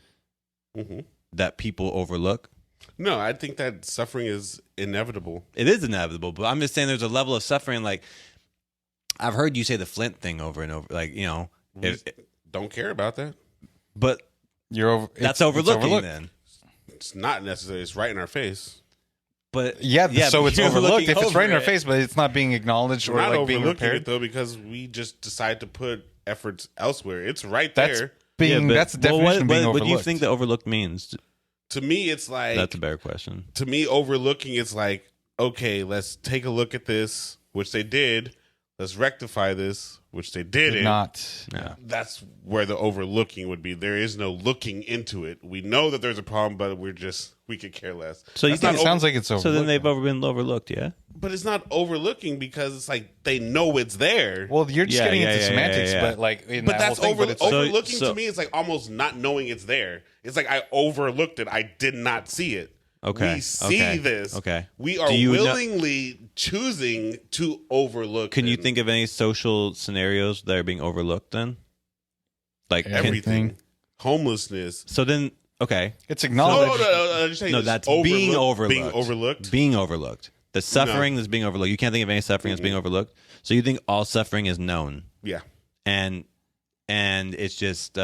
A: that people overlook.
C: No, I think that suffering is inevitable.
A: It is inevitable, but I'm just saying there's a level of suffering. Like I've heard you say the Flint thing over and over, like
C: Don't care about that.
A: but
B: You're over.
A: that's
B: it's
A: overlooking
B: overlooked.
A: then.
C: It's not necessary. It's right in our face.
A: But
B: Yeah, so
A: but
B: it's
A: you're
B: overlooked
A: looking
B: if it's right in our
A: over it.
B: face, but it's not being acknowledged or
C: We're not
B: like being
C: overlooking
B: repaired.
C: it though because we just decide to put efforts elsewhere. It's right
B: That's
C: there.
B: being.
A: but-
B: That's the definition
A: well,
B: of being
A: what
B: overlooked.
A: do you think that overlooked means?
C: To me, it's like
A: That's a better question.
C: to me, overlooking it's like, okay, let's take a look at this, which they did. Let's rectify this, which they didn't.
B: Not.
A: Yeah.
C: That's where the overlooking would be. There is no looking into it. We know that there's a problem, but we could care less.
A: So you
C: That's
A: think
C: not
B: It sounds like it's overlooked.
A: So then they've been overlooked, yeah?
C: But it's not overlooking because it's like they know it's there.
B: Well, you're just
A: Yeah,
B: getting
A: yeah,
B: into
A: yeah,
B: semantics,
A: yeah.
B: but like in
C: But
B: that
C: that's
B: whole thing,
C: over,
B: but it's
C: overlooking
A: So-
C: to me. It's like almost not knowing it's there. It's like I overlooked it. I did not see it.
A: Okay.
C: We see
A: Okay.
C: this.
A: Okay.
C: We are
A: Do you know-
C: willingly choosing to overlook.
A: Can you
C: it.
A: think of any social scenarios that are being overlooked then? Like
B: Yeah.
C: everything? Homelessness.
A: so then okay.
B: it's
C: No,
B: acknowledged.
C: I'm just saying
A: No,
C: it's
A: that's being overlooked.
C: Being overlooked.
A: Being overlooked. The suffering that's being overlooked. You can't think of any suffering that's being overlooked. So you think all suffering is known
C: Yeah,
A: and it's just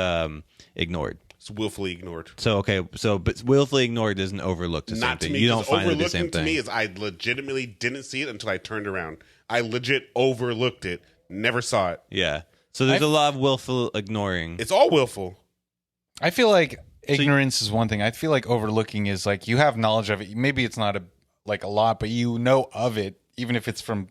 A: ignored.
C: it's willfully ignored.
A: So okay, but willfully ignored isn't overlooked the same
C: Not to
A: thing.
C: me.
A: You don't
C: 'Cause
A: find it the
C: overlooking
A: same
C: to
A: thing.
C: me is I legitimately didn't see it until I turned around. I legit overlooked it. Never saw it.
A: Yeah. So there's a lot of willful ignoring.
C: It's all willful.
B: I feel like ignorance is one thing. I feel like overlooking is like you have knowledge of it. Maybe it's not a lot, but you know of it, even if it's from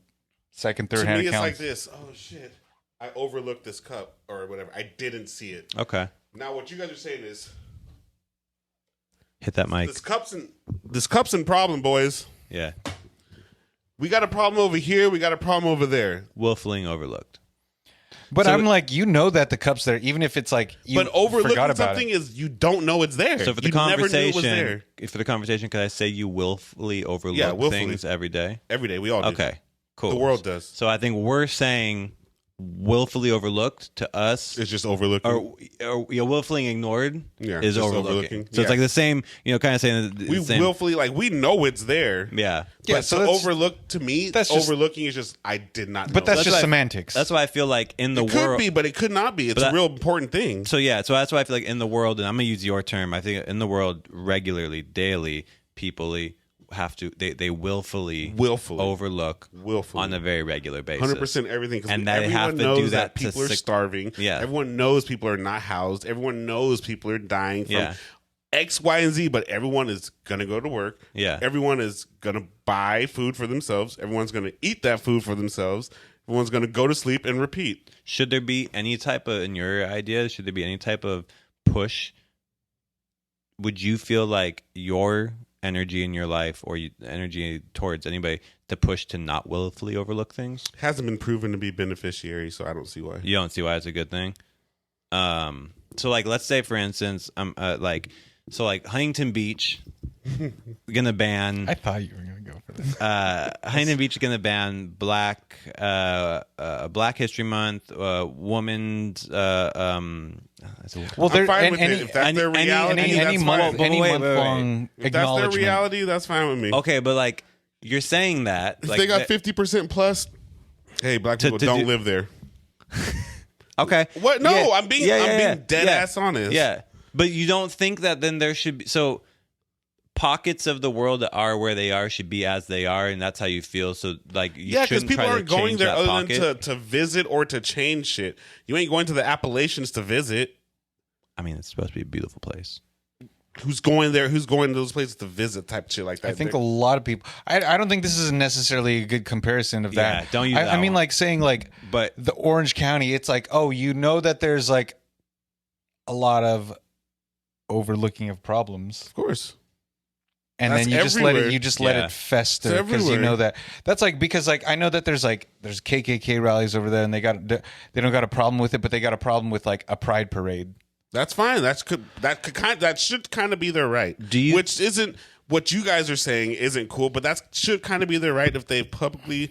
B: second, third
C: To
B: hand
C: me, it's
B: accounts.
C: like this. Oh shit! I overlooked this cup or whatever. I didn't see it.
A: Okay.
C: Now, what you guys are saying is
A: Hit that mic.
C: this cup's in problem, boys.
A: Yeah.
C: We got a problem over here. We got a problem over there.
A: Willfully overlooked.
B: But
A: So
B: I'm like, you know that the cup's there, even if it's like you
C: But overlooking
B: forgot about
C: something
B: it.
C: is you don't know it's there.
A: So for the
C: you never knew it was
A: conversation,
C: there.
A: for the conversation, could I say you willfully overlook
C: Yeah, willfully.
A: things every day?
C: Every day we all do.
A: Okay, cool.
C: The world does.
A: So I think we're saying willfully overlooked to us,
C: It's just overlooking.
A: or willfully ignored
C: Yeah,
A: is
C: just
A: overlooking.
C: overlooking.
A: So it's
C: Yeah.
A: like the same, kind of saying the
C: we
A: same.
C: willfully we know it's there.
A: Yeah.
B: Yeah,
C: But
B: so
C: to
B: that's-
C: overlook to me,
B: that's just-
C: overlooking is just I did not.
B: But
C: know.
B: that's
A: That's
B: just
A: why-
B: semantics.
A: That's why I feel like in the
C: it could
A: world.
C: be, but it could not be. It's
A: But
C: a real important thing.
A: So yeah, so that's why I feel like in the world, and I'm gonna use your term. I think in the world, regularly, daily, people have to they willfully overlook on a very regular basis.
C: 100% everything. 'Cause
A: And they
C: everyone
A: have to
C: knows
A: do that to
C: people are
A: sec-
C: starving.
A: Yeah.
C: Everyone knows people are not housed. Everyone knows people are dying from
A: Yeah.
C: X, Y, and Z. But everyone is gonna go to work.
A: Yeah.
C: Everyone is gonna buy food for themselves. Everyone's gonna eat that food for themselves. Everyone's gonna go to sleep and repeat.
A: Should there be any type of, in your idea, should there be any type of push? Would you feel like your energy in your life or energy towards anybody to push to not willfully overlook things?
C: Hasn't been proven to be beneficiary, so I don't see why.
A: You don't see why it's a good thing. So like, let's say for instance, like Huntington Beach gonna ban.
B: I thought you were gonna go for this.
A: Huntington Beach is gonna ban Black History Month, Women's.
B: Well,
C: I'm
B: there
C: fine
B: and
C: with
B: any
C: it. If that's their reality,
B: any
C: that's
B: month,
C: fine.
B: any
A: Wait,
B: month-long
C: If that's their
B: acknowledgement.
C: reality, that's fine with me.
A: Okay, but like you're saying that,
C: If
A: like,
C: they got 50% plus, hey, black people
A: to
C: don't
A: do-
C: live there.
A: okay,
C: What? No,
A: Yeah,
C: I'm being dead ass honest.
A: Yeah, but you don't think that then there should be pockets of the world that are where they are should be as they are, and that's how you feel. So like, you
C: Yeah, because
A: shouldn't
C: people
A: try to
C: aren't going
A: change
C: there
A: that
C: other
A: pocket.
C: than to visit or to change shit. You ain't going to the Appalachians to visit.
A: I mean, it's supposed to be a beautiful place.
C: Who's going there? Who's going to those places to visit? Type shit like that.
B: I think a lot of people. I don't think this is necessarily a good comparison of that.
A: Yeah, don't use
B: I
A: that
B: mean,
A: one.
B: like saying like,
A: But
B: the Orange County. It's like, oh, you know that there's like a lot of overlooking of problems,
C: of course.
B: and
C: That's
B: then you just
C: everywhere.
B: let
A: Yeah.
B: it fester
C: It's
B: because you
C: everywhere.
B: know that. That's like because like I know that there's KKK rallies over there, and they don't got a problem with it, but they got a problem with like a pride parade.
C: That's fine. That should kind of be their right.
A: Do you-
C: Which isn't what you guys are saying isn't cool, but that should kind of be their right if they publicly,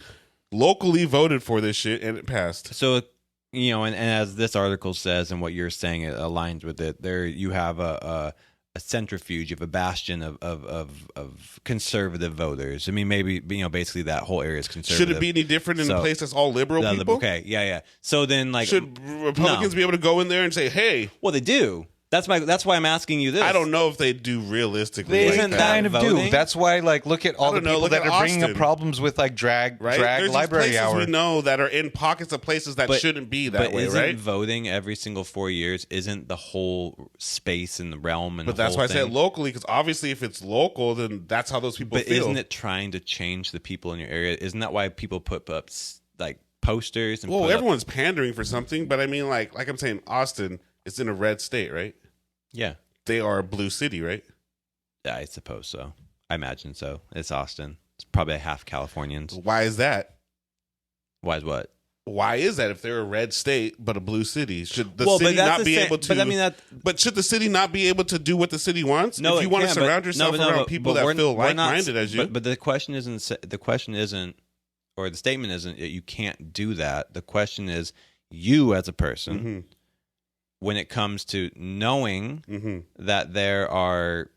C: locally voted for this shit and it passed.
A: so, and as this article says, and what you're saying, it aligns with it. There, you have a centrifuge, of a bastion of conservative voters. I mean, maybe basically that whole area is conservative.
C: Should it be any different in a
A: So-
C: place that's all liberal people?
A: Okay, yeah. So then, like,
C: Should Republicans be able to go in there and say, "Hey"?
A: well, they do. That's why I'm asking you this.
C: I don't know if they do realistically.
B: They
C: like
A: Isn't
C: that.
B: kind of
A: voting?
B: do. That's why, like, look at all
C: I
B: the
C: don't know,
B: people
C: look
B: that
C: at
B: are bringing up
C: Austin.
B: problems with like drag
C: Right? There's these
B: library
C: places
B: hour.
C: we know that are in pockets of places that shouldn't be that
A: but
C: way,
A: isn't
C: right?
A: voting every single 4 years isn't the whole space and the realm and
C: But
A: the
C: that's
A: whole
C: why I
A: thing?
C: said locally, because obviously, if it's local, then that's how those people
A: But
C: feel.
A: isn't it trying to change the people in your area? Isn't that why people put up like posters? And
C: Well,
A: put up-
C: everyone's pandering for something, but I mean, like I'm saying, Austin, it's in a red state, right?
A: yeah,
C: They are a blue city, right?
A: I suppose so. I imagine so. It's Austin. It's probably half Californians.
C: Why is that?
A: Why is what?
C: Why is that if they're a red state but a blue city? Should the
A: Well, but
C: city
A: that's
C: not
A: the
C: be
A: same-
C: able to?
A: but I mean that-
C: But should the city not be able to do what the city wants?
A: No,
C: if you
A: it
C: want to
A: can,
C: surround
A: but-
C: yourself
A: no,
C: around
A: but-
C: people
A: but
C: that
A: we're-
C: feel
A: we're not-
C: like-minded as you.
A: But the question isn't, or the statement isn't that you can't do that. The question is, you as a person,
C: Mm-hmm.
A: when it comes to knowing
C: Mm-hmm.
A: that there are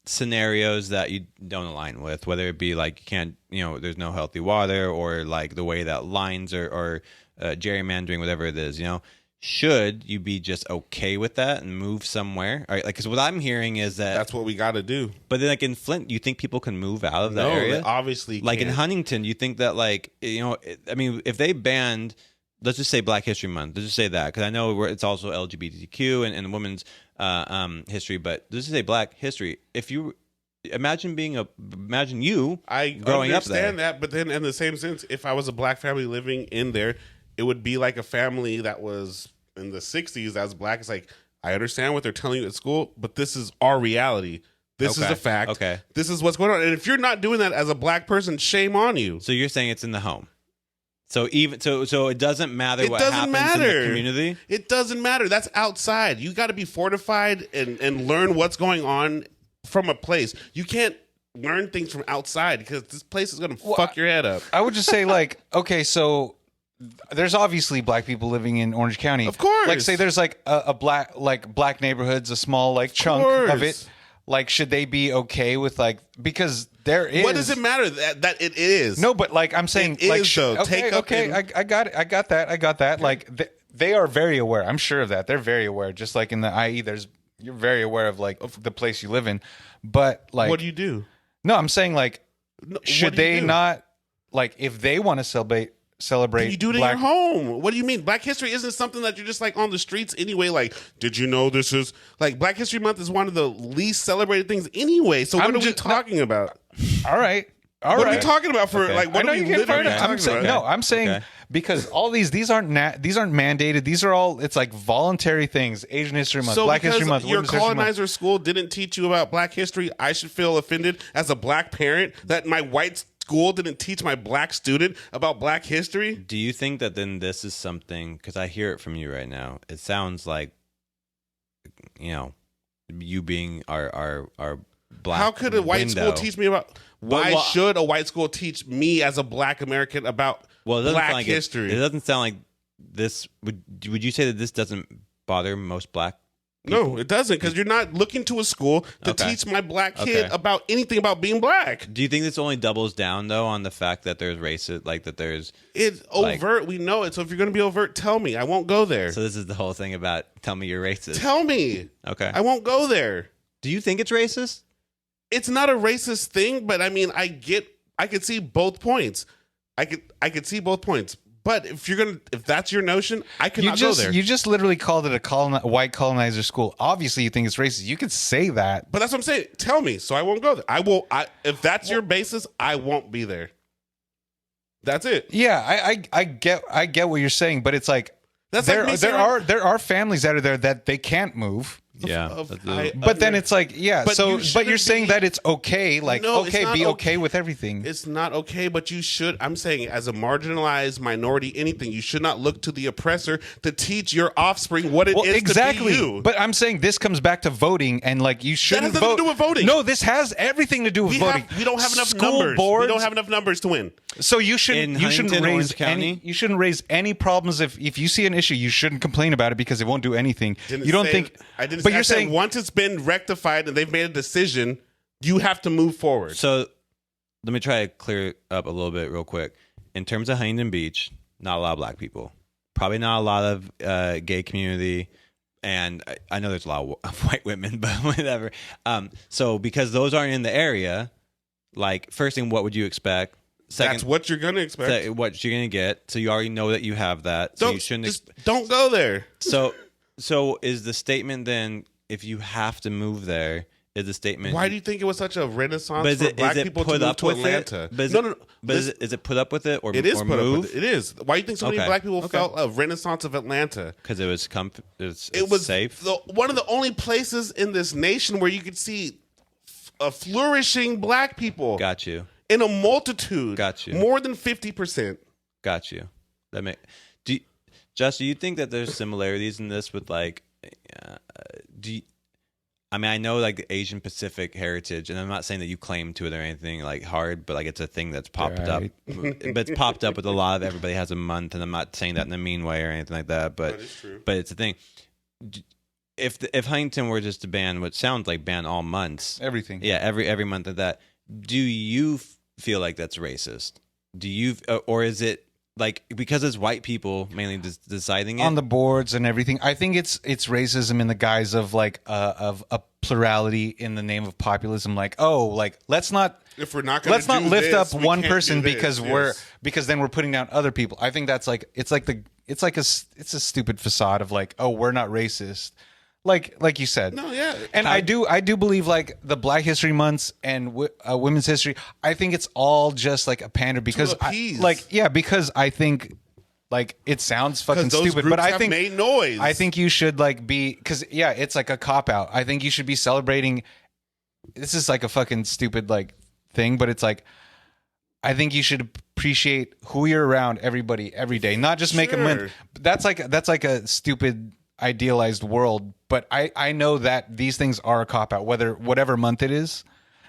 A: scenarios that you don't align with, whether it be like you can't, there's no healthy water, or like the way that lines or gerrymandering, whatever it is, should you be just okay with that and move somewhere? All right, like, because what I'm hearing is that,
C: That's what we got to do.
A: but then like in Flint, you think people can move out of that
C: No,
A: area?
C: they obviously
A: Like in
C: can't.
A: Huntington, you think that I mean, if they banned, let's just say Black History Month, let's just say that, because I know it's also LGBTQ and women's history, but let's just say Black history. If you imagine you
C: I
A: growing up there.
C: understand that, but then in the same sense, if I was a black family living in there, it would be like a family that was in the 60s that was black. It's like, I understand what they're telling you at school, but this is our reality. This is
A: Okay.
C: a fact.
A: Okay.
C: This is what's going on. And if you're not doing that as a black person, shame on you.
A: So you're saying it's in the home. So so it doesn't matter
C: It
A: what
C: doesn't
A: happens
C: matter.
A: in the community.
C: It doesn't matter. That's outside. You got to be fortified and learn what's going on from a place. You can't learn things from outside because this place is going to fuck your head up.
B: I would just say like, okay, so there's obviously black people living in Orange County.
C: Of course.
B: Like say there's like a black neighborhoods, a small like chunk of
C: course.
B: it. Like should they be okay with like, because there is.
C: What does it matter that it is?
B: No, but like I'm saying,
C: It
B: like
C: is, though.
B: okay,
C: Take up
B: okay,
C: in-
B: I got it, I got that. Like they are very aware. I'm sure of that. They're very aware. Just like in the IE, you're very aware of like the place you live in. But like,
C: What do you do?
B: no, I'm saying like,
C: No,
B: should
C: what do you
B: they
C: do?
B: not like if they want to celebrate?
C: You do it
B: black,
C: in your home. What do you mean? Black History isn't something that you're just like on the streets anyway. Like, did you know this is like Black History Month is one of the least celebrated things anyway? So what
B: I'm
C: are we
B: just-
C: talking about?
B: All right, All
C: what are
B: right.
C: you talking about? For
A: Okay.
C: like,
B: I
C: what
B: know
C: are we
B: you get fired
C: literally
B: up. I'm
C: talking
B: saying,
C: about?
B: no, I'm saying
A: Okay.
B: because all these aren't mandated. These are all, it's like voluntary things. Asian History Month,
C: So
B: Black
C: because
B: History Month,
C: your
B: Women's History Month.
C: colonizer school didn't teach you about Black history, I should feel offended as a Black parent that my white school didn't teach my Black student about Black history?
A: Do you think that then this is something, because I hear it from you right now, it sounds like, you being our Black
C: How could a white
A: window.
C: school teach me about? Why
A: well,
C: should a white school teach me as a Black American about
A: Well, it doesn't
C: Black
A: sound like
C: history?
A: It doesn't sound like this. Would you say that this doesn't bother most Black
C: No, it doesn't, because you're not looking to a school to
A: Okay.
C: teach my Black kid
A: Okay.
C: about anything about being Black.
A: Do you think this only doubles down though on the fact that there's racist, like that there's
C: It's
A: Like-
C: overt. We know it. So if you're going to be overt, tell me. I won't go there.
A: so this is the whole thing about tell me you're racist.
C: Tell me.
A: Okay.
C: I won't go there.
A: Do you think it's racist?
C: It's not a racist thing, but I mean, I could see both points. I could see both points. But if that's your notion, I could not go there.
B: You just literally called it a white colonizer school. Obviously, you think it's racist. You could say that.
C: But that's what I'm saying. Tell me, so I won't go there. If that's your basis, I won't be there. That's it.
B: Yeah, I get what you're saying, but it's like
C: That's like me saying-
B: there are families out of there that they can't move.
A: Yeah.
C: Of-
A: that's
C: I-
B: But then it's like, yeah.
C: But you
B: But
C: shouldn't
B: you're saying
C: be-
B: that it's okay. Like,
C: No, it's
B: okay,
C: not
B: be
C: okay.
B: okay with everything.
C: It's not okay, but you should. I'm saying, as a marginalized minority, anything, you should not look to the oppressor to teach your offspring what it is
B: exactly.
C: to be you.
B: But I'm saying this comes back to voting, and like you shouldn't
C: nothing to
B: vote.
C: do with voting.
B: No, this has everything to do with voting.
C: we don't have enough
B: School
C: numbers.
B: Boards,
C: We don't have enough numbers to win.
B: So you shouldn't
A: In
B: you shouldn't
A: Huntington,
B: raise
A: Orange County?
B: you shouldn't raise any problems if you see an issue. You shouldn't complain about it because it won't do anything. You don't think.
C: I didn't.
B: But
C: I
B: you're
C: said
B: saying
C: once it's been rectified and they've made a decision, you have to move forward.
A: So let me try to clear up a little bit real quick. In terms of Huntington Beach, not a lot of Black people. Probably not a lot of gay community. And I know there's a lot of white women, but whatever. So because those aren't in the area, like first thing, what would you expect? Second,
C: That's what you're gonna expect.
A: what you're gonna get. So you already know that you have that. So you shouldn't.
C: Don't go there.
A: So is the statement then? If you have to move there, is the statement?
C: Why do you think it was such a renaissance
A: But is
C: for
A: it,
C: Black
A: is it
C: people to
A: put
C: move
A: up
C: to
A: with
C: Atlanta?
A: it? But is
C: no,
A: it,
C: no, no.
A: But is it put up with it or
C: It is
A: or
C: put
A: move?
C: up with it. It is. Why do you think so many
A: Okay.
C: Black people
A: Okay.
C: felt a renaissance of Atlanta?
A: Because it was
C: It was
A: safe.
C: one of the only places in this nation where you could see a flourishing Black people.
A: Got you.
C: In a multitude.
A: Got you.
C: More than 50%.
A: Got you. Josh, do you think that there's similarities in this with like? I mean, I know like the Asian Pacific heritage, and I'm not saying that you claim to it or anything like hard, but like it's a thing that's popped up. But it's popped up with a lot of everybody has a month, and I'm not saying that in a mean way or anything like that. But
C: That is true.
A: But it's a thing. If Huntington were just to ban what sounds like ban all months,
B: everything.
A: yeah, every month of that, do you feel like that's racist? Do you, or is it like because it's white people mainly deciding it
B: on the boards and everything? I think it's racism in the guise of like of a plurality in the name of populism. Like, oh, like let's not lift up one person because then we're putting down other people. I think that's like it's a stupid facade of like, oh, we're not racist. Like you said.
C: No, yeah.
B: And I do believe like the Black History Months and Women's History. I think it's all just like a pander because because I think like it sounds fucking
C: those
B: stupid, but
C: groups
B: I
C: have
B: think
C: made noise.
B: I think you should like be because it's like a cop out. I think you should be celebrating. This is like a fucking stupid like thing, but it's like I think you should appreciate who you're around, everybody, every day, not just make a month. That's like a stupid idealized world, but I know that these things are a cop out, whatever month it is,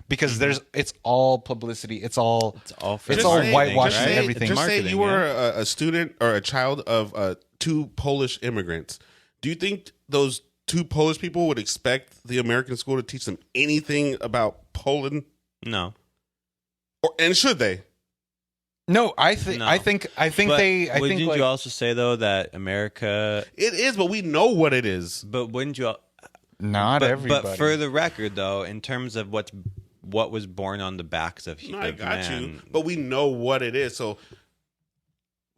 B: because it's all publicity, it's all whitewashing everything.
C: Just say you
A: yeah.
C: were a student or a child of two Polish immigrants. Do you think those two Polish people would expect the American school to teach them anything about Poland?
A: No.
C: And should they?
B: No, I think
A: Wouldn't you also say though that America?
C: It is, but we know what it is.
A: But wouldn't you?
B: Not everybody.
A: But for the record, though, in terms of what was born on the backs of
C: No, I got
A: man,
C: you. But we know what it is. So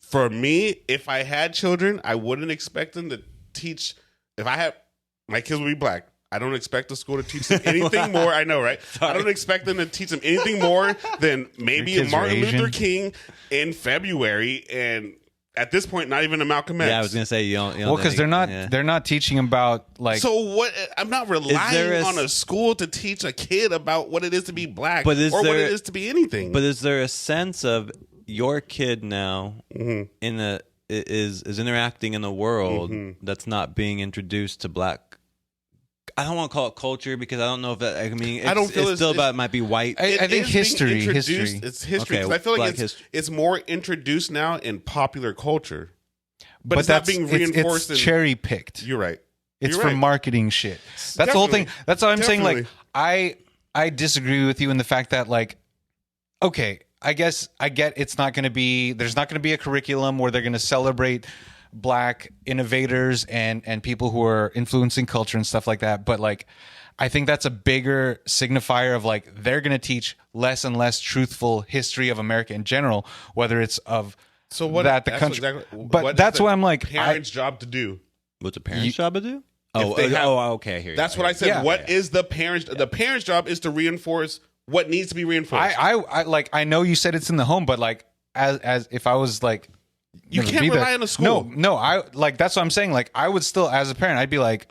C: for me, if I had children, I wouldn't expect them to teach. If I had my kids would be Black, I don't expect the school to teach them anything more. I know, right? I don't expect them to teach them anything more than maybe a Martin Luther King in February, and at this point, not even a Malcolm X.
A: Yeah, I was gonna say you don't
B: well, because they're not teaching about like.
C: So what? I'm not relying on a school to teach a kid about what it is to be black what it is to be anything.
A: But is there a sense of your kid now is interacting in a world that's not being introduced to black? I don't want to call it culture because I don't know if that. I mean, I don't feel it's still about it might be white.
B: I think history.
C: It's history.
A: Okay,
C: I feel like it's more introduced now in popular culture, but it's not being reinforced.
B: It's cherry picked.
C: You're right.
B: It's for marketing shit. That's the whole thing. That's what I'm saying. Like I disagree with you in the fact that like, okay, I guess I get it's not going to be. There's not going to be a curriculum where they're going to celebrate black innovators and people who are influencing culture and stuff like that. But like, I think that's a bigger signifier of like, they're going to teach less and less truthful history of America in general, whether it's of that the country. Exactly, but that's what I'm like.
C: Parents' job to do.
A: What's a parent's job to do? Okay. Here.
C: That's what I said. Yeah. What is the parents? The parents' job is to reinforce what needs to be reinforced.
B: I know you said it's in the home, but like, as if I was like,
C: you can't rely on a school.
B: No, I like that's what I'm saying. Like, I would still, as a parent, I'd be like,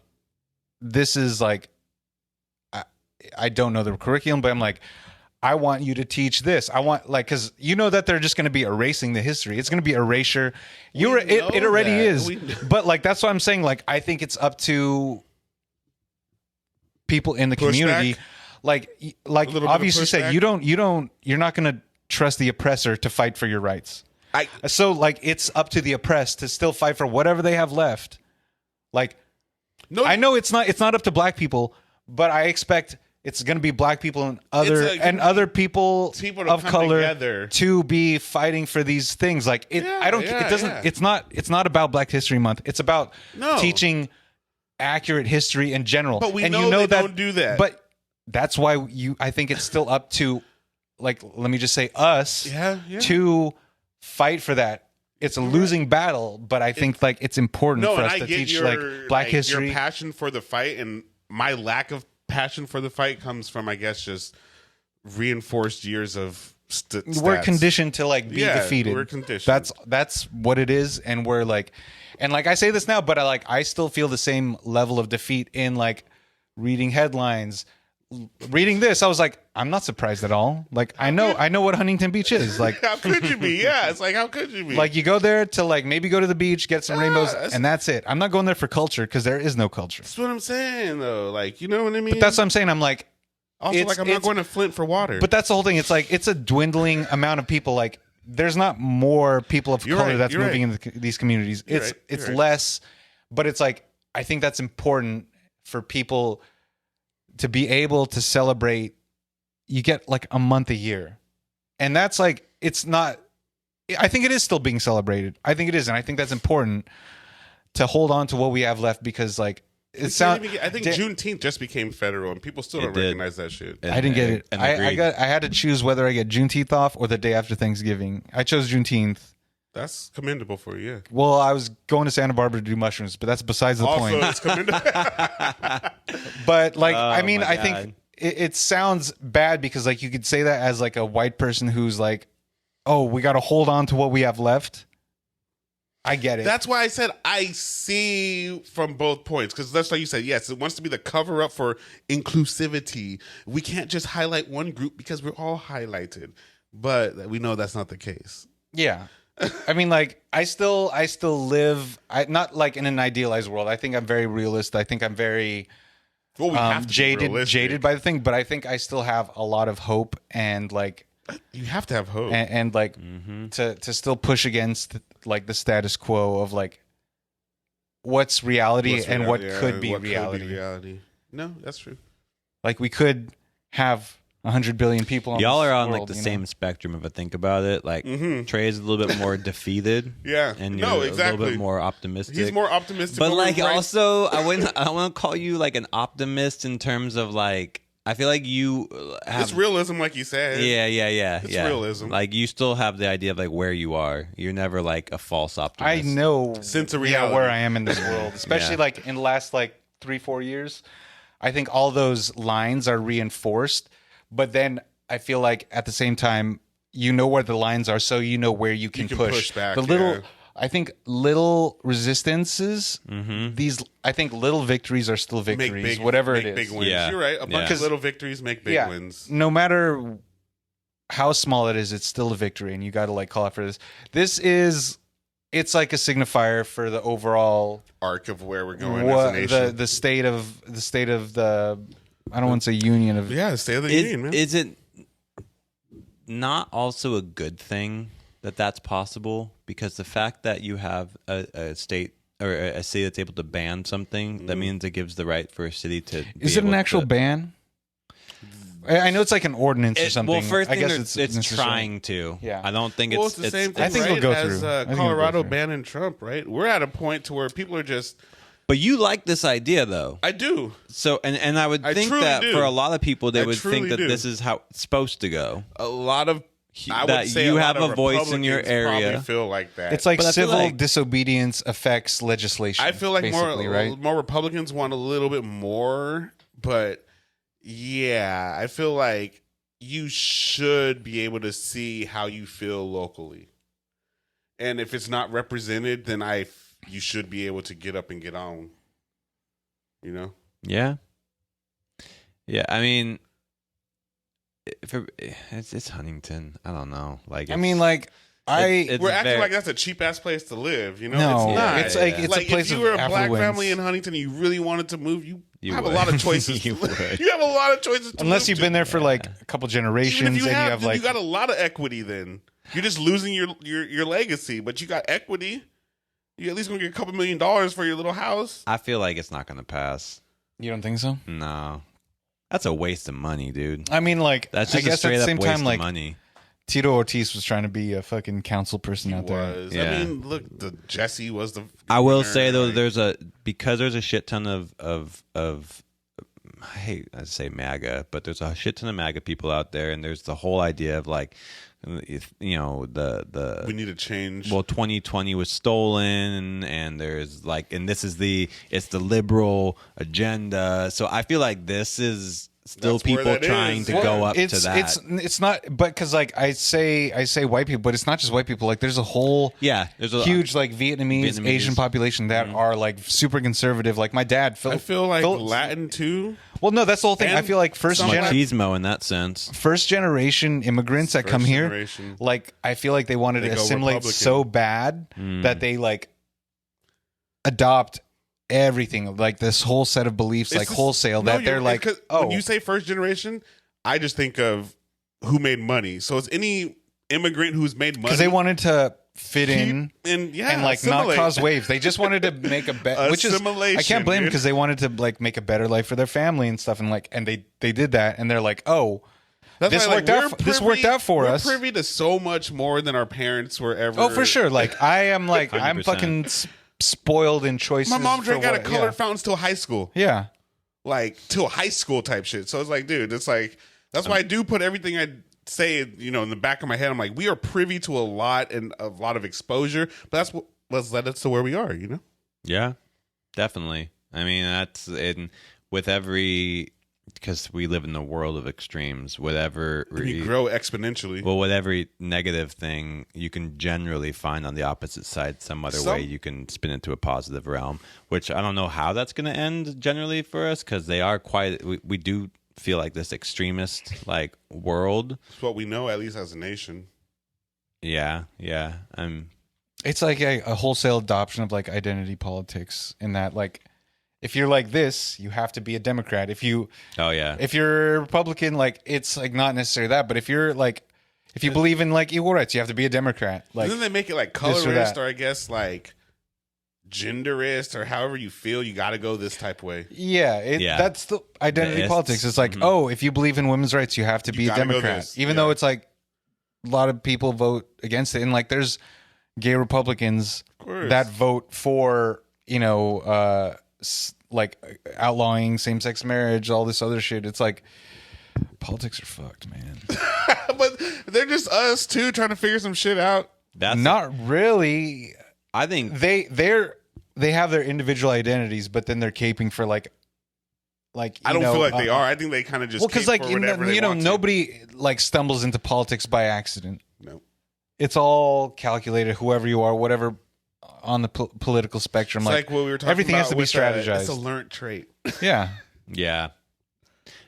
B: this is like, I don't know the curriculum, but I'm like, I want you to teach this. I want like, because you know that they're just going to be erasing the history. It's going to be erasure. It already is. But like, that's what I'm saying. Like, I think it's up to people in the community. Like obviously said, you're not going to trust the oppressor to fight for your rights. So like it's up to the oppressed to still fight for whatever they have left. Like, no, I know it's not up to black people, but I expect it's going to be black people and other people of color together to be fighting for these things. Like it's not about Black History Month. It's about teaching accurate history in general.
C: But we know they don't do that.
B: But that's why I think it's still up to, like, let me just say us to fight for that. It's a losing battle, but I think like it's important for us to teach like Black history.
C: Your passion for the fight and my lack of passion for the fight comes from, I guess, just reinforced years of stats.
B: We're conditioned to like be defeated.
C: We're conditioned.
B: That's what it is, and we're like, and like I say this now, but I still feel the same level of defeat in like reading headlines. Reading this, I was like, I'm not surprised at all. Like, I know what Huntington Beach is. Like,
C: how could you be? Yeah, it's like, how could you be?
B: Like, you go there to like maybe go to the beach, get some rainbows, and that's it. I'm not going there for culture because there is no culture.
C: That's what I'm saying, though. Like, you know what I mean?
B: But that's what I'm saying. I'm like,
C: also, like, I'm not going to Flint for water.
B: But that's the whole thing. It's like it's a dwindling amount of people. Like, there's not more people of color that's moving into these communities. It's less, but it's like I think that's important for people to be able to celebrate. You get like a month a year, and that's like, it's not, I think it is still being celebrated. I think it is. And I think that's important to hold on to what we have left, because like I
C: think Juneteenth just became federal and people still don't recognize that shit.
B: I didn't get it. I had to choose whether I get Juneteenth off or the day after Thanksgiving. I chose Juneteenth.
C: That's commendable for you. Yeah.
B: Well, I was going to Santa Barbara to do mushrooms, but that's besides the point.
C: Also, it's commendable.
B: But like, I mean, I think it sounds bad because like you could say that as like a white person who's like, oh, we got to hold on to what we have left. I get it.
C: That's why I said I see from both points, because that's like you said. Yes, it wants to be the cover up for inclusivity. We can't just highlight one group because we're all highlighted, but we know that's not the case.
B: Yeah. I mean, like, I still live, not like in an idealized world. I think I'm very realist. I think I'm very jaded by the thing, but I think I still have a lot of hope, and like,
C: you have to have hope,
B: and like to still push against like the status quo of like what's reality and what could be reality.
C: No, that's true.
B: Like, we could have 100 billion people on
A: y'all
B: this
A: are on
B: world,
A: like the same spectrum if I think about it. Like Trey is a little bit more defeated,
C: and
A: you're a little bit more optimistic.
C: He's more optimistic,
A: but like also I don't want to call you like an optimist in terms of like, I feel like you have,
C: it's realism, like you said.
A: It's
C: realism.
A: Like, you still have the idea of like where you are. You're never like a false optimist.
B: I know
C: sense of reality
B: where I am in this world, especially like in the last like 3-4 years. I think all those lines are reinforced. But then I feel like at the same time, you know where the lines are, so you know where you can push
C: back.
B: The little, I think, little resistances. These, I think, little victories are still victories. Whatever it is,
C: big wins.
A: Yeah.
C: You're right. A bunch of little victories make big wins.
B: No matter how small it is, it's still a victory, and you got to like call out for this. It's like a signifier for the overall
C: arc of where we're going as a nation.
B: the state of the I don't want to say union of
C: the state of the union, man.
A: Is it not also a good thing that that's possible? Because the fact that you have a state or a city that's able to ban something, that means it gives the right for a city to.
B: Is it an actual ban? I know it's like an ordinance or something.
A: Well, first
B: I
A: thing
B: guess
A: it's trying to.
B: Yeah.
A: I don't think
C: it's the same thing.
B: I think
C: right?
B: it'll go
C: as,
B: through. I think
C: Colorado
B: it'll go through.
C: banning Trump, right? We're at a point to where people are just.
A: But you like this idea, though.
C: I do.
A: So, and I would think
C: truly
A: that
C: do.
A: for a lot of people, they would think that
C: do.
A: this is how it's supposed to go.
C: A lot of I
A: that
C: would say
A: you
C: a
A: have
C: lot of
A: a voice in your
C: Republicans
A: area.
C: probably feel like that.
B: It's like
A: But I feel
B: civil
A: like-
B: disobedience affects legislation.
C: I feel like
B: right?
C: more Republicans want a little bit more, but yeah, I feel like you should be able to see how you feel locally, and if it's not represented, then you should be able to get up and get on. You know?
A: Yeah. Yeah, I mean, it's Huntington. I don't know. Like,
B: I mean, like
A: it's
C: We're acting
A: very-
C: like that's a cheap ass place to live. You know?
B: No,
C: it's not.
B: it's like
A: Yeah.
B: it's
C: like
B: a place
C: if you
B: of
C: were a black
B: affluence.
C: family in Huntington and you really wanted to move, you have
A: would.
C: a lot of choices.
A: You would.
C: You have a lot of choices to
B: Unless
C: move
B: you've
C: to.
B: been there for like a couple generations,
C: Even if you
B: and
C: have,
B: you have
C: then
B: like
C: you got a lot of equity. Then you're just losing your legacy, but you got equity. You at least gonna get a couple $1 million for your little house.
A: I feel like it's not going to pass.
B: you don't think so?
A: No. That's a waste of money, dude.
B: I mean, like
A: That's
B: I
A: just a
B: guess at
A: straight
B: the
A: up
B: same
A: waste
B: time,
A: of
B: like
A: money.
B: Tito Ortiz was trying to be a fucking council person
C: He
B: out there.
C: was.
A: Yeah.
C: I mean, look, the Jesse was the.
A: I will
C: winner,
A: say though,
C: like-
A: there's a shit ton of I hate to say MAGA, but there's a shit ton of MAGA people out there, and there's the whole idea of like, you know, the
C: we need to change.
A: well, 2020 was stolen, and there's like, and this is it's the liberal agenda. So I feel like this is still
C: That's where
A: people
C: that
A: trying
C: is.
A: to
C: Well,
A: go up
B: it's,
A: to that.
B: It's not, but because like I say white people, but it's not just white people. Like there's a whole
A: Yeah, there's a
B: huge like Vietnamese, Asian population that are like super conservative. Like my dad,
C: I feel like Latin too.
B: Well, no, that's the whole thing.
C: And
B: I feel like first
C: some
A: machismo in that sense.
B: generation immigrants that come
C: First
B: here,
C: generation.
B: like I feel like they wanted
C: They
B: to
C: go
B: assimilate
C: Republican.
B: so bad that they like adopt everything, like this whole set of beliefs,
C: It's
B: like
C: just-
B: wholesale.
C: no,
B: That they're
C: you're-
B: like,
C: 'cause
B: oh,
C: when you say first generation, I just think of who made money. So it's any immigrant who's made money
B: because they wanted to fit in.
C: and
B: And like
C: assimilate.
B: not cause waves. They just wanted to make a better, which is
C: Assimilation,
B: I can't blame them
C: dude.
B: because they wanted to like make a better life for their family and stuff. And like, and they did that, and they're like, oh,
C: That's
B: this
C: why,
B: worked out.
C: we're
B: This worked out for us.
C: We're privy to so much more than our parents were ever.
B: Oh, for sure. Like I am like I'm
A: 100%.
B: fucking spoiled in choices.
C: My mom drank
B: for
C: out of
B: what-
C: colored fountains till high school.
B: Yeah.
C: Like till high school type shit. So it's like, dude, it's like that's why I do put everything I say, you know, in the back of my head. I'm like, we are privy to a lot and a lot of exposure, but that's what's led us to where we are, you know?
A: Yeah, definitely. I mean, that's in with every because we live in the world of extremes. Whatever
C: You grow exponentially.
A: well, with every negative thing, you can generally find on the opposite side some other way you can spin it to a positive realm. Which I don't know how that's going to end generally for us because they are quite. We do feel like this extremist like world.
C: It's what we know, at least as a nation.
A: Yeah.
B: It's like a wholesale adoption of like identity politics in that like if you're like this, you have to be a Democrat. If you're a Republican, like it's like not necessarily that, but if you're like if you believe in like equal rights, you have to be a Democrat. Like
C: Doesn't they make it like
B: this or
C: colorist
B: that.
C: or I guess like genderist or however you feel, you got to go this type way.
B: Yeah, that's the identity
A: The
B: politics.
A: ists.
B: It's like, oh, if you believe in women's rights, you have to be a
C: gotta go
B: Democrat.
C: this.
B: Even
C: Yeah.
B: though it's like a lot of people vote against it. And like there's gay Republicans
C: course.
B: that vote for, you know, like outlawing same-sex marriage, all this other shit. It's like politics are fucked, man.
C: But they're just us too trying to figure some shit out.
A: That's
B: Not really.
A: I think
B: They have their individual identities, but then they're caping for like like
C: I don't feel like they are. I think they kind of just
B: because
C: cape
B: like
C: for whatever they want to.
B: nobody like stumbles into politics by accident.
C: No.
B: It's all calculated. Whoever you are, whatever on the political spectrum,
C: It's like what we were talking
B: everything
C: about
B: has to be
C: with,
B: strategized.
C: It's a learned trait.
B: Yeah.
A: Yeah.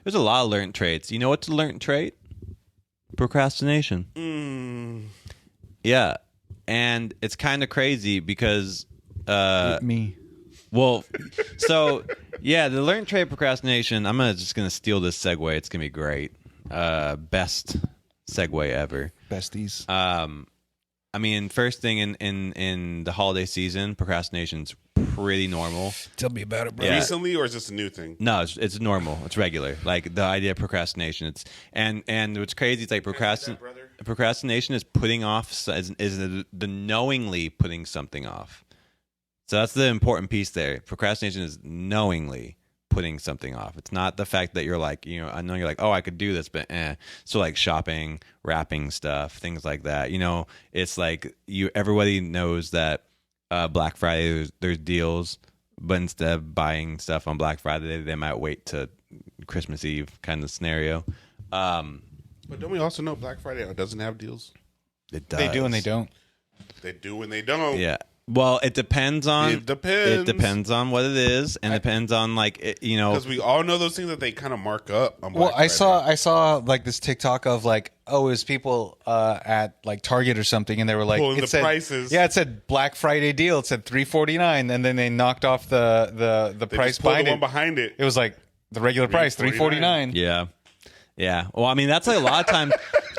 A: There's a lot of learned traits. You know what's a learned trait? Procrastination. Yeah. And it's kind of crazy because
B: Me.
A: well, so yeah, the learned trait of procrastination. I'm just gonna steal this segue. It's gonna be great. Best segue ever.
B: Besties.
A: I mean, first thing in the holiday season, procrastination's pretty normal.
B: Tell me about it, bro.
A: Yeah.
C: Recently, or is this a new thing?
A: No, it's normal. It's regular. Like the idea of procrastination. It's and what's crazy. It's like procrastination is putting off is the knowingly putting something off. So that's the important piece there. Procrastination is knowingly putting something off. It's not the fact that you're like, I know you're like, oh, I could do this, but So like shopping, wrapping stuff, things like that. It's like everybody knows that Black Friday there's deals, but instead of buying stuff on Black Friday, they might wait to Christmas Eve kind of scenario.
C: But don't we also know Black Friday doesn't have deals?
A: It does.
B: They do and they don't.
C: They do and they don't.
A: Yeah. Well, it depends on.
C: It depends.
A: It depends on what it is, and depends on
C: Because we all know those things that they kind of mark up. On Black
B: Well, I
C: Friday.
B: saw like this TikTok of like, it was people at like Target or something, and they were like,
C: Pulling
B: it
C: the
B: said,
C: prices.
B: Yeah, it said Black Friday deal. It said $349, and then they knocked off the
C: They
B: price
C: just pulled
B: behind
C: the
B: it.
C: one behind it.
B: It was like the regular price, $349.
A: Yeah. Yeah. Well, I mean, that's like a lot of times.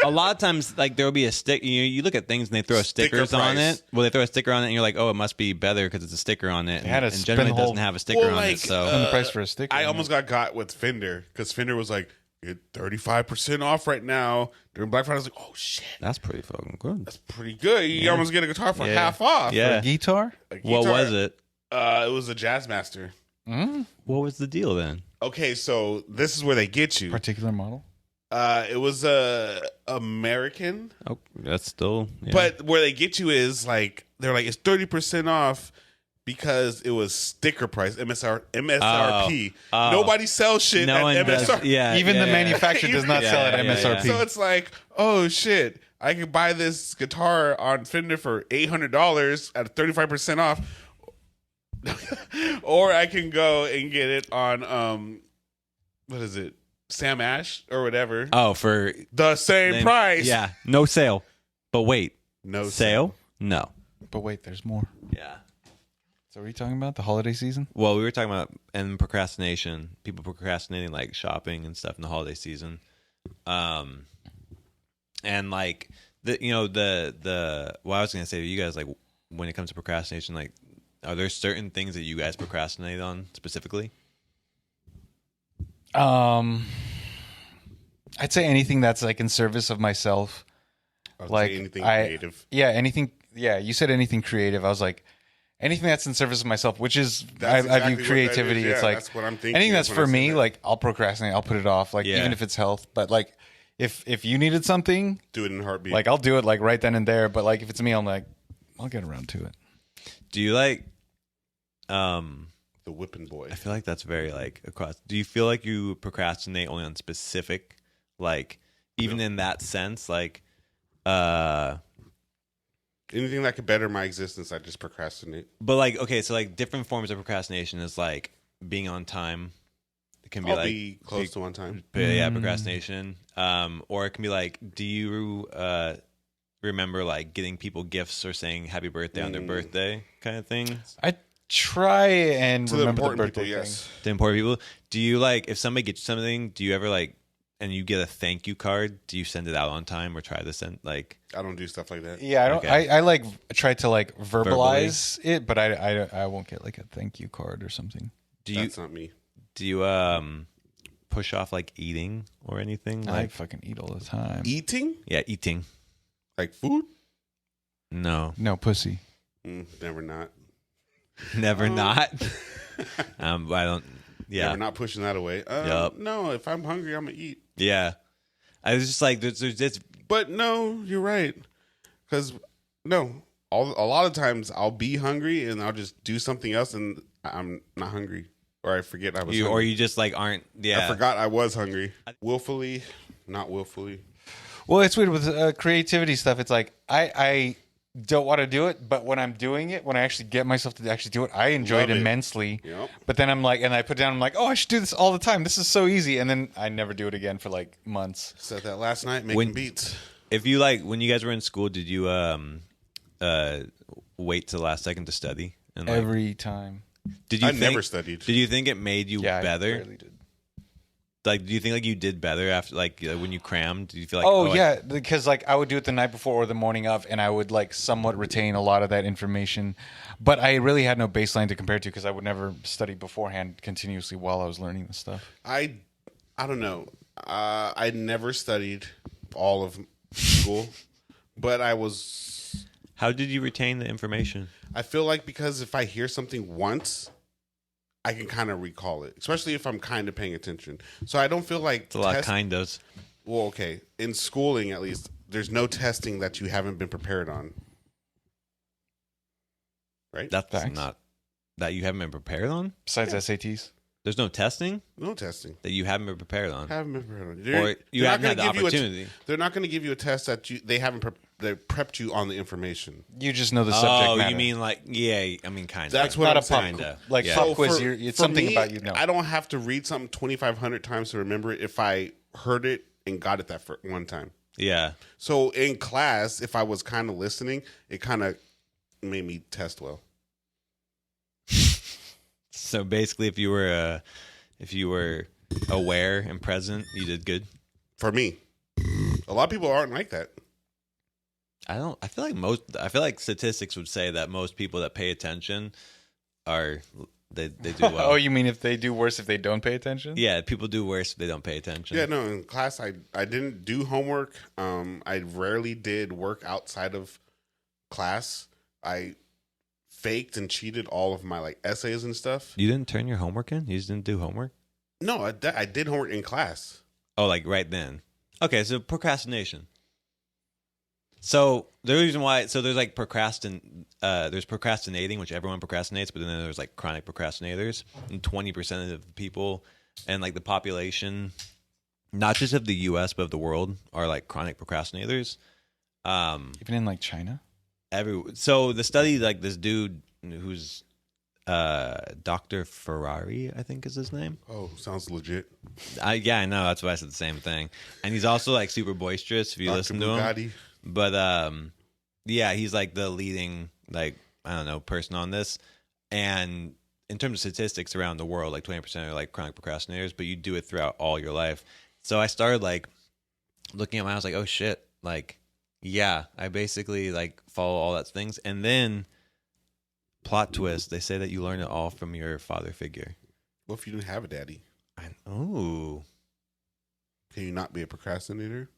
A: A lot of times, like there will be a stick. You look at things and they throw stickers on
C: price.
A: it. Well, they throw a sticker on it, and you're like, oh, it must be better because it's a sticker on it.
B: They had a
A: and
B: spin
A: generally it
B: hole.
A: doesn't have a sticker
C: Well,
A: on it.
C: like,
A: So
B: And the price for a sticker.
C: I almost got with Fender because Fender was like, get 35% off right now during Black Friday. I was like, oh shit,
A: that's pretty fucking good.
C: that's pretty good. You almost get a guitar for half off.
A: Yeah.
B: a guitar.
C: A
A: What
C: guitar.
A: was it?
C: It was a Jazzmaster.
A: What was the deal then?
C: Okay, so this is where they get you.
B: Particular model.
C: It was a American,
A: Oh, that's still. Yeah.
C: but where they get you is like they're like it's 30% off because it was sticker price MSRP.
A: Oh.
C: Nobody sells shit
A: no one
C: at
A: does.
C: MSRP.
A: Yeah.
B: Even the
A: yeah.
B: manufacturer does not
A: Yeah,
B: sell at
A: yeah,
B: MSRP.
A: yeah.
C: So it's like, oh shit, I can buy this guitar on Fender for $800 at 35% off, or I can go and get it on what is it, Sam Ash or whatever.
A: Oh, for
C: The same price.
A: Yeah. No sale. But wait.
C: No
A: Sale? No.
B: But wait, there's more.
A: Yeah.
B: So what are you talking about? The holiday season?
A: Well, we were talking about procrastination. People procrastinating like shopping and stuff in the holiday season. And like the what I was gonna say to you guys, like when it comes to procrastination, like are there certain things that you guys procrastinate on specifically?
B: I'd say anything that's like in service of myself.
C: I'll
B: Like
C: say anything creative.
B: Yeah, anything. Yeah, you said anything creative. I was like, anything that's in service of myself, which is
C: That's
B: I
C: exactly
B: view
C: what
B: creativity.
C: that is.
B: It's
C: Yeah,
B: like
C: that's what I'm thinking
B: anything that's
C: when I
B: for
C: say
B: me.
C: that.
B: Like I'll procrastinate. I'll put it off. Like
A: Yeah.
B: even if it's health. But like if you needed something,
C: Do it in a heartbeat.
B: like I'll do it like right then and there. But like if it's me, I'm like, I'll get around to it.
A: Do you like
C: the whipping boy.
A: I feel like that's very like across. Do you feel like you procrastinate only on specific, like even in that sense, like
C: Anything that could better my existence, I just procrastinate.
A: but like okay, so like different forms of procrastination is like being on time. It can be
C: I'll
A: like
C: be close to one time.
A: yeah, procrastination. Or it can be like, do you remember like getting people gifts or saying happy birthday on their birthday kind of thing?
B: I try and
C: To the
B: remember the
C: important
B: birthday
C: people,
B: thing.
C: yes.
A: To important people, do you like if somebody gets you something? Do you ever like and you get a thank you card? Do you send it out on time or try to send like?
C: I don't do stuff like that.
B: Yeah, I don't.
A: Okay.
B: I like try to like verbalize it, but I won't get like a thank you card or something.
A: Do you
C: That's not me.
A: do you push off like eating or anything
B: I
A: like?
B: like fucking eat all the time.
C: Eating?
A: Yeah, eating.
C: Like food?
A: No,
B: No pussy.
C: Never not.
A: never not. I don't. Yeah,
C: Never not pushing that away.
A: Yup.
C: No, if I'm hungry, I'm going to eat.
A: yeah. I was just like, there's this.
C: But no, you're right. Because, no, a lot of times I'll be hungry and I'll just do something else and I'm not hungry. or I forget I was
A: or
C: hungry.
A: you just like aren't. Yeah,
C: I forgot I was hungry. Willfully, not willfully.
B: Well, it's weird with creativity stuff. It's like I don't want to do it, but when I'm doing it, when I actually get myself to actually do it, I enjoy
C: Love
B: it
C: it.
B: immensely.
C: Yep.
B: But then I'm like, and I put down, I'm like, oh, I should do this all the time. This is so easy. And then I never do it again for like months.
C: Said that last night, making beats.
A: If you like when you guys were in school, did you wait till the last second to study? And like,
B: Every time.
A: did you?
C: I never studied.
A: Did you think it made you
B: Yeah, I
A: better?
B: barely did.
A: Like, do you think like you did better after like when you crammed? Do you feel like?
B: Oh, yeah, because like I would do it the night before or the morning of, and I would like somewhat retain a lot of that information. But I really had no baseline to compare to because I would never study beforehand continuously while I was learning this stuff.
C: I don't know. I never studied all of school, but I was.
A: How did you retain the information?
C: I feel like because if I hear something once, I can kind of recall it, especially if I'm kind of paying attention. So I don't feel like
A: It's a lot of kind of.
C: Well, okay. In schooling, at least, there's no testing that you haven't been prepared on. Right?
A: That's
B: Facts.
A: not that you haven't been prepared on.
B: Besides SATs.
A: There's no testing
C: No testing.
A: that you haven't been prepared on,
C: Haven't been prepared on.
A: or you
C: they're
A: haven't
C: not
A: had the
C: gonna give you
A: opportunity.
C: they're not going to give you a test that they haven't they prepped you on the information.
B: You just know the subject
A: Oh,
B: matter.
A: you mean like I mean kind of.
C: That's what
B: not
C: I'm
B: a pop
C: saying.
B: like
A: Yeah.
B: pop
C: So
B: quiz.
C: for-
B: It's
C: for
B: something
C: me,
B: about you know.
C: I don't have to read something 2,500 times to remember it if I heard it and got it that for one time.
A: Yeah.
C: So in class, if I was kind of listening, it kind of made me test well.
A: So basically, if you were aware and present, you did good.
C: For me, a lot of people aren't like that.
A: I feel like statistics would say that most people that pay attention they do well.
B: Oh, you mean if they do worse if they don't pay attention?
A: Yeah, people do worse if they don't pay attention.
C: Yeah, no. In class, I didn't do homework. I rarely did work outside of class. I faked and cheated all of my like essays and stuff.
A: You didn't turn your homework in? You just didn't do homework?
C: No, I did homework in class.
A: Oh, like right then. Okay, so procrastination. So the reason why, so there's like there's procrastinating, which everyone procrastinates, but then there's like chronic procrastinators, and 20% of the people and like the population, not just of the U.S. but of the world, are like chronic procrastinators.
B: Even in like China.
A: So the study, like this dude who's Dr. Ferrari, I think is his name.
C: Oh, sounds legit.
A: Yeah, I know. That's why I said the same thing. And he's also like super boisterous if you
C: Dr.
A: listen to him.
C: Bugatti.
A: But yeah, he's like the leading, like, I don't know, person on this. And in terms of statistics around the world, like 20% are like chronic procrastinators, but you do it throughout all your life. So I started like looking at mine, I was like, oh shit, like, yeah, I basically like follow all that things. And then plot twist, they say that you learn it all from your father figure.
C: What if you didn't have a daddy?
A: Ooh.
C: Can you not be a procrastinator?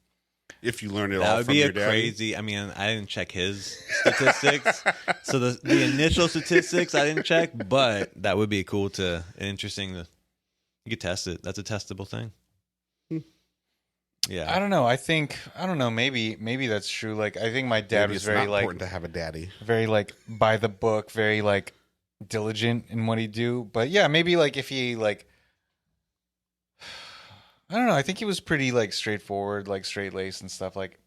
C: If you learn it
A: That
C: all
A: would
C: from
A: be
C: your
A: a
C: daddy?
A: crazy. I mean, I didn't check his statistics, so the initial statistics I didn't check, but that would be cool interesting. You could test it. That's a testable thing. Yeah,
B: I don't know. I don't know. Maybe that's true. Like I think my dad
C: Maybe
B: was
C: it's
B: very
C: not
B: like
C: important to have a daddy.
B: very like by the book, very like diligent in what he do. But yeah, maybe like if he like I don't know, I think he was pretty like straightforward, like straight laced and stuff. Like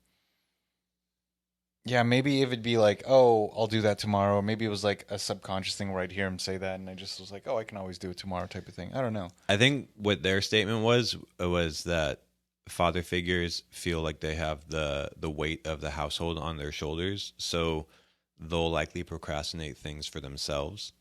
B: yeah, maybe if it'd be like, oh, I'll do that tomorrow, or maybe it was like a subconscious thing where I'd hear him say that and I just was like, oh, I can always do it tomorrow type of thing. I don't know.
A: I think what their statement was that father figures feel like they have the weight of the household on their shoulders, so they'll likely procrastinate things for themselves.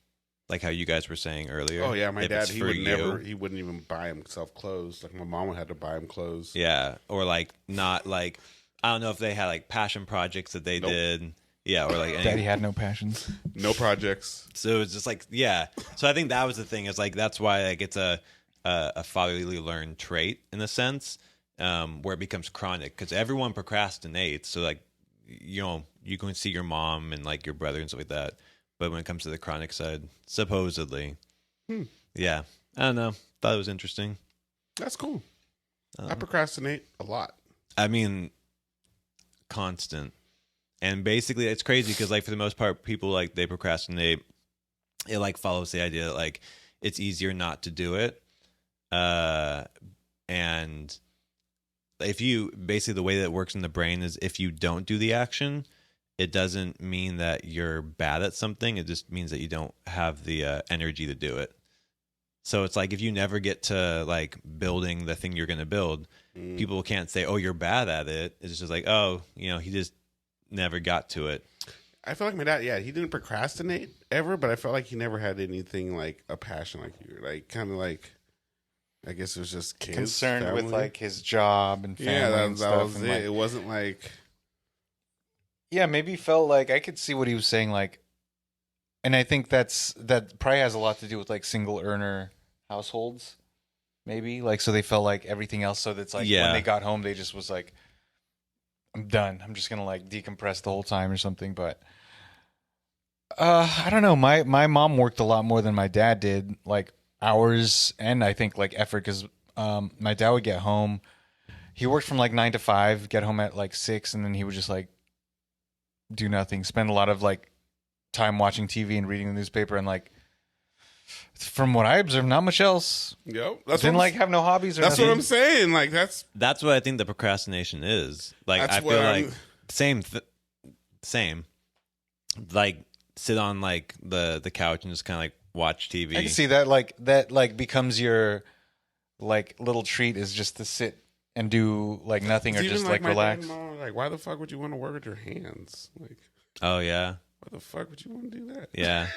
A: Like how you guys were saying earlier.
C: Oh yeah, my
A: if
C: dad,
A: it's
C: he
A: for
C: would
A: you.
C: he wouldn't even buy himself clothes. Like my mom would have to buy him clothes.
A: Yeah, or like not like I don't know if they had like passion projects that they did. Yeah, or like
B: Daddy had no passions.
C: No projects.
A: So it's just like yeah. So I think that was the thing. Is like that's why like it's a fatherly learned trait in a sense, where it becomes chronic because everyone procrastinates. So like you can see your mom and like your brother and stuff like that. But when it comes to the chronic side, supposedly, yeah, I don't know. Thought it was interesting.
C: That's cool. I procrastinate a lot.
A: I mean, constant. And basically, it's crazy because, like, for the most part, people, like, they procrastinate. It, like, follows the idea that, like, it's easier not to do it. And if you basically the way that it works in the brain is if you don't do the action, it doesn't mean that you're bad at something. It just means that you don't have the energy to do it. So it's like if you never get to like building the thing you're going to build, people can't say, "Oh, you're bad at it." It's just like, "Oh, he just never got to it."
C: I feel like my dad, he didn't procrastinate ever, but I felt like he never had anything like a passion like you. Like kind of like, I guess it was just kids,
B: concerned
C: family.
B: with like his job and family and
C: that
B: stuff.
C: was
B: and,
C: it.
B: like,
C: It wasn't like,
B: maybe felt like I could see what he was saying, like, and I think that probably has a lot to do with like single earner households, maybe like so they felt like everything else. So that's like when they got home, they just was like, I'm done. I'm just gonna like decompress the whole time or something. But I don't know. My mom worked a lot more than my dad did, like hours and I think like effort because my dad would get home. He worked from like 9 to 5, get home at like 6, and then he would just like do nothing. Spend a lot of like time watching TV and reading the newspaper and like. From what I observed, not much else.
C: Yep.
B: Didn't like have no hobbies or
C: That's
B: nothing.
C: what I'm saying. Like that's
A: what I think the procrastination is. Like
C: That's
A: I feel like same. Like sit on like the couch and just kind of like watch TV.
B: I can see that like becomes your like little treat is just to sit and do like nothing or
C: It's
B: just
C: even
B: like
C: my
B: relax.
C: dad and mom, like, why the fuck would you want to work with your hands? Like,
A: Oh yeah.
C: why the fuck would you want to do that?
A: Yeah.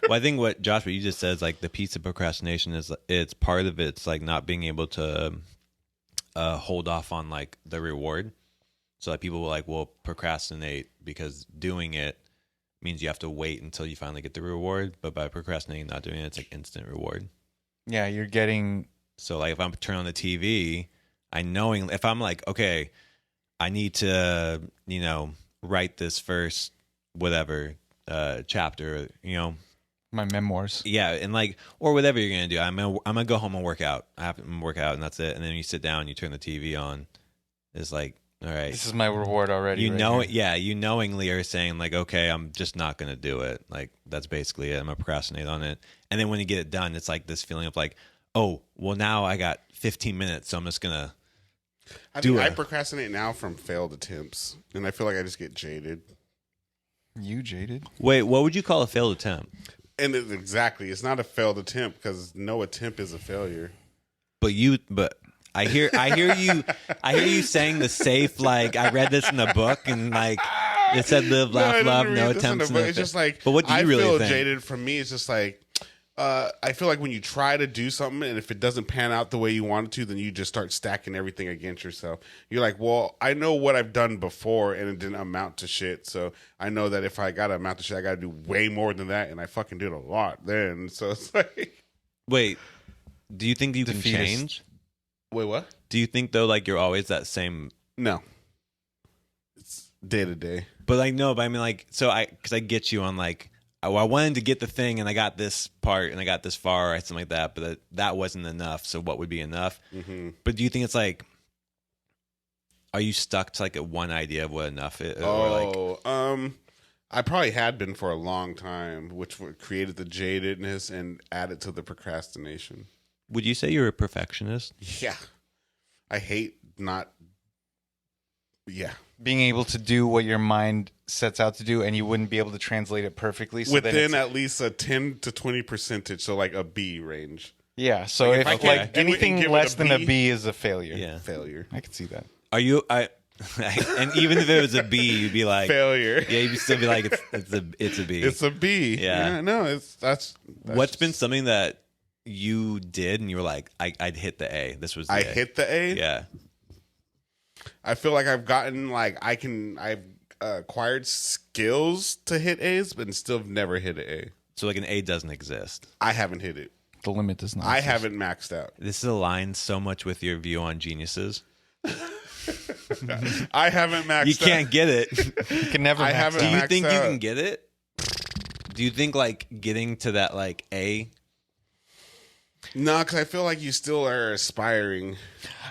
A: Well, I think what you just said is like the piece of procrastination is it's part of it's like not being able to hold off on like the reward. So like people will procrastinate because doing it means you have to wait until you finally get the reward. But by procrastinating, not doing it, it's like instant reward.
B: Yeah, you're getting.
A: So like if I'm turning on the TV, if I'm like, okay, I need to, write this first whatever chapter,
B: My memoirs.
A: Yeah, and like or whatever you're gonna do. I'm gonna go home and work out. I have to work out, and that's it. And then you sit down, and you turn the TV on. It's like, all right,
B: This is my reward already.
A: you
B: right
A: know
B: here.
A: it. Yeah, you knowingly are saying like, okay, I'm just not gonna do it. Like that's basically it. I'm gonna procrastinate on it. And then when you get it done, it's like this feeling of like, oh, well now I got 15 minutes, so I'm just gonna.
C: I procrastinate now from failed attempts, and I feel like I just get jaded.
B: You jaded?
A: Wait, what would you call a failed attempt?
C: And exactly, it's not a failed attempt because no attempt is a failure.
A: But I hear you saying the safe, like I read this in a book and like it said live, laugh, love, no attempts.
C: It's just like,
A: but what do you
C: I
A: really
C: feel
A: think?
C: jaded. For me, it's just like I feel like when you try to do something and if it doesn't pan out the way you want it to, then you just start stacking everything against yourself. You're like, well, I know what I've done before and it didn't amount to shit. So I know that if I got to amount to shit, I got to do way more than that. And I fucking did a lot then. So it's like.
A: Wait, do you think you can
B: Defeatist.
A: change?
C: Wait, what?
A: Do you think though, like you're always that same?
C: No. It's day to day.
A: But like no, but I mean like because I get you on like. I wanted to get the thing and I got this part and I got this far or something like that, but that wasn't enough. So what would be enough?
C: Mm-hmm.
A: But do you think it's like, are you stuck to like a one idea of what enough is? Or like,
C: I probably had been for a long time, which created the jadedness and added to the procrastination.
A: would you say you're a perfectionist?
C: Yeah. I hate not. Yeah.
B: Being able to do what your mind sets out to do, and you wouldn't be able to translate it perfectly. So then
C: Within
B: it's-
C: at least a 10 to 20%, so like a B range.
B: yeah. So
C: Like,
B: if
C: if I can't
B: like
C: do it and
B: anything
C: give it
B: less
C: a
B: than a
C: B,
B: B is a failure.
A: Yeah.
C: Failure.
B: I could see that.
A: Are you? And even if it was a B, you'd be like,
C: Failure.
A: yeah, you'd still be like, it's a B.
C: It's a B.
A: Yeah.
C: No, that's
A: What's been something that you did and you were like, I'd hit the A. This was the
C: I
A: A.
C: hit the A.
A: Yeah.
C: I feel like I've gotten like I've acquired skills to hit A's, but still have never hit an A.
A: So like an A doesn't exist.
C: I haven't hit it.
B: The limit does not.
C: I
B: exist.
C: haven't maxed out.
A: This is aligned so much with your view on geniuses.
C: I haven't maxed
A: You
C: out.
A: can't get it.
B: You can never.
C: I
B: max
C: haven't
A: Do
B: out.
A: you
C: maxed
A: think you
C: out.
A: can get it? Do you think like getting to that like A?
C: No, because I feel like you still are aspiring.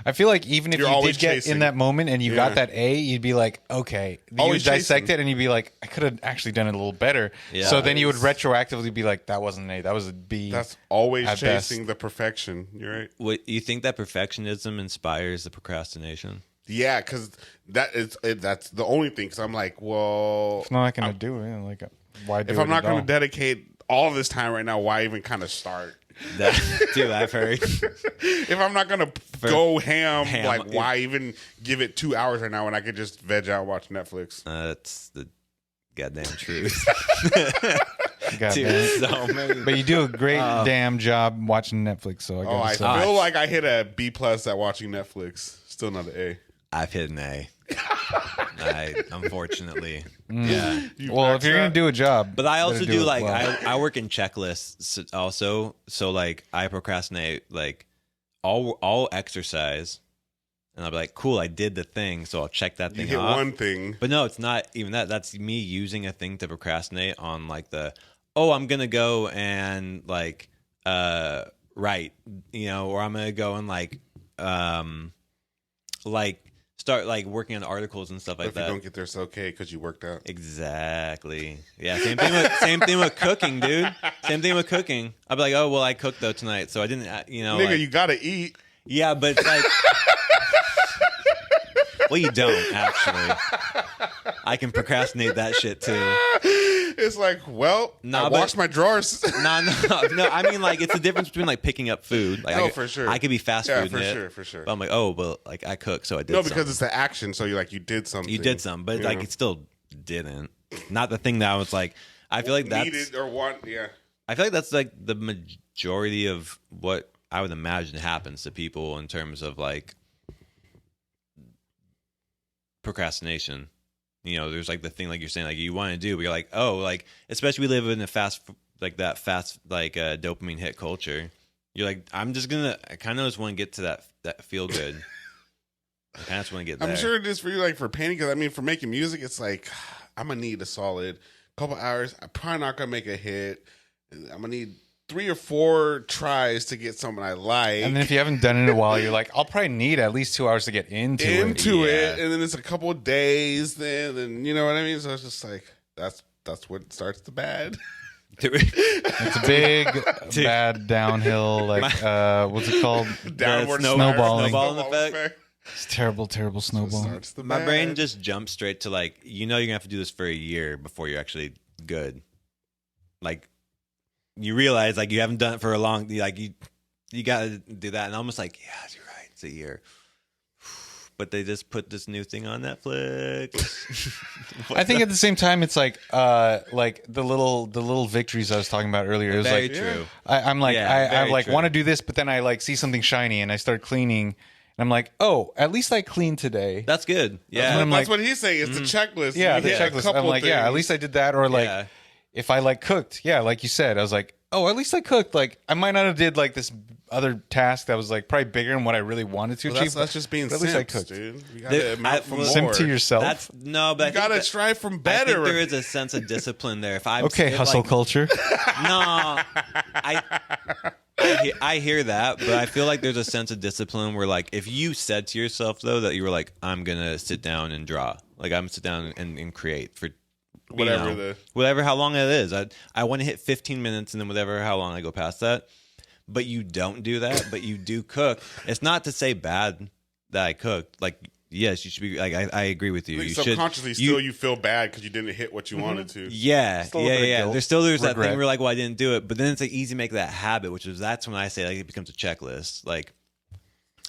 B: I feel like even if
C: You're
B: you
C: always
B: did get
C: chasing.
B: in that moment and you got that A, you'd be like, okay. You would
C: Always
B: dissect
C: chasing.
B: it and you'd be like, I could have actually done it a little better.
A: Yeah.
B: So then you would retroactively be like, that wasn't an A, that was a B.
C: That's always
B: At
C: chasing the perfection. You're right.
A: What you think that perfectionism inspires the procrastination?
C: Yeah, because that's the only thing. Because I'm like, well,
B: If I'm not going to do it, like, why do it
C: if I'm not
B: at all?
C: going to dedicate all this time right now, why even kind of start?
A: Dude, I've heard.
C: If I'm not gonna go ham, like
A: yeah.
C: why even give it 2 hours right now when I could just veg out and watch Netflix?
A: That's the goddamn truth.
B: God
A: Dude,
B: damn it.
A: so many.
B: But you do a great damn job watching Netflix, so I
C: Oh, I
B: guess. uh,
C: feel like I hit a B plus at watching Netflix. Still not an A.
A: I've hit an A. Unfortunately,
B: Mm.
A: yeah.
B: well, if you're going to do a job.
A: But I also
B: better
A: do
B: it
A: like
B: well.
A: I work in checklists also, so like I procrastinate like all exercise, and I'll be like, cool, I did the thing, so I'll check that
C: You
A: thing
C: hit
A: off.
C: one thing.
A: But no, it's not even that. That's me using a thing to procrastinate on like I'm gonna go and like write, or I'm gonna go and like start like working on articles and stuff
C: But
A: like
C: if
A: that.
C: you don't get there, it's okay because you worked out.
A: Exactly. Yeah. Same thing with cooking, dude. Same thing with cooking. I'll be like, oh well, I cooked though tonight, so I didn't.
C: Nigga,
A: like-
C: you gotta eat.
A: yeah, but it's like, well, you don't actually. I can procrastinate that shit too.
C: It's like, well,
A: Nah,
C: I
A: but-
C: washed my drawers.
A: No. I mean, like, it's the difference between like picking up food. Like,
C: No, for sure.
A: I could be fast
C: Yeah,
A: food.
C: for sure.
A: But I'm like, oh, well, like I cook, so I did.
C: No, because
A: something.
C: it's the action. So you did something.
A: You did some, but
C: you
A: like
C: know?
A: it still didn't. Not the thing that I was like. I feel like that's.
C: needed or want. Yeah.
A: I feel like that's like the majority of what I would imagine happens to people in terms of like procrastination. There's like the thing like you're saying like you want to do, but you're like, oh, like especially we live in a fast dopamine hit culture. You're like, I kind of just want to get to that feel good. I kind of just want to get there.
C: I'm sure it is for you, like for painting. Because I mean, for making music, it's like I'm gonna need a solid couple hours. I'm probably not gonna make a hit. I'm gonna need 3 or 4 tries to get something I like.
B: And then if you haven't done it in a while, you're like, I'll probably need at least 2 hours to get into it.
A: Yeah.
C: and then it's a couple of days. Then you know what I mean. So it's just like that's what starts the bad.
B: It's a big, bad downhill, like, what's it called?
C: Downward
B: snowballing.
A: Snowballing effect.
B: It's terrible, terrible snowball.
C: Starts the
A: My
C: bad.
A: brain just jumps straight to like, you're gonna have to do this for a year before you're actually good. Like, you realize like you haven't done it for a long, like you gotta do that, and I'm almost like, yeah, you're right, it's a year. But they just put this new thing on Netflix.
B: I think at the same time, it's like the little victories I was talking about earlier. It was
A: Very
B: like,
A: true.
B: I'm like,
A: Yeah,
B: I
A: very
B: like
A: true.
B: want to do this, but then I like see something shiny and I start cleaning, and I'm like, oh, at least I cleaned today.
A: That's good. Yeah.
B: I'm
C: That's
B: like-
C: what he's saying. It's the checklist.
B: Yeah,
C: You
B: the
C: hit a
B: checklist.
C: couple
B: I'm like, yeah, at
C: things.
B: least I did that. Or like,
A: Yeah.
B: if I like cooked, yeah, like you said, I was like, oh, at least I cooked. Like, I might not have did like this other task that was like probably bigger than what I really wanted to
C: Well,
B: achieve.
C: that's just being
B: but at least I
C: simps,
B: cooked.
C: dude. You
A: There-
C: gotta amount for
A: well,
C: more.
B: Simp to yourself.
A: That's no, but
C: You gotta strive from better.
A: I think there is a sense of discipline there. If I'm
B: Okay, hustle
A: like,
B: culture.
A: No, I hear that, but I feel like there's a sense of discipline where, like, if you said to yourself though that you were like, I'm gonna sit down and draw, like I'm gonna sit down and create for whatever how long it is. I want to hit 15 minutes and then whatever how long I go past that. But you don't do that. But you do cook. It's not to say bad that I cooked. Like, yes, you should be. Like, I agree with you.
C: Like,
A: You
C: subconsciously,
A: should.
C: still you feel bad because you didn't hit what you wanted to.
A: Yeah,
B: Still a bit of
A: yeah.
B: guilt,
A: There's that
B: regret.
A: thing where like, well, I didn't do it, but then it's like easy to make that habit, that's when I say like it becomes a checklist. Like,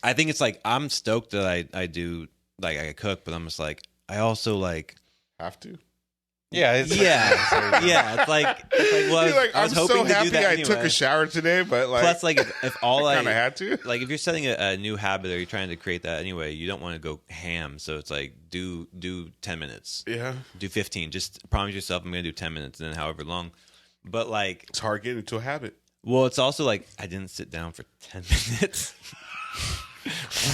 A: I think it's like I'm stoked that I do like I cook, but I'm just like I also like
C: Have to.
B: Yeah, it's
A: yeah. It's like well,
C: You're like,
A: I was
C: I'm
A: hoping
C: so
A: to do
C: happy
A: that
C: I
A: anyway.
C: took a shower today, but like,
A: Plus, like if all
C: I
A: I
C: kind of had to.
A: like if you're setting a new habit or you're trying to create that anyway, you don't want to go ham. So it's like do 10 minutes,
C: Yeah,
A: do 15. Just promise yourself I'm gonna do 10 minutes and then however long. But like,
C: it's hard getting into a habit.
A: well, it's also like I didn't sit down for 10 minutes,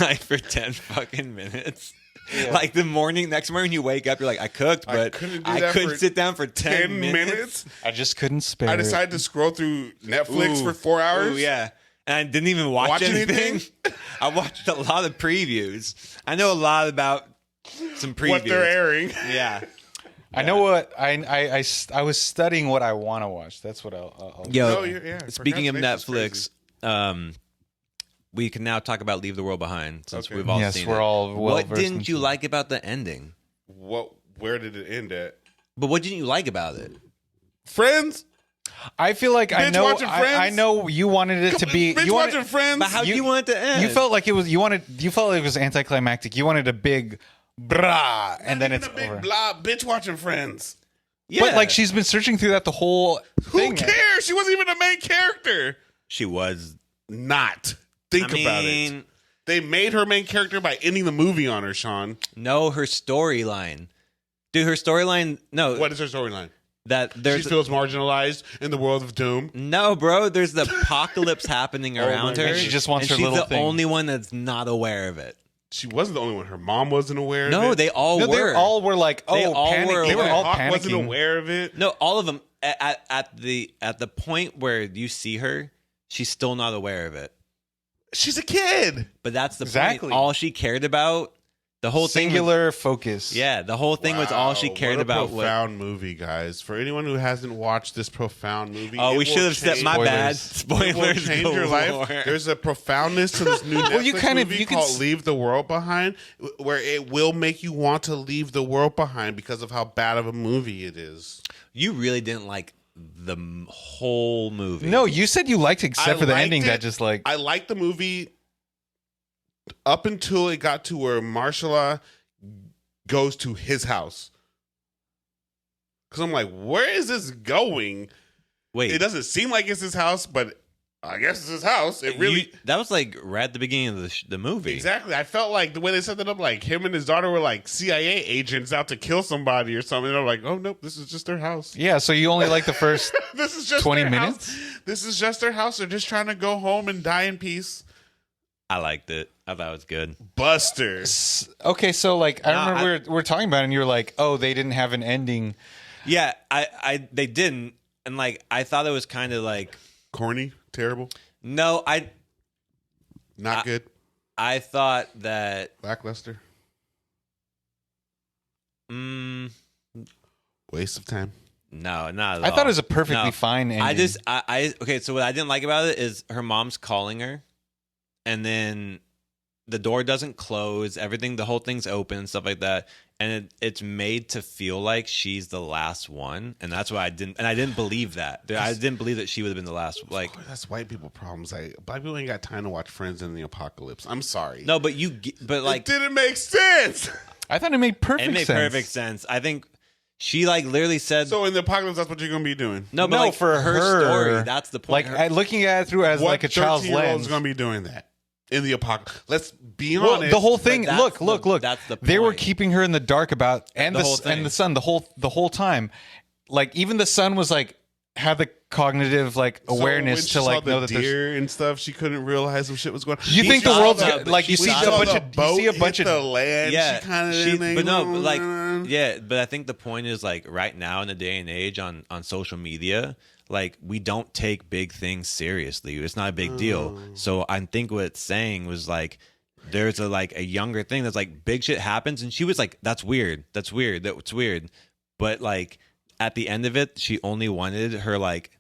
A: like for 10 fucking minutes. Like the next morning you wake up, you're like, I cooked, but
C: couldn't do
A: I
C: that
A: couldn't
C: for
A: sit down for 10
C: 10 minutes.
B: I just couldn't spare
C: I
B: it.
C: decided to scroll through Netflix
A: Ooh.
C: for 4 hours.
A: Ooh, yeah. and I didn't even watch anything. I watched a lot of previews. I know a lot about some previews.
C: What they're airing.
A: Yeah.
B: I know what I was studying what I want to watch. That's what I'll
A: Yo,
C: No,
A: speaking of
C: procrastination's
A: Netflix, we can now talk about Leave the World Behind since we've all seen it.
B: we're all well
A: What
B: versed
A: didn't you
B: into
A: like about the ending?
C: Where did it end at?
A: But what didn't you like about it?
C: Friends?
B: I feel like I
C: Binge
B: know
C: watching Friends?
B: I know you wanted it to be
C: Binge
B: you wanted,
C: watching Friends?
A: But how do you want it to end?
B: you felt like it was you felt like it was anticlimactic. You wanted a big brah and then it's
C: a big
B: over.
C: blah, bitch watching Friends.
A: yeah.
B: But like she's been searching through that the whole
C: Who
B: thing.
C: cares? She wasn't even the main character.
A: she was.
C: Not. Think about it. They made her main character by ending the movie on her, Sean.
A: No, her storyline. Dude, her storyline. No.
C: What is her storyline?
A: That there's
C: She feels marginalized in the world of doom.
A: no, bro. There's the apocalypse happening around
C: my
A: her.
C: God.
B: She just wants
A: and
B: her
A: she's
B: little
A: the
B: thing.
A: only one that's not aware of it.
C: She wasn't the only one. Her mom wasn't aware of it.
A: No, they all
B: No,
A: were.
B: they all were like, oh,
A: They all
B: panic.
A: were
B: They were
A: aware.
B: all
C: Hawk wasn't
B: panicking.
C: aware of it.
A: No, all of them at the point where you see her, she's still not aware of it.
C: She's a kid.
A: But that's the
B: Exactly.
A: point. All she cared about, the whole
B: Singular focus.
A: thing. Yeah, the whole thing was all she
C: Wow,
A: cared
C: what a
A: about.
C: profound movie, guys. For anyone who hasn't watched this profound movie,
A: Oh,
C: it
A: we
C: will
A: should have said
C: change-
A: my bad.
C: It will
A: Spoilers.
C: change your life. There's a profoundness to this new Netflix
B: you kind of-
C: movie
B: you can
C: called
B: s-
C: "Leave the World Behind," where it will make you want to leave the world behind because of how bad of a movie it is.
A: You really didn't like the whole movie.
B: No, you said you liked it except
C: I
B: for the
C: liked
B: ending
C: it.
B: that just like
C: I liked the movie up until it got to where Marshala goes to his house. Because I'm like, where is this going?
A: Wait.
C: It doesn't seem like it's his house, but I guess it's his house. It really.
A: that was like right at the beginning of the movie.
C: Exactly. I felt like the way they set it up, like him and his daughter were like CIA agents out to kill somebody or something. And I'm like, oh, nope, this is just their house.
B: yeah. So you only like the first
C: This is just
B: 20
C: their
B: minutes?
C: house. This is just their house. They're just trying to go home and die in peace.
A: I liked it. I thought it was good.
C: Buster.
B: Okay, so like I
A: No,
B: remember we were talking about it and you're like, oh, they didn't have an ending.
A: Yeah, they didn't, and like I thought it was kind of like
C: Corny. Terrible.
A: no,
C: Not good.
A: I thought that
C: Lackluster. Waste of time.
A: no, not at
B: I
A: all.
B: thought it was a perfectly
A: No.
B: fine ending.
A: I okay. So what I didn't like about it is her mom's calling her, and then the door doesn't close. Everything, the whole thing's open and stuff like that, and it's made to feel like she's the last one, and that's why I didn't believe that. I didn't believe that she would have been the last. Like
C: That's white people problems. Black people ain't got time to watch Friends in the apocalypse. I'm sorry.
A: no, but but like
C: it didn't make sense.
B: I thought it made perfect
A: it made
B: sense.
A: perfect sense. I think she like literally said
C: So in the apocalypse, that's what you're gonna be doing.
A: no, but
B: No,
A: like
B: for
A: her
B: her,
A: story. That's the point.
B: Like looking at it through as
C: What
B: like a child's
C: 13-year-old
B: lens.
C: is gonna be doing that in the apocalypse? Let's be
B: Well,
C: honest.
B: the whole thing.
A: that's
B: Look.
A: that's the
B: They were
A: point.
B: keeping her in the dark about and
A: The
B: the
A: whole
B: and
A: thing.
B: the son the whole time. Like even the son was like had the cognitive like
C: So
B: awareness
C: when she
B: to
C: saw
B: like
C: the
B: know that there's.
C: deer and stuff. She couldn't realize some shit was going on.
B: You
C: She
B: think the
C: saw
B: world's
A: the-
B: like you
A: she
B: see a
A: saw
B: bunch
C: the
B: of
C: boat
B: you see a bunch
C: hit
B: of
C: the land.
A: Yeah,
C: she kind of
A: but no, but like yeah, but I think the point is like right now in the day and age on social media, like we don't take big things seriously. It's not a big deal. So I think what it's saying was like there's a younger thing that's like big shit happens, and she was like, that's weird, that's weird, but like at the end of it, she only wanted her like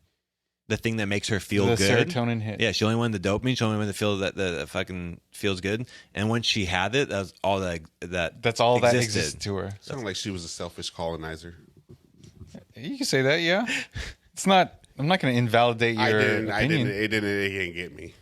A: the thing that makes her feel
B: the
A: good.
B: serotonin hit.
A: Yeah, she only wanted the dopamine. She only wanted to feel that fucking feels good. And when she had it, that was all
B: That's all that
A: existed.
B: existed to her.
C: Sounded like she was a selfish colonizer.
B: You can say that, yeah. It's not. I'm not going to invalidate your opinion.
C: It didn't get me.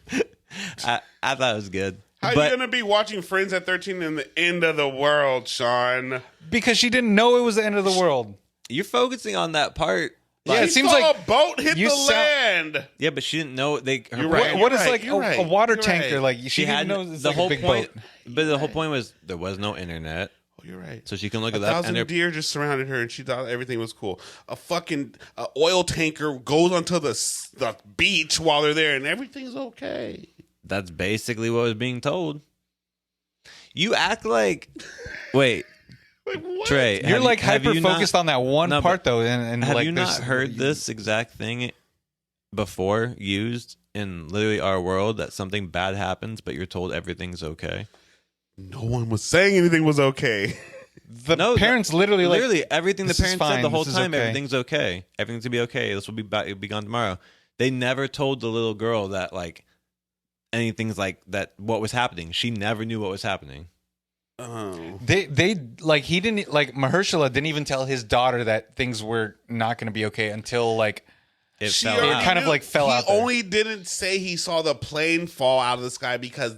A: I thought it was good.
C: How
A: But
C: you gonna be watching Friends at 13 in the end of the world, Sean?
B: Because she didn't know it was the end of the world.
A: you're focusing on that part.
B: Yeah, it
C: She
B: seems
C: saw
B: like
C: a boat hit
B: you
C: the
B: sound-
C: land.
A: Yeah, but she didn't know they. Her
C: You're
A: brain-
C: right.
B: what is like
C: you're right,
B: a water
C: you're
B: tanker?
C: right.
B: Like she
A: She had
B: didn't know it's
A: the
B: like
A: whole
B: a big
A: point.
B: boat.
A: But the whole point was there was no internet,
C: Oh, you're right.
A: so she can look
C: A
A: at that.
C: thousand
A: And
C: deer just surrounded her, and she thought everything was cool. A fucking oil tanker goes onto the beach while they're there, and everything's okay.
A: that's basically what was being told. You act like, wait,
C: Like what?
A: Trey,
B: You're like
A: have
B: hyper
A: you not-
B: focused on that one
A: No,
B: part
A: but
B: though, and
A: Have
B: like
A: you not
B: there's-
A: heard this exact thing before used in literally our world that something bad happens, but you're told everything's okay?
C: No one was saying anything was okay.
B: The parents literally
A: everything the
B: "This is
A: parents said
B: fine,
A: the whole
B: this is
A: time,
B: okay."
A: everything's okay. Everything's gonna be okay. This will be back, it'll be gone tomorrow. They never told the little girl that like anything's like that. What was happening? She never knew what was happening.
C: Oh.
B: They like he didn't like Mahershala didn't even tell his daughter that things were not going to be okay until like
C: She
A: fell
C: already
A: out.
B: kind of like fell
C: he
B: out there.
C: only didn't say he saw the plane fall out of the sky because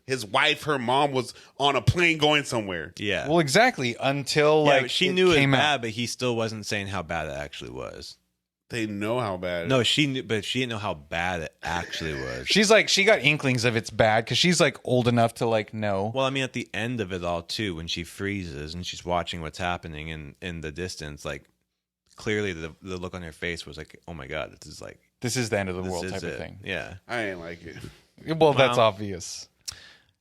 C: his wife, her mom, was on a plane going somewhere.
A: Yeah.
B: Well, exactly until
A: yeah,
B: like
A: but she knew it was
B: came out.
A: bad, but he still wasn't saying how bad it actually was.
C: They know how bad.
A: No, she knew, but she didn't know how bad it actually was.
B: She's like she got inklings of it's bad because she's like old enough to like know.
A: Well, I mean, at the end of it all, too, when she freezes and she's watching what's happening in the distance, like clearly the look on her face was like, "Oh my god,
B: This is the end of the
A: this
B: world
A: is
B: type
A: it."
B: of thing.
A: Yeah,
C: I ain't like it.
B: Well, that's obvious.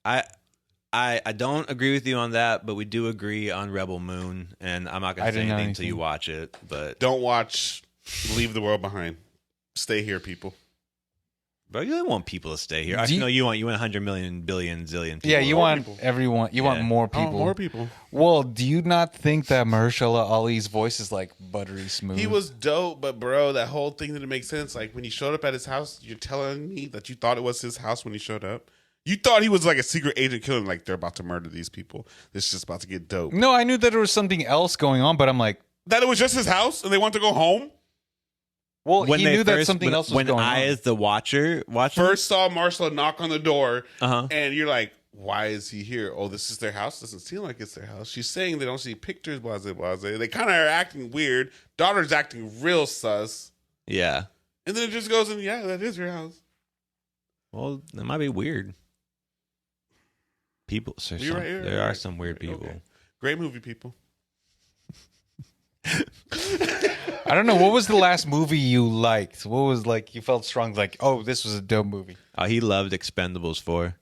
A: I don't agree with you on that, but we do agree on Rebel Moon, and I'm not
B: I
A: gonna say
B: didn't know
A: anything until you
B: anything.
A: watch it. But
C: Don't watch Leave the World Behind. Stay here, people.
A: bro, you don't want people to stay here. I
B: Do you-
A: know you want 100 million, billion, zillion people.
B: Yeah, you
C: More
B: want
C: people.
B: everyone. You want
A: Yeah.
B: more
C: I want
B: people.
C: more people.
B: Well, do you not think that Mahershala Ali's voice is like buttery smooth?
C: He was dope, but bro, that whole thing didn't make sense. Like when he showed up at his house, you're telling me that you thought it was his house when he showed up. You thought he was like a secret agent killing, like they're about to murder these people. This is just about to get dope.
B: No, I knew that there was something else going on, but I'm like,
C: That it was just his house and they want to go home.
B: well,
A: When
B: he
A: they
B: knew that
A: first-
B: something
A: when-
B: else was
A: when
B: going
A: I,
B: on.
A: as the watcher,
C: First saw Marcella knock on the door,
A: Uh-huh.
C: and you're like, why is he here? Oh, this is their house? Doesn't seem like it's their house. She's saying they don't see pictures, blase, blase. They kind of are acting weird. Daughter's acting real sus.
A: yeah.
C: And then it just goes, and yeah, that is your house.
A: Well, it might be weird. People,
C: You're right, you're
A: there
C: right.
A: are some weird people.
C: Okay. Great movie, people.
B: I don't know. What was the last movie you liked? What was like you felt strong? Like, oh, this was a dope movie.
A: He loved Expendables 4.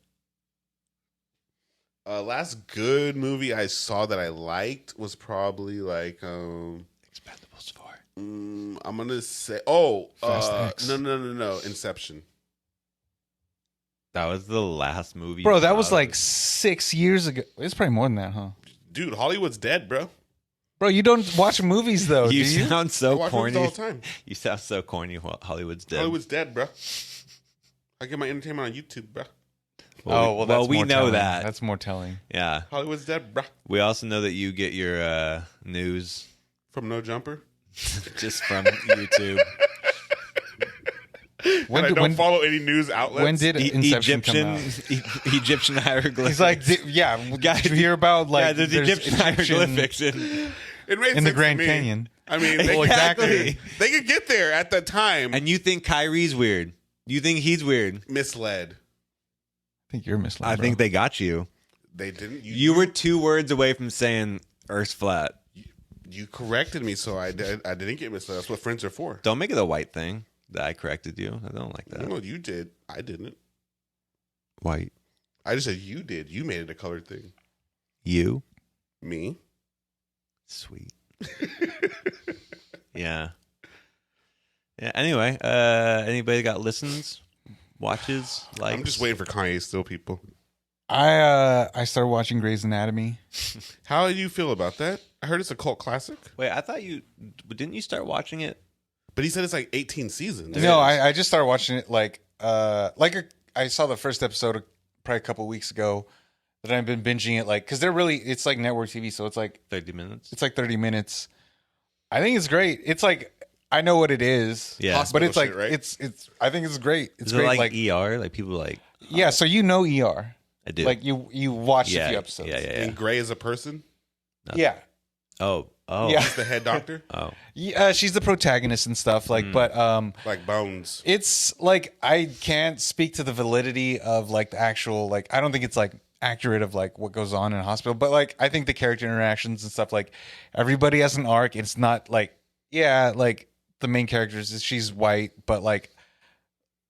C: Last good movie I saw that I liked was probably like
A: Expendables 4.
C: I'm gonna say
B: Fast X.
C: no Inception.
A: That was the last movie.
B: Bro,
A: you
B: that
A: saw.
B: was like 6 years ago. It's probably more than that, huh?
C: Dude, Hollywood's dead, bro.
B: Bro, you don't watch movies though,
A: You
B: do you?
A: sound
C: I
A: so
C: watch movies
A: corny.
C: all the time.
A: You sound so corny. Hollywood's dead.
C: Hollywood's dead, bro. I get my entertainment on YouTube, bro.
B: Oh, well, that's
A: we
B: more
A: know
B: telling.
A: that.
B: That's more telling.
A: Yeah.
C: Hollywood's dead, bro.
A: We also know that you get your news
C: From No Jumper.
A: just from YouTube.
B: When
C: And I
B: did,
C: don't
B: when,
C: follow any news outlets.
B: when did Inception come out?
A: Egyptian hieroglyphics.
B: He's like, yeah,
A: Guys,
B: did you hear about like
A: yeah, there's Egyptian hieroglyphics
C: It made
B: in the
C: sense
B: Grand
C: to me.
B: Canyon?
C: I mean, they,
B: Well, exactly.
C: they could get there at the time.
A: And you think Kyrie's weird? You think he's weird?
C: Misled.
B: I think you're misled.
A: I
B: bro.
A: think they got you.
C: They didn't.
A: You were 2 words away from saying Earth's flat.
C: You corrected me, so I didn't get misled. That's what friends are for.
A: Don't make it a white thing that I corrected you. I don't like that.
C: No, you did. I didn't.
A: White.
C: I just said you did. You made it a colored thing.
A: You?
C: Me.
A: Sweet. Yeah. Yeah. Anyway, anybody got listens, watches, likes?
C: I'm just waiting for Kanye still, people.
B: I started watching Grey's Anatomy.
C: How do you feel about that? I heard it's a cult classic,
A: Wait, I thought didn't you start watching it?
C: but he said it's like 18 seasons.
B: No, I just started watching it I saw the first episode probably a couple weeks ago. That I've been binging it because it's like network TV, so it's like
A: 30 minutes.
B: 30 minutes. I think it's great. It's like I know what it is.
A: Yeah.
B: but
C: Hospital
B: it's like
C: shit, right?
B: it's I think it's great. It's
A: Is it
B: great.
A: like ER? Like people like
B: yeah, so you know ER.
A: I do.
B: Like you watched
A: yeah,
B: a few episodes.
A: Yeah.
C: And Gray is a person.
B: Yeah.
A: Oh.
B: Yeah.
C: He's the head doctor,
A: Oh.
B: Yeah, she's the protagonist and stuff. But
C: like Bones.
B: it's like I can't speak to the validity of like the actual I don't think it's like accurate of like what goes on in a hospital, but like I think the character interactions and stuff, like everybody has an arc. It's not like like the main characters, she's white, but like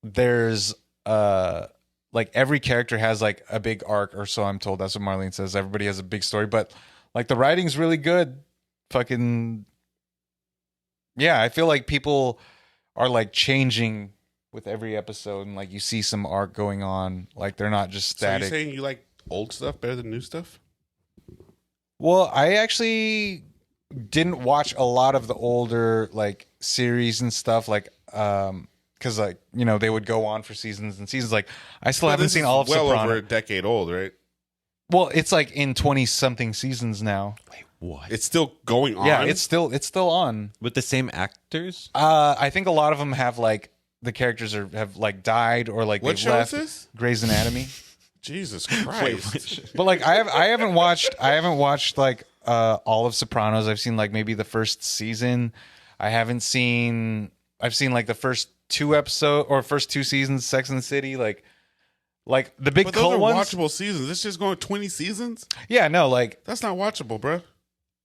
B: there's like every character has like a big arc, or so I'm told. That's what Marlene says. Everybody has a big story, but like the writing's really good. Fucking yeah, I feel like people are like changing with every episode, and like you see some arc going on. Like they're not just
C: So you're
B: static.
C: saying you like old stuff better than new stuff?
B: Well, I actually didn't watch a lot of the older like series and stuff, like because like they would go on for seasons and seasons. Like I still haven't
C: This
B: seen
C: is
B: all of
C: well
B: Sopranos.
C: over a decade old, right?
B: Well, it's like in 20-something seasons now.
A: Wait, what?
C: It's still going on.
B: Yeah, it's still on.
A: With the same actors?
B: I think a lot of them have like the characters have like died or like
C: What
B: they've
C: show
B: left.
C: is this?
B: Grey's Anatomy.
C: Jesus Christ.
B: But like I haven't watched like all of Sopranos. I've seen like maybe the first season. I've seen like the first first two seasons of Sex and the City, like the big
C: But those
B: cult
C: are
B: ones.
C: watchable seasons. It's just going 20 seasons?
B: Yeah, no, like
C: That's not watchable, bro.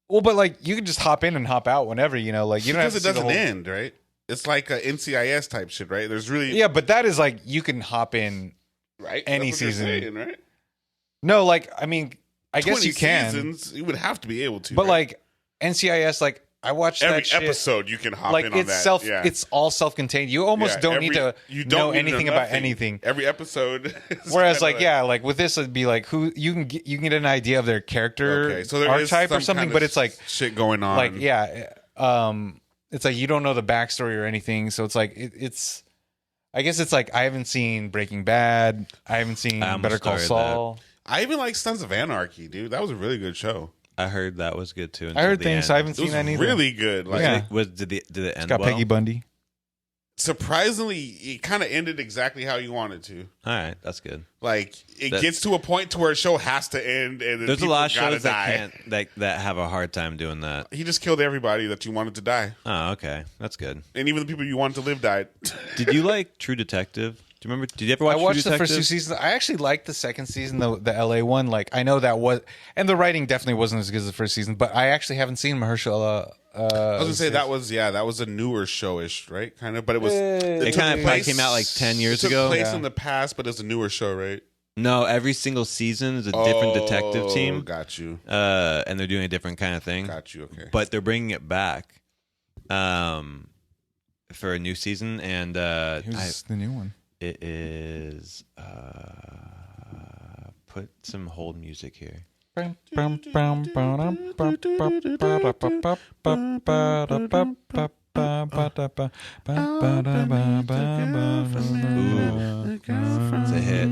B: well, but like you can just hop in and hop out whenever, like you don't have
C: Because
B: to
C: it
B: see the
C: doesn't
B: whole...
C: end, right? It's like a NCIS type shit, right? There's really
B: Yeah, but that is like you can hop in
C: right
B: any
C: That's what you're
B: season.
C: saying, right?
B: No, like I mean, I guess
C: 20
B: you can,
C: seasons, you would have to be able to.
B: but
C: right?
B: like NCIS, like I watched
C: every
B: that shit.
C: episode, you can hop
B: Like
C: in on
B: it's
C: that. Yeah.
B: it's all self-contained. You almost
C: Yeah,
B: don't need to
C: you
B: know
C: need to
B: anything about
C: nothing.
B: anything.
C: Every episode. is
B: Whereas,
C: kinda
B: like, yeah, like with this, it'd be like who you can get an idea of their character
C: Okay, so there is
B: archetype or
C: some
B: something,
C: kind
B: but
C: of
B: it's like
C: shit going on.
B: like yeah, it's like you don't know the backstory or anything, so it's like it's. I guess it's like I haven't seen Breaking Bad. I haven't seen
A: I almost
B: Better Call
A: started
B: Saul.
C: I even like Sons of Anarchy, dude. That was a really good show.
A: I heard that was good too.
B: I heard
A: until the
B: things.
A: end.
B: I haven't
C: It
B: seen
C: was
B: that either.
C: really good. Like
B: Yeah.
A: Did it end
B: It's got
A: well?
B: Peggy Bundy.
C: surprisingly, it kind of ended exactly how you wanted to.
A: All right, that's good.
C: Like it
A: That-
C: gets to a point to where a show has to end, and then
A: There's a
C: people
A: lot of
C: gotta
A: shows
C: die.
A: that can't that have a hard time doing that.
C: He just killed everybody that you wanted to die,
A: Oh, okay, that's good.
C: and even the people you wanted to live died.
A: Did you like True Detective? Do you remember? Did you ever watch?
B: I watched
A: True
B: the first two
A: Detective?
B: seasons. I actually liked the second season, the LA one. Like I know that was, and the writing definitely wasn't as good as the first season. But I actually haven't seen Mahershala.
C: I was gonna say that was a newer showish, right? Kind of, but it was.
A: It
C: took
A: kind of
C: place-
A: came out like 10 years
C: took
A: ago.
C: place
B: Yeah.
C: in the past, but it's a newer show, right?
A: No, every single season is a different detective team,
C: Got you.
A: and they're doing a different kind of thing.
C: Got you. Okay.
A: But they're bringing it back, for a new season, and
B: Who's the new one?
A: it is put some hold music here. It's a hit.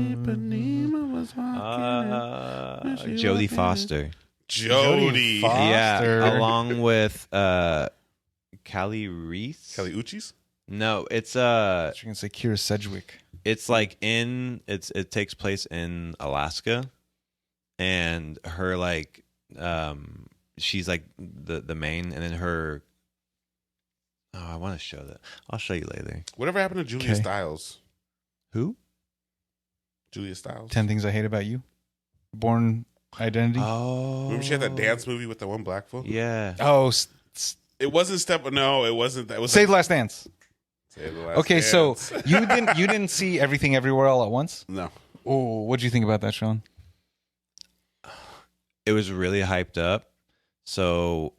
A: Jodie Foster.
C: Jodie.
B: Foster.
A: Yeah, along with Callie Reese.
C: Kelly Uchis.
A: No, it's
B: You can say Kira Sedgwick.
A: it's like it takes place in Alaska, and her like she's like the main, and then her. Oh, I want to show that. I'll show you later.
C: Whatever happened to Julia
B: Okay.
C: Stiles?
A: Who?
C: Julia Stiles.
B: 10 Things I Hate About You. Born Identity.
A: Oh,
C: Remember she had that dance movie with the one black fool?
A: Yeah.
B: Oh,
C: It wasn't Step. No, it wasn't. That was
B: Save the Last Dance.
C: Save the Last
B: Okay, so
C: Dance.
B: you didn't see Everything Everywhere All at Once?
C: No.
B: Oh, what do you think about that, Sean?
A: It was really hyped up, so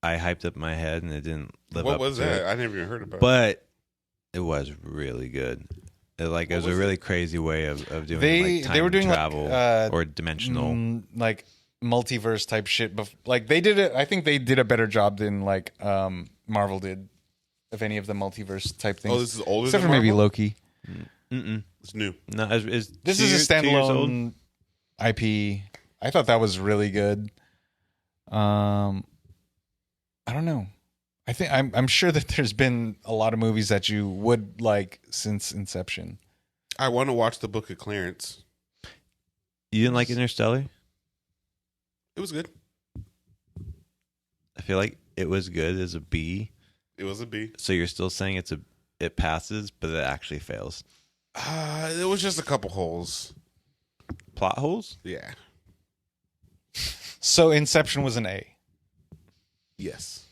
A: I hyped up my head, and it didn't live
C: What
A: up
C: was
A: to
C: that?
A: it.
C: I never even heard about it.
A: But it was really good. It was
C: was
A: a really
C: it?
A: crazy way of doing
B: They
A: like
B: were
A: time
B: doing like,
A: travel or dimensional.
B: like multiverse type shit. Like they did it. I think they did a better job than like Marvel did of any of the multiverse type things.
C: Oh, this is older
B: except
C: than
B: for maybe
C: Marvel?
B: Loki.
A: Mm-mm.
C: It's new.
A: No,
B: This
A: two
B: is a
A: 2 years old?
B: standalone IP. I thought that was really good. I don't know. I think I'm sure that there's been a lot of movies that you would like since Inception.
C: I want to watch the Book of Clarence.
A: You didn't like Interstellar?
C: It was good.
A: I feel like it was good as a B.
C: It was a B.
A: So you're still saying it passes, but it actually fails.
C: It was just a couple holes.
A: Plot holes?
C: Yeah.
B: So Inception was an A.
C: Yes.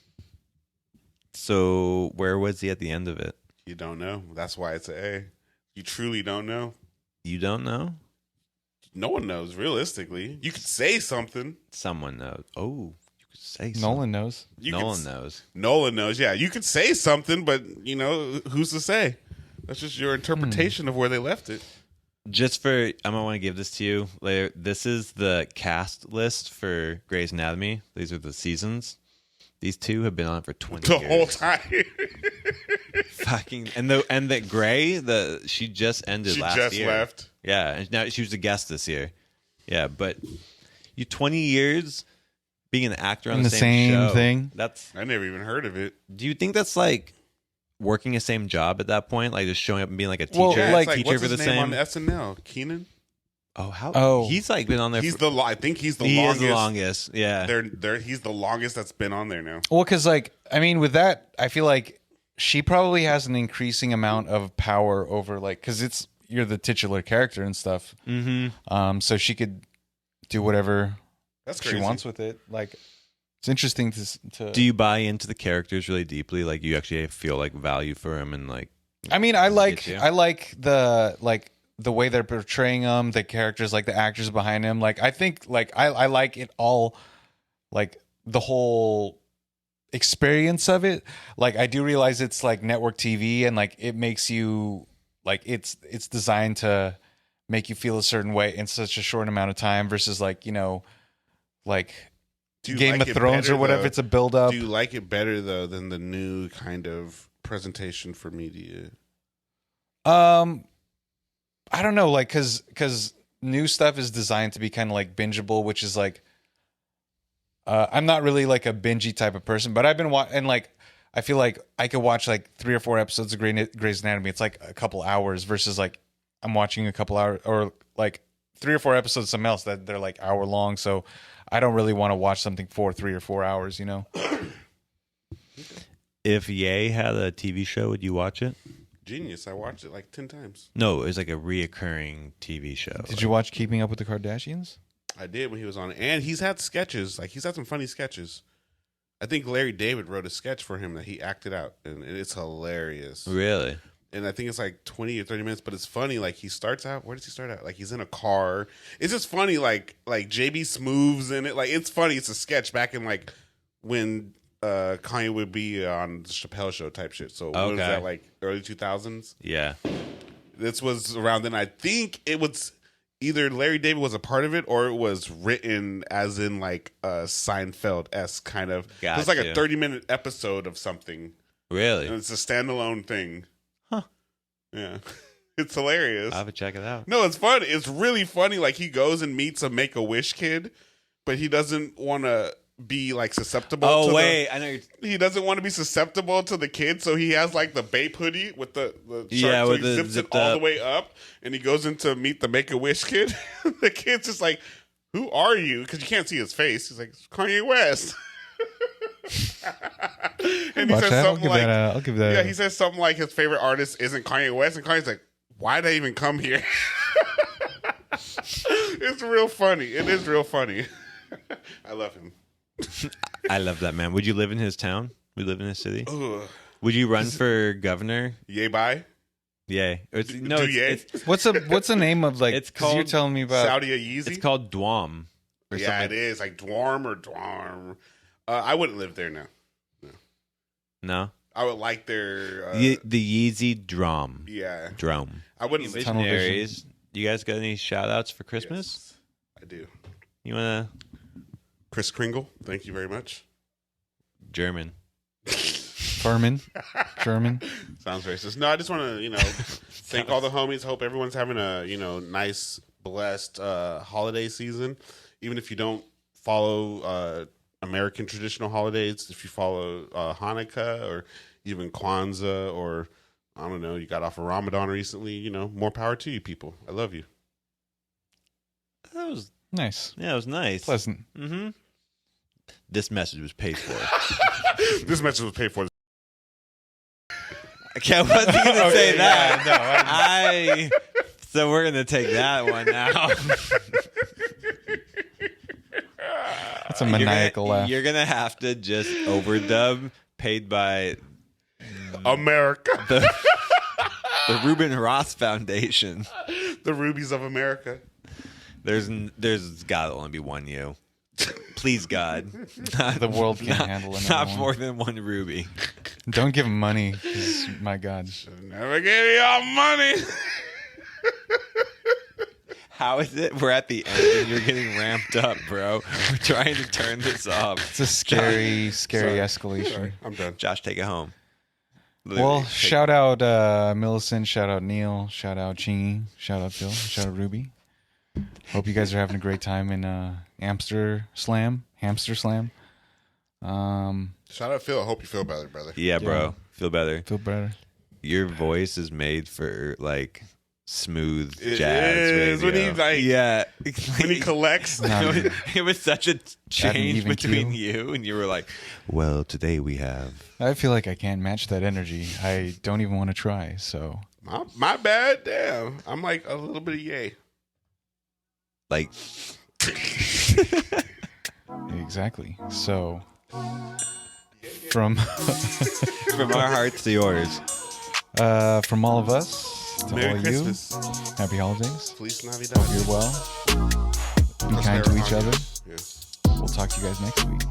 A: So where was he at the end of it?
C: You don't know. That's why it's an A. You truly don't know.
A: You don't know?
C: No one knows, realistically. You could say something.
A: Someone knows. Oh, you could say
B: Nolan knows.
C: You
A: Nolan
C: could,
A: knows.
C: Nolan knows. Yeah, you could say something, but, who's to say? That's just your interpretation of where they left it.
A: Just for, I'm gonna want to give this to you later. This is the cast list for Grey's Anatomy. These are the seasons. These two have been on it for 20
C: The
A: years.
C: whole time.
A: Fucking and the Grey, she just ended
C: She
A: last
C: just
A: year.
C: left.
A: Yeah, and now she was a guest this year. Yeah, but you 20 years being an actor on
B: In
A: the
B: the
A: same
B: same
A: show,
B: thing?
A: That's.
C: I never even heard of it.
A: Do you think that's like working the same job at that point, like just showing up and being like a teacher,
B: Well,
C: Yeah,
B: like-
C: it's
A: teacher
C: what's
A: for
C: his
A: the
C: name
A: same?
C: on SNL? Keenan.
A: Oh, how?
B: Oh.
A: He's like been on there.
C: He's
A: for,
C: I think he's the
A: he
C: longest.
A: is the longest. Yeah.
C: He's the longest that's been on there now.
B: Well, because like I mean, with that, I feel like she probably has an increasing amount of power over like because you're the titular character and stuff.
A: Mm-hmm.
B: So she could do whatever
C: That's
B: she
C: crazy.
B: wants with it. Like it's interesting to.
A: Do you buy into the characters really deeply? Like you actually feel like value for him and like.
B: I mean, I like
A: you?
B: the way they're portraying them, the characters, like the actors behind him. Like I think like I like it all, like the whole experience of it. Like I do realize it's like network TV and like it makes you like it's designed to make you feel a certain way in such a short amount of time versus like like
C: Do you
B: Game
C: like
B: of
C: it
B: Thrones
C: better,
B: or whatever.
C: though?
B: It's a build up.
C: Do you like it better though than the new kind of presentation for media?
B: I don't know, like because new stuff is designed to be kind of like bingeable, which is like I'm not really like a bingey type of person, but I've been and like I feel like I could watch like 3 or 4 episodes of Grey's Anatomy. It's like a couple hours versus like I'm watching a couple hours or like 3 or 4 episodes of something else that they're like hour long. So I don't really want to watch something for 3 or 4 hours, you know.
A: If Ye had a TV show, would you watch it?
C: Genius. I watched it like 10 times.
A: No, it was like a reoccurring TV show.
B: Did you watch Keeping Up with the Kardashians?
C: I did when he was on it. And he's had sketches. Like he's had some funny sketches. I think Larry David wrote a sketch for him that he acted out. And it's hilarious.
A: Really?
C: And I think it's like 20 or 30 minutes, but it's funny. Like he starts out, where does he start out? Like he's in a car. It's just funny. Like JB Smooth's in it. Like it's funny. It's a sketch back in like when Kanye would be on the Chappelle Show type shit. So what was that, like early 2000s?
A: Yeah.
C: This was around then. I think it was either Larry David was a part of it or it was written as in like a Seinfeld-esque kind of. It was like a 30-minute episode of something.
A: Really?
C: And it's a standalone thing.
A: Huh.
C: Yeah. It's hilarious.
A: I'll have to check it out.
C: No, it's funny. It's really funny. Like he goes and meets a Make-A-Wish kid, but he doesn't want to be like susceptible.
A: Oh, wait. I know.
C: He doesn't want to be susceptible to the kid, so he has like the Bape hoodie with the shirt,
A: Yeah,
C: so
A: with
C: he
A: the
C: zips it
A: zipped
C: all
A: up.
C: the way up, and he goes in to meet the Make-A-Wish kid. The kid's just like, "Who are you?" Because you can't see his face. He's like, Kanye West. And he
B: Watch
C: says
B: that.
C: something like,
B: I'll give that.
C: yeah, he says something like his favorite artist isn't Kanye West, and Kanye's like, why'd I even come here? It's real funny. It is real funny. I love him.
A: I love that man. Would you live in his town? Would you live in his city?
C: Ugh.
A: Would you run for governor?
C: Yay, bye.
A: Yay. It's, no,
C: Do
A: it's,
C: yay?
A: it's
B: What's the name of like?
A: It's
B: 'cause you're
A: called
B: telling me about.
C: Saudi Yeezy.
A: it's called Dwam. Or
C: Yeah, it
A: something.
C: is. Like Dwarm or Dwarm. I wouldn't live there now.
A: No?
C: I would like their...
A: the Yeezy Drum.
C: yeah.
A: Drum.
C: I wouldn't live
B: Tunnel vision.
A: Visionaries. You guys got any shout outs for Christmas?
C: Yes, I do.
A: You want to?
C: Chris Kringle, thank you very much.
A: German.
B: Furman, German.
C: Sounds racist. No, I just want to, thank all the homies. Hope everyone's having a, nice, blessed holiday season. Even if you don't follow American traditional holidays, if you follow Hanukkah or even Kwanzaa or, I don't know, you got off of Ramadan recently, more power to you people. I love you.
A: That was
B: Nice,
A: it was nice.
B: pleasant.
A: Mm-hmm. This message was paid for.
C: This message was paid for.
A: Okay, I wasn't gonna say that.
B: Yeah,
A: So we're gonna take that one now.
B: That's a maniacal laugh.
A: You're gonna have to just overdub paid by
C: America.
A: the Reuben Ross Foundation.
C: The Rubies of America.
A: There's gotta only be one you. Please God.
B: The world can't handle another
A: Not
B: one.
A: more than one Ruby.
B: Don't give him money. 'Cause, my God.
C: Never gave y'all money.
A: How is it? We're at the end and you're getting ramped up, bro. We're trying to turn this off.
B: It's a scary escalation.
C: Sorry, I'm done.
A: Josh, take it home.
B: Well, shout out Millicent, shout out Neil, shout out Chingy, shout out Phil, shout out Ruby. Hope you guys are having a great time in Hamster Slam.
C: Shout out Phil. I hope you feel better, brother.
A: Yeah, bro. Feel better.
B: Feel better.
A: Your voice is made for like smooth
C: It
A: jazz
C: is.
A: radio.
C: When he, like-
A: yeah,
C: When he collects,
A: it was such a change
B: even
A: between
B: keel.
A: you and you were like, well, today we have.
B: I feel like I can't match that energy. I don't even want to try. So
C: my bad. Damn, I'm like a little bit of yay.
A: Like,
B: exactly. So from
C: From our hearts to yours.
B: from all of us to
C: Merry
B: all of
C: Christmas.
B: you, happy holidays.
C: Feliz Navidad.
B: Hope you're well. Be kind to each other.
C: Yeah.
B: We'll talk to you guys next week.